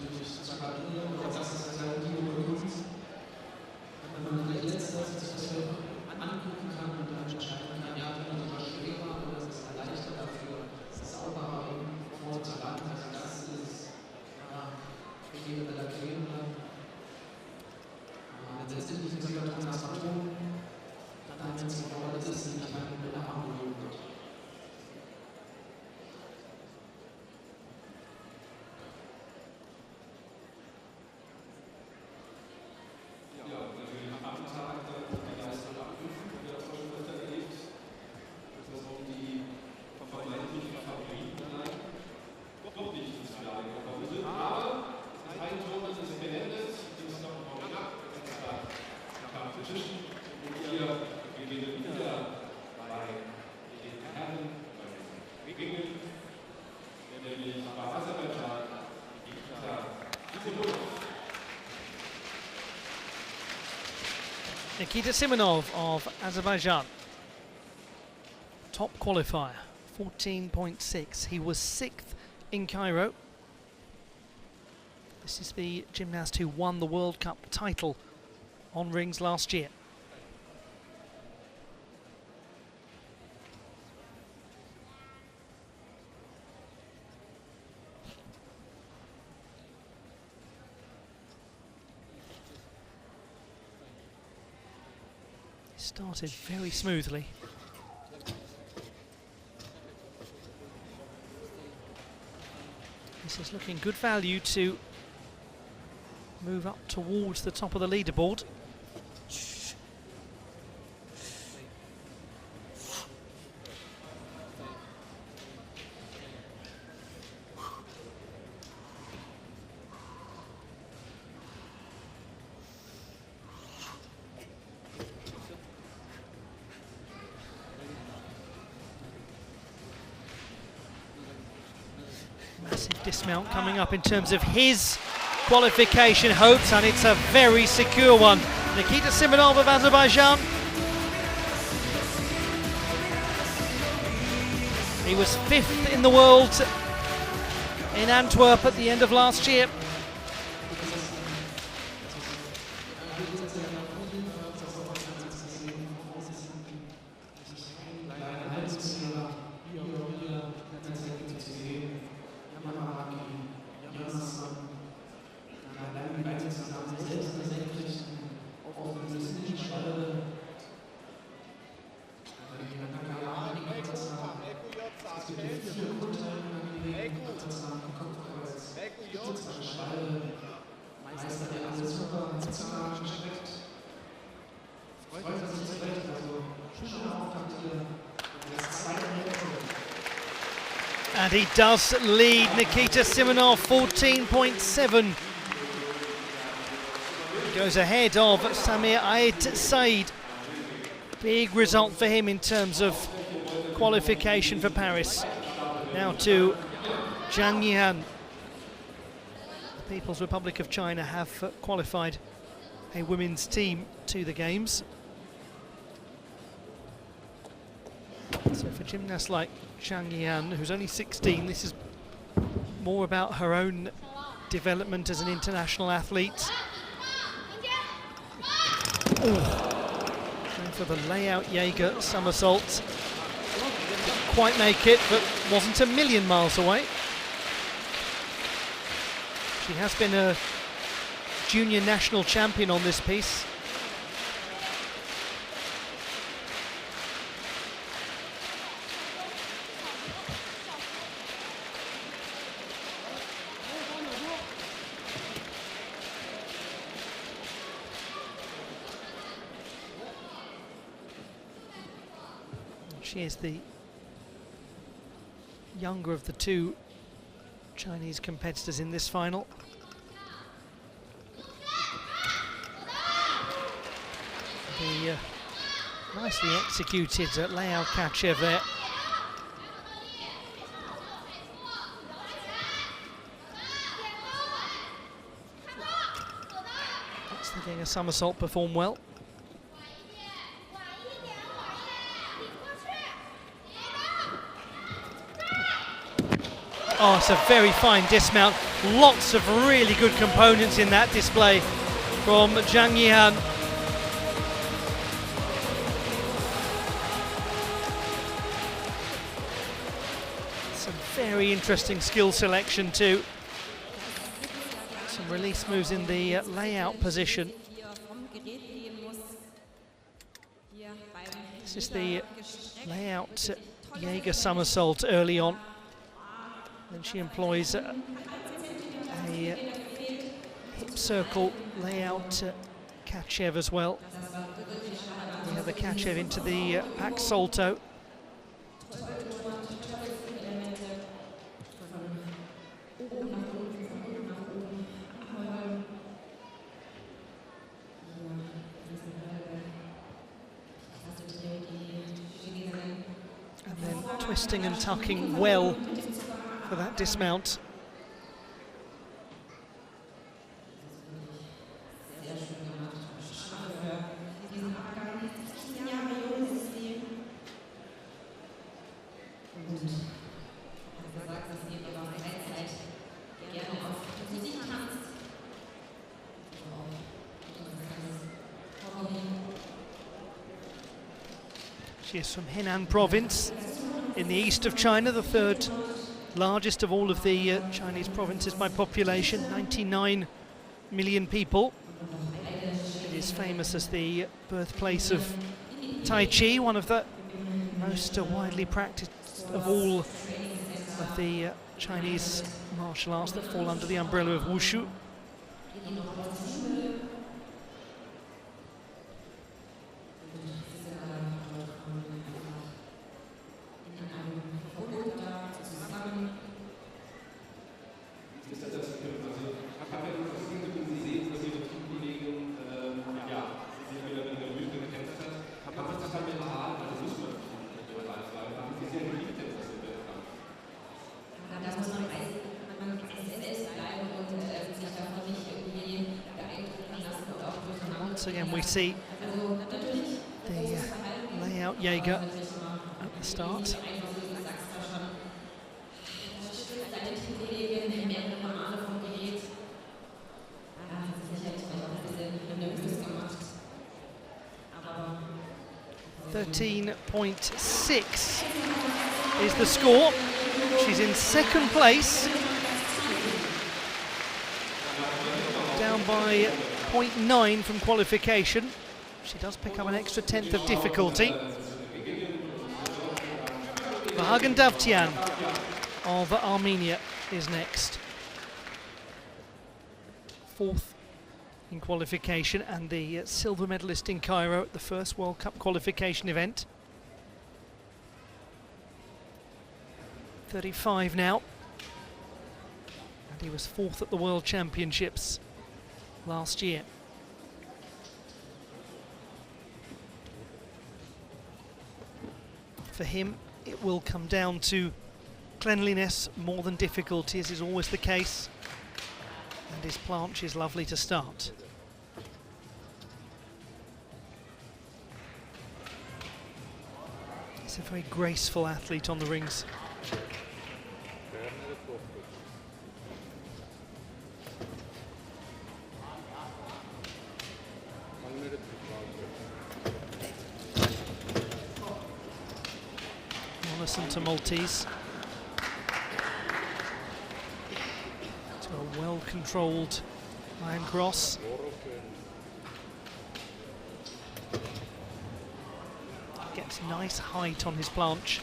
Nikita Simonov of Azerbaijan, top qualifier, 14.6. He was 6th in Cairo. This is the gymnast who won the World Cup title on rings last year. Started very smoothly. This is looking good value to move up towards the top of the leaderboard. Massive dismount coming up in terms of his qualification hopes, and it's a very secure one. Nikita Simonov of Azerbaijan. He was 5th in the world in Antwerp at the end of last year. And he does lead Nikita Simonov 14.7. Goes ahead of Samir Ait Said. Big result for him in terms of qualification for Paris. Now to Zhang Yihan. The People's Republic of China have qualified a women's team to the Games. So for gymnasts like Zhang Yihan, who's only 16, this is more about her own development as an international athlete. Going for the layout Jaeger somersault. Didn't quite make it, but wasn't a million miles away. She has been a junior national champion on this piece. She is the younger of the two Chinese competitors in this final. The nicely executed layout Kachev there. That's the Jaeger somersault performed well. Oh, it's a very fine dismount. Lots of really good components in that display from Zhang Yihan. Some very interesting skill selection too. Some release moves in the layout position. This is the layout Jaeger somersault early on. Then she employs a hip circle layout Kachev as well. We have the Kachev into the back salto. And then twisting and tucking well for that dismount. She is from Henan province in the east of China, the third largest of all of the Chinese provinces by population, 99 million people. It is famous as the birthplace of Tai Chi, one of the most widely practiced of all of the Chinese martial arts that fall under the umbrella of Wushu. Once again we see the layout Jaeger at the start. .6 is the score. She's in second place, down by 0.9 from qualification. She does pick up an extra tenth of difficulty. Davtian of Armenia is next. Fourth in qualification and the silver medalist in Cairo at the first World Cup qualification event. 35 now, and he was 4th at the World Championships last year. For him, it will come down to cleanliness more than difficulty, as is always the case, and his planche is lovely to start. He's a very graceful athlete on the rings. To Maltese. To a well-controlled iron cross. Gets nice height on his planche.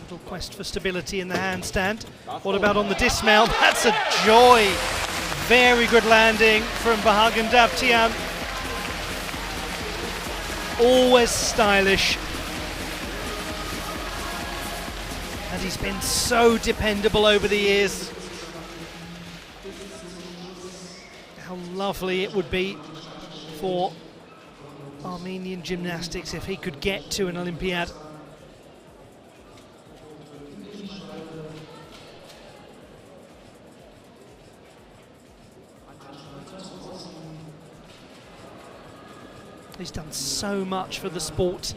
Little quest for stability in the handstand. What about on the dismount? That's a joy! Very good landing from davtian. Always stylish, and he's been so dependable over the years. How lovely it would be for Armenian gymnastics if he could get to an Olympiad. He's done so much for the sport,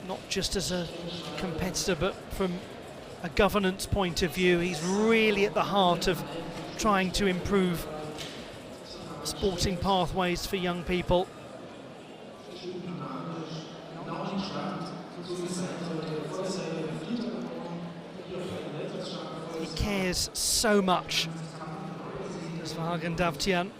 not just as a competitor, but from a governance point of view. He's really at the heart of trying to improve sporting pathways for young people. He cares so much, as davtian.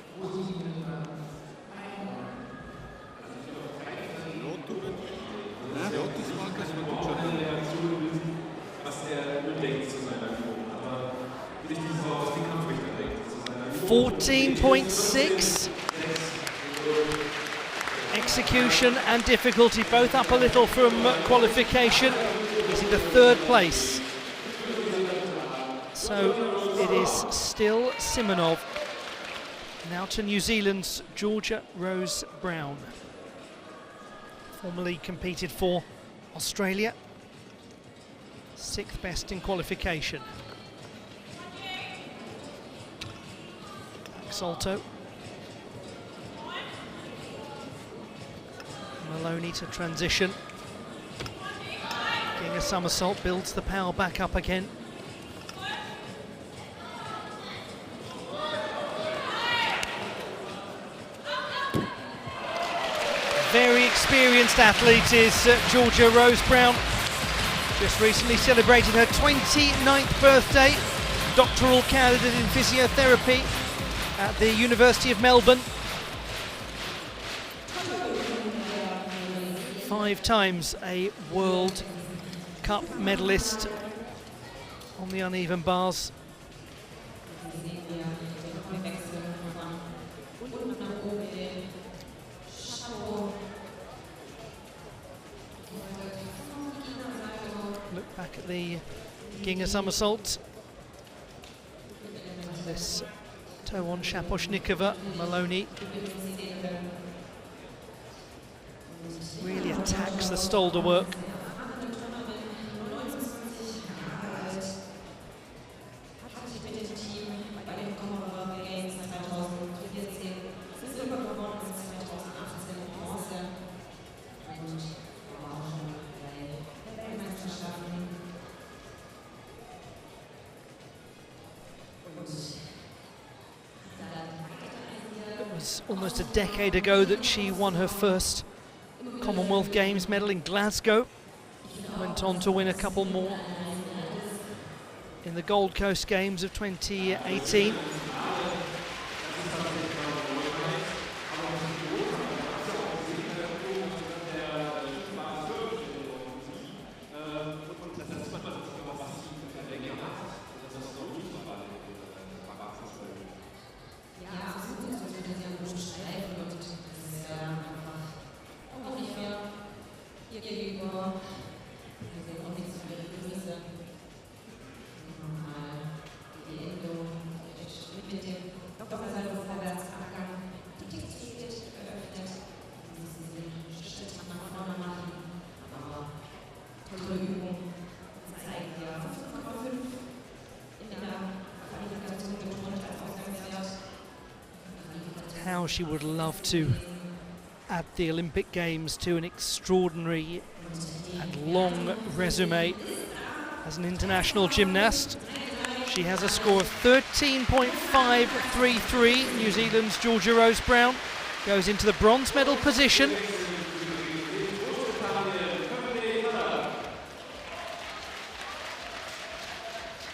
.6 execution and difficulty both up a little from qualification. He's in the 3rd place, so it is still Simonov. Now to New Zealand's Georgia Rose Brown, formerly competed for Australia, 6th best in qualification. Salto. Maloney to transition. Getting a somersault, builds the power back up again. Very experienced athlete is Georgia Rose Brown. Just recently celebrated her 29th birthday. Doctoral candidate in physiotherapy at the University of Melbourne. 5 times a World Cup medalist on the uneven bars. Look back at the Ginga somersault. This toe on Shaposhnikova, Maloney really attacks the Stolder work. Almost a decade ago that she won her first Commonwealth Games medal in Glasgow. Went on to win a couple more in the Gold Coast Games of 2018. How she would love to add the Olympic Games to an extraordinary and long resume as an international gymnast. She has a score of 13.533. New Zealand's Georgia Rose Brown goes into the bronze medal position.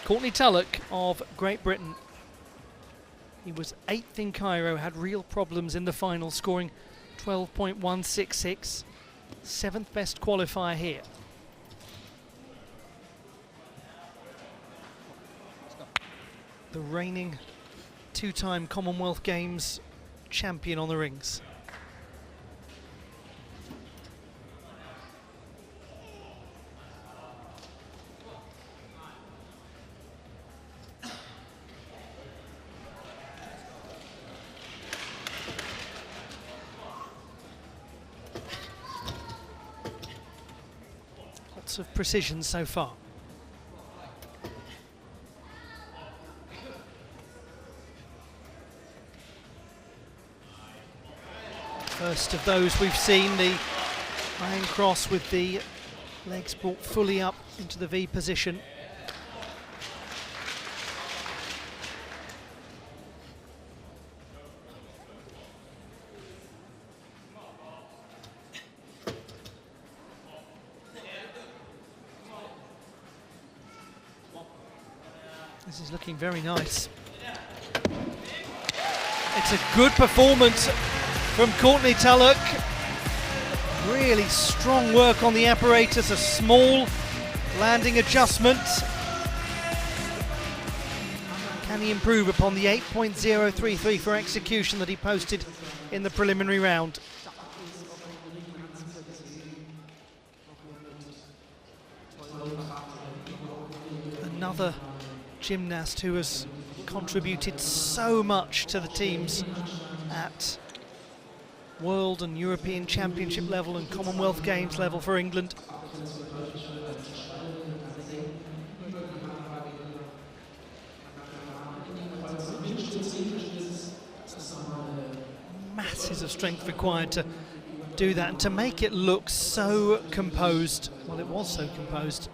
Courtney Tulloch of Great Britain. He was 8th in Cairo, had real problems in the final, scoring 12.166. 7th best qualifier here. The reigning two-time Commonwealth Games champion on the rings. Lots of precision so far. First of those we've seen, the iron cross with the legs brought fully up into the V position. This is looking very nice. It's a good performance from Courtney Tulloch. Really strong work on the apparatus, a small landing adjustment. Can he improve upon the 8.033 for execution that he posted in the preliminary round? Another gymnast who has contributed so much to the teams at World and European Championship level and Commonwealth Games level for England. Masses of strength required to do that and to make it look so composed. Well, it was so composed.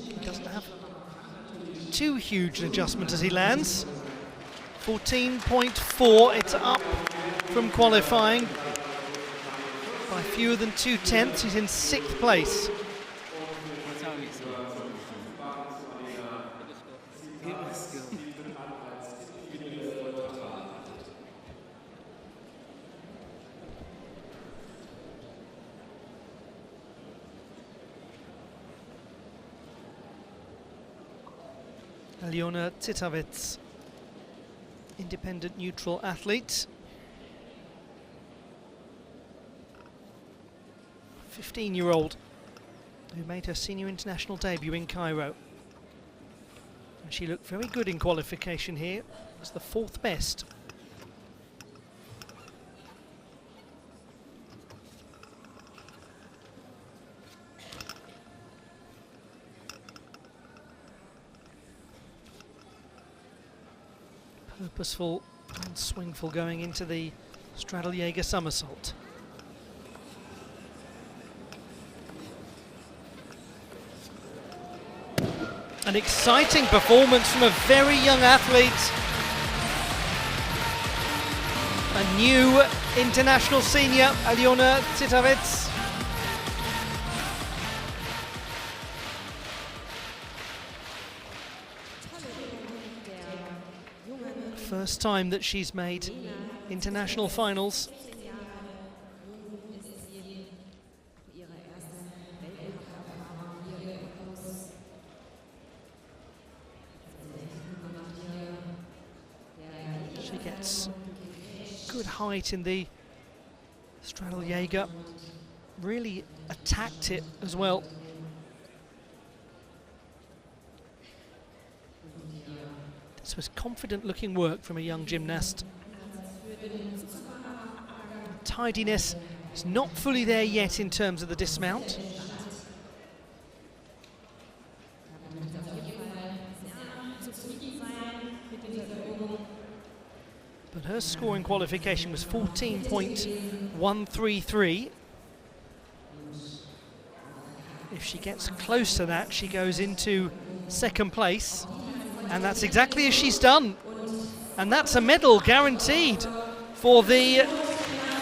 He doesn't have too huge an adjustment as he lands. 14.4, it's up from qualifying by fewer than 2/10. He's in 6th place. Aliona Titavets, independent neutral athlete. 15-year-old who made her senior international debut in Cairo. And she looked very good in qualification here. It's the 4th best. Purposeful and swingful going into the Straddle-Jaeger somersault. An exciting performance from a very young athlete. A new international senior, Aliona Titavets. First time that she's made international finals. She gets good height in the Stradeljäger really attacked it as well. This was confident looking work from a young gymnast. Tidiness is not fully there yet in terms of the dismount. But her score in qualification was 14.133. If she gets close to that, she goes into second place. And that's exactly as she's done. And that's a medal guaranteed for the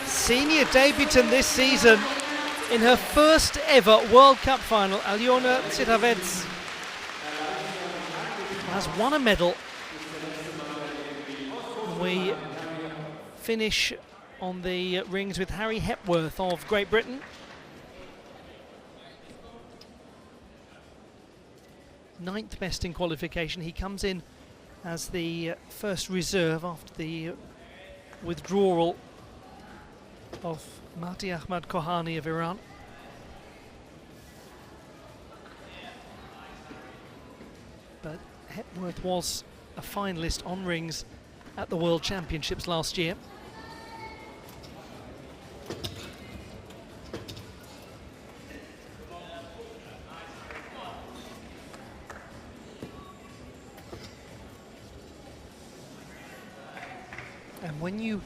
senior debutant this season in her first ever World Cup final. Aljona Citavets has won a medal. We finish on the rings with Harry Hepworth of Great Britain. Ninth best in qualification. He comes in as the first reserve after the withdrawal of Mahdi Ahmad Kohani of Iran. But Hepworth was a finalist on rings at the World Championships last year. And when you,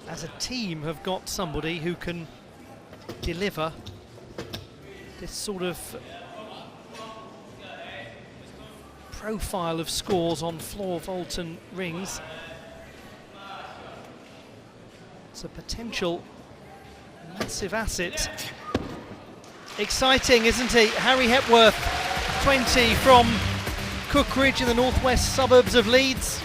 as a team, have got somebody who can deliver this sort of profile of scores on floor vault and rings, it's a potential massive asset. Exciting, isn't he? Harry Hepworth, 20, from Cookridge in the northwest suburbs of Leeds.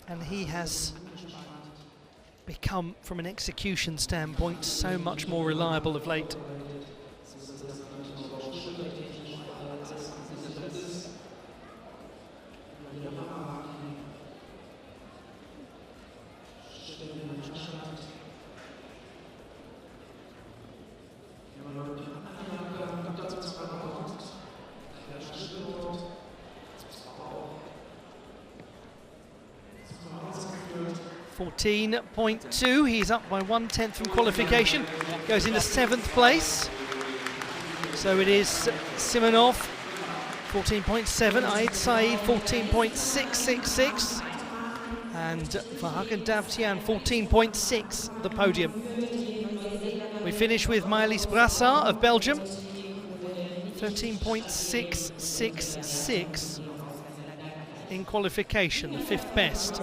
And he has become, from an execution standpoint, so much more reliable of late. .2, he's up by 1/10 from qualification, goes into 7th place. So it is Simonov, 14.7, Aid Saeed, 14.666, and Vahagan Davtian, 14.6, the podium. We finish with Maëlys Brassard of Belgium, 13.666 in qualification, the 5th best.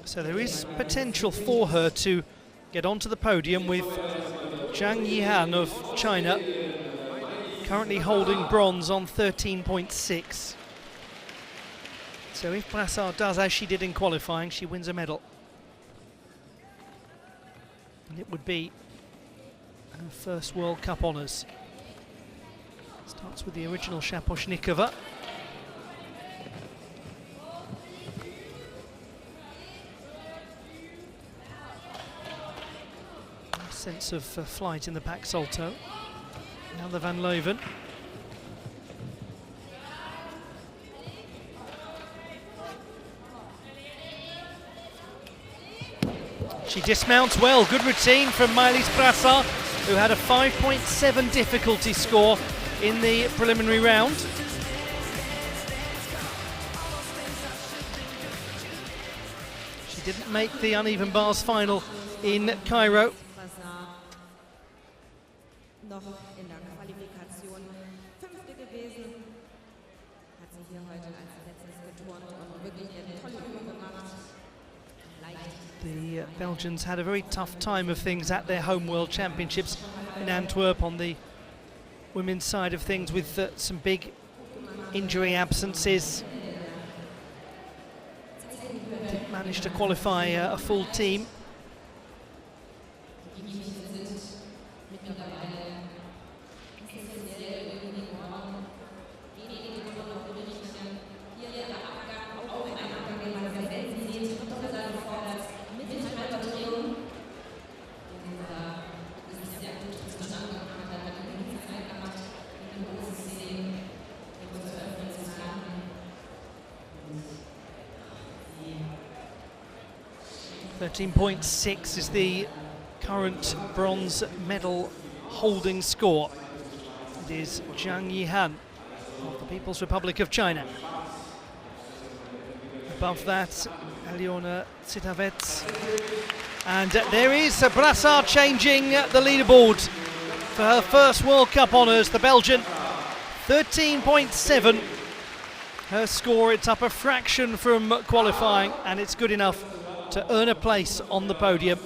So there is potential for her to get onto the podium with Zhang Yihan of China, currently holding bronze on 13.6. So if Brassard does as she did in qualifying, she wins a medal. And it would be her first World Cup honours. Starts with the original Shaposhnikova. Sense of flight in the back salto. Now the Van Leuven. She dismounts well. Good routine from Maëlys Brassard, who had a 5.7 difficulty score in the preliminary round. She didn't make the uneven bars final in Cairo. Noch in der Qualifikation 5. gewesen, hat sie hier heute als letztes geturnt und wirklich eine tolle Übung gemacht. The Belgians had a very tough time of things at their home World Championships in Antwerp on the women's side of things, with some big injury absences. managed to qualify a full team. .6 is the current bronze medal holding score. It is Zhang Yihan of the People's Republic of China. Above that, Aliona Tsitavets. And there is Brassard changing the leaderboard for her first World Cup honours, the Belgian. 13.7. Her score, it's up a fraction from qualifying, and it's good enough to earn a place on the podium.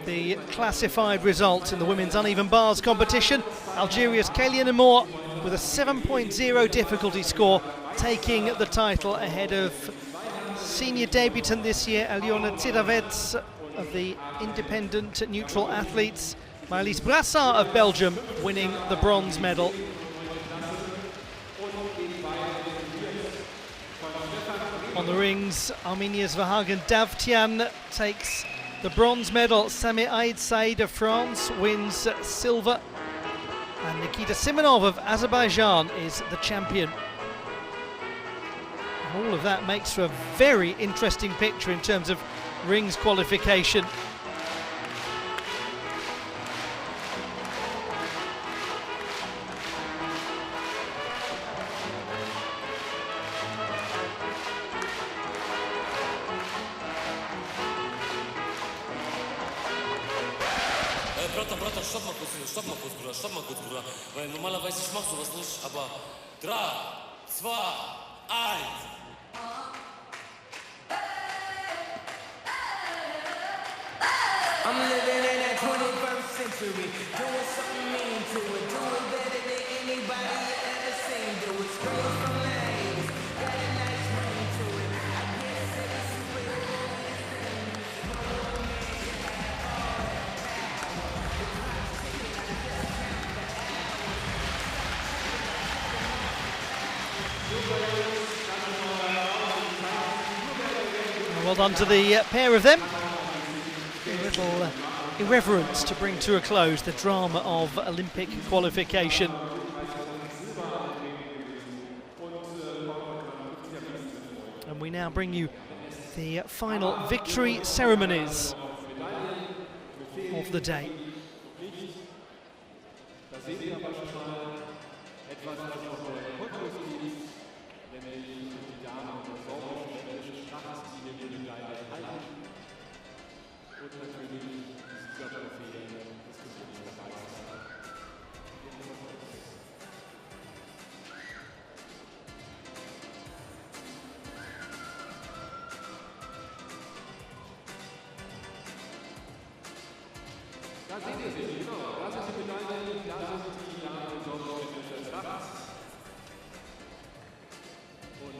The classified result in the women's uneven bars competition, Algeria's Kélian Amour with a 7.0 difficulty score, taking the title ahead of senior debutant this year, Aliona Tsitavets of the independent neutral athletes, Maëlys Brassard of Belgium winning the bronze medal. On the rings, Armenia's Vahagan Davtian takes the bronze medal. Sami Aid Said of France wins silver. And Nikita Simonov of Azerbaijan is the champion. And all of that makes for a very interesting picture in terms of rings qualification. Stopp mal kurz, Bruder. Weil normalerweise ich mach sowas nicht, aber 3, 2, 1. I'm living in that 21st century, doing something mean to it, doing better than anybody you ever seen. Do it straight from legs, got a nice ring to it. I can't say this is real. Well done to the pair of them. A little irreverence to bring to a close the drama of Olympic qualification. And we now bring you the final victory ceremonies of the day. Da seht ihr sie, genau. Das ist die Medaille, das ist die des Dachs. Und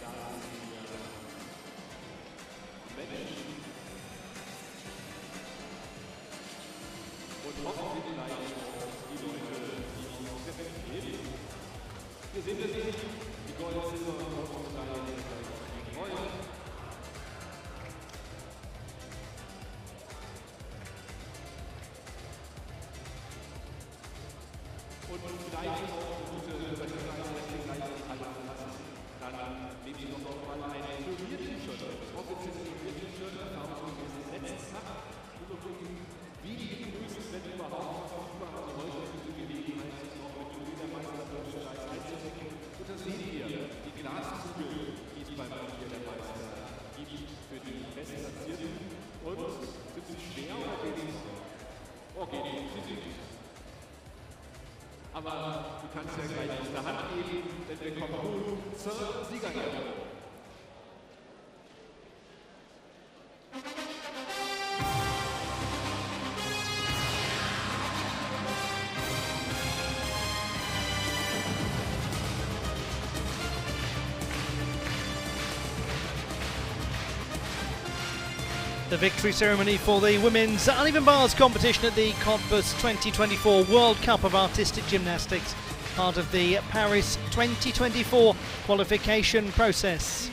da sind die Menschen. Und hoffentlich gleich auch die Leute, die noch leben. Hier sehen wir sie, die Gold, Silber und Bronzemedaille gegen Gold. Und vielleicht auch gute dann nehmen Sie noch mal ein Turnier-T-Shirt. Das offizielle Turnier-T-Shirt haben wir letzten Tag überprüfen, wie die begrüßt, wenn überhaupt verfügbar. Also heute ist die Gelegenheit, sich noch mit dem Liedermeister Deutschland einzudecken. Und das seht ihr, die Glaskugel, die es beim Turnier der Meister gibt für die Bestplatzierten. Und sind sie schwer oder geht es? Okay, sie sind nicht. Aber du kannst ja gleich aus der Hand geben, denn wir kommen nun zur Siegerehrung. The victory ceremony for the women's uneven bars competition at the Cottbus 2024 World Cup of Artistic Gymnastics, part of the Paris 2024 qualification process.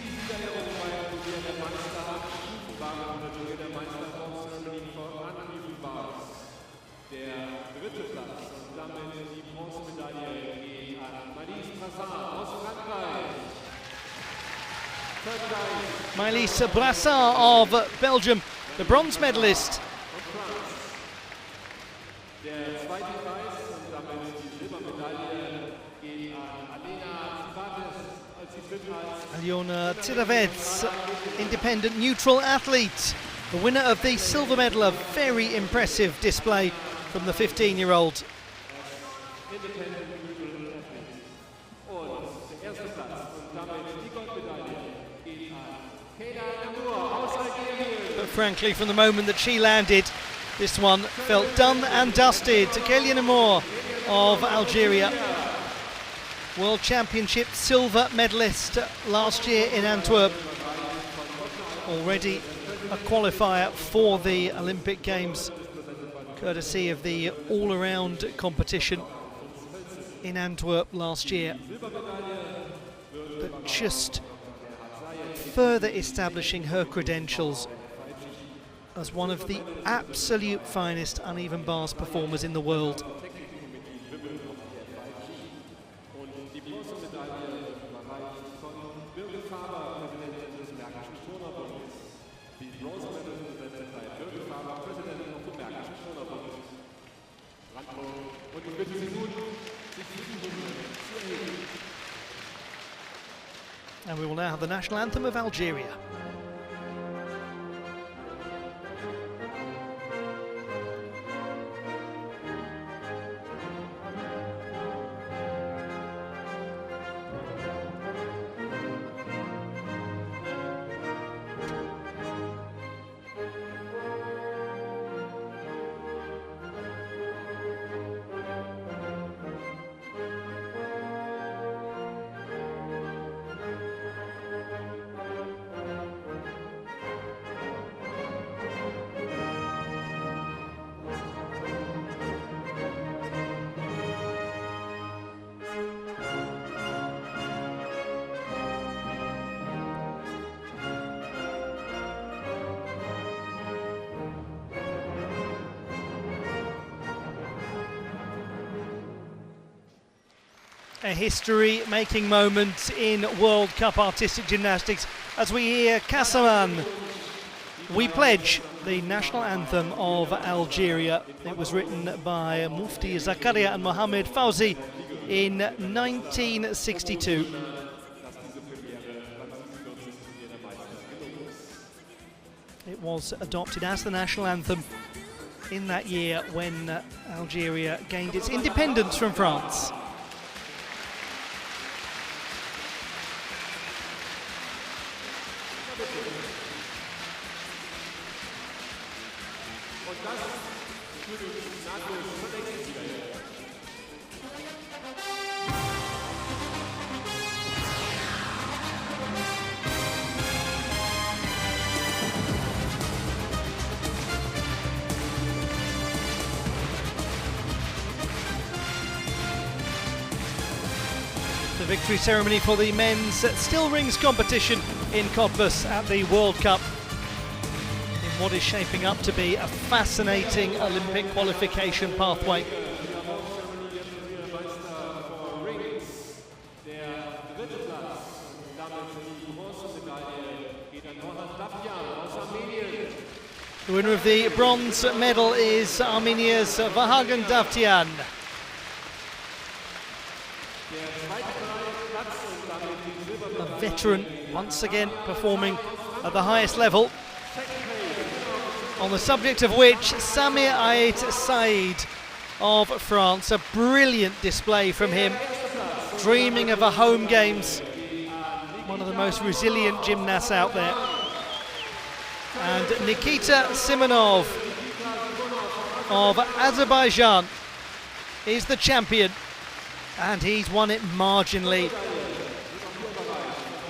Maëlys Brassard of Belgium, the bronze medalist. Aljona Tiravets, independent neutral athlete, the winner of the silver medal. A very impressive display from the 15-year-old. But frankly, from the moment that she landed, this one felt done and dusted. Kélia Namour of Algeria, World Championship silver medalist last year in Antwerp, already a qualifier for the Olympic Games, courtesy of the all-around competition in Antwerp last year. But just further establishing her credentials as one of the absolute finest uneven bars performers in the world. And we will now have the national anthem of Algeria. A history-making moment in World Cup Artistic Gymnastics as we hear Kassaman, We Pledge, the national anthem of Algeria. It was written by Mufti Zakaria and Mohamed Fawzi in 1962. It was adopted as the national anthem in that year when Algeria gained its independence from France. The victory ceremony for the men's still rings competition in Cottbus at the World Cup, in what is shaping up to be a fascinating Olympic qualification pathway. The winner of the bronze medal is Armenia's Vahagan Davtian. A veteran, once again performing at the highest level, on the subject of which Samir Ait Said of France, a brilliant display from him, dreaming of a home games, one of the most resilient gymnasts out there. And Nikita Simonov of Azerbaijan is the champion, and he's won it marginally.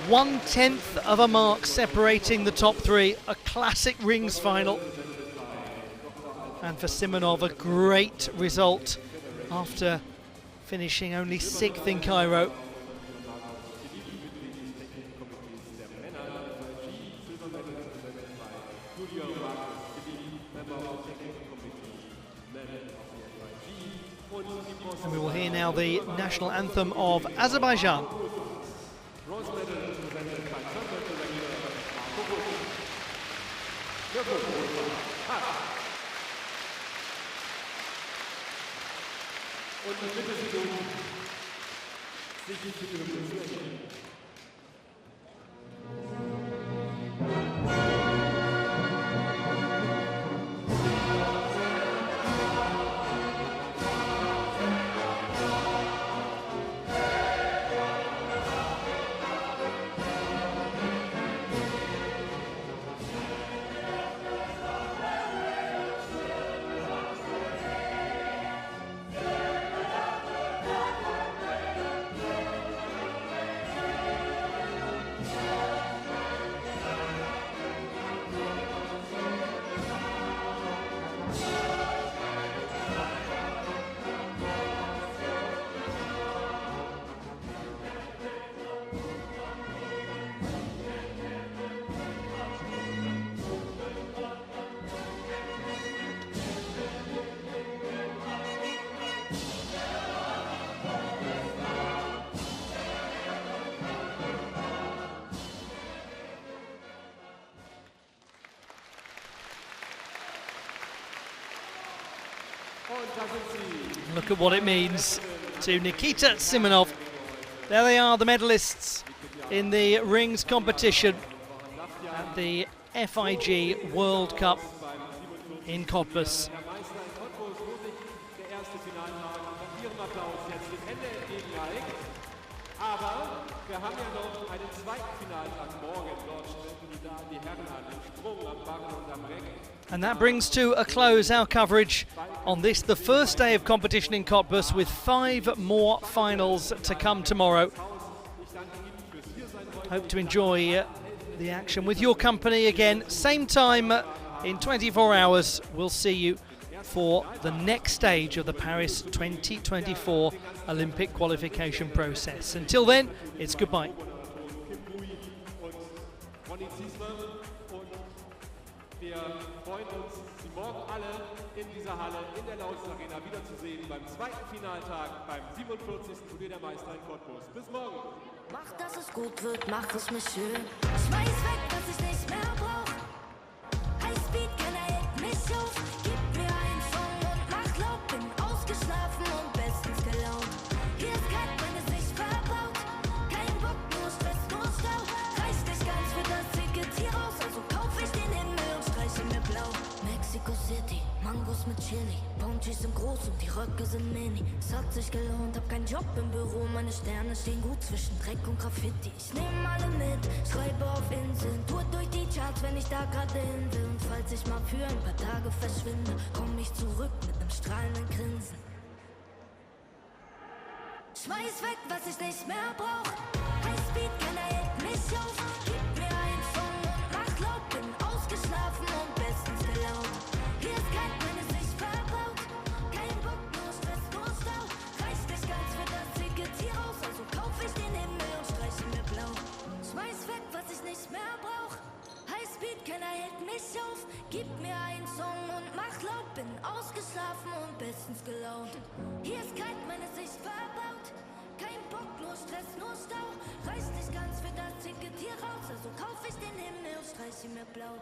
1/10 of a mark separating the top three. A classic rings final. And for Simonov, a great result after finishing only 6th in Cairo. And we will hear now the national anthem of Azerbaijan. Und ich bitte Sie nun, sich zu präsentieren. Look at what it means to Nikita Simonov. There they are, the medalists in the rings competition at the FIG World Cup in Cottbus. Aber wir haben ja noch einen zweiten Finaltag morgen. Dort stellen da die Herren an den Sprung am Barren und am Reck. And that brings to a close our coverage on this, the first day of competition in Cottbus, with 5 more finals to come tomorrow. Hope to enjoy the action with your company again. Same time in 24 hours. We'll see you for the next stage of the Paris 2024 Olympic qualification process. Until then, it's goodbye. Wir freuen uns, Sie morgen alle in dieser Halle, in der Arena wiederzusehen beim zweiten Finaltag, beim 47. Turnier der Meister in Cottbus. Bis morgen! Mach, dass es gut wird, mach es mir schön. Schmeiß weg, was ich nicht mehr brauch. Highspeed, keiner hält mich auf. Gib mir einen Song und mach laut. Bin ausgeschlafen und bestens gelaunt. Hier ist kalt, wenn es sich verbaut. Kein Bock, nur Stress, nur Stau. Reicht nicht ganz für das Ticket hier raus. Also kauf ich den Himmel und streiche mir blau. Mexico City, Mangos mit Chili. Bounties sind groß und die Röcke sind mini. Es hat sich gelohnt, hab keinen Job im Büro. Meine Sterne stehen gut zwischen Dreck und Graffiti. Ich nehm alle mit, schreibe auf Inseln. Tour durch die Charts, wenn ich da gerade hin will. Und falls ich mal für ein paar Tage verschwinde, komm ich zurück mit nem strahlenden Grinsen. Schmeiß weg, was ich nicht mehr brauch. Highspeed, keiner hält mich auf. Gib mir einen Song und mach laut. Bin ausgeschlafen und bestens gelaunt. Hier ist kalt, wenn es sich verbaut. Kein Bock, nur Stress, nur Stau. Reicht nicht ganz für das Ticket hier raus. Also kauf ich den Himmel und streiche mir blau. Schmeiß weg, was ich nicht mehr brauch. Highspeed, keiner hält mich auf. Gib mir einen Song und mach laut. Bin ausgeschlafen und bestens gelaunt. Hier ist kalt, wenn es sich verbaut. Kein Bock, nur Stress, nur Stau. Reicht nicht ganz für das Ticket hier raus. Also kauf ich den Himmel und streiche mir blau.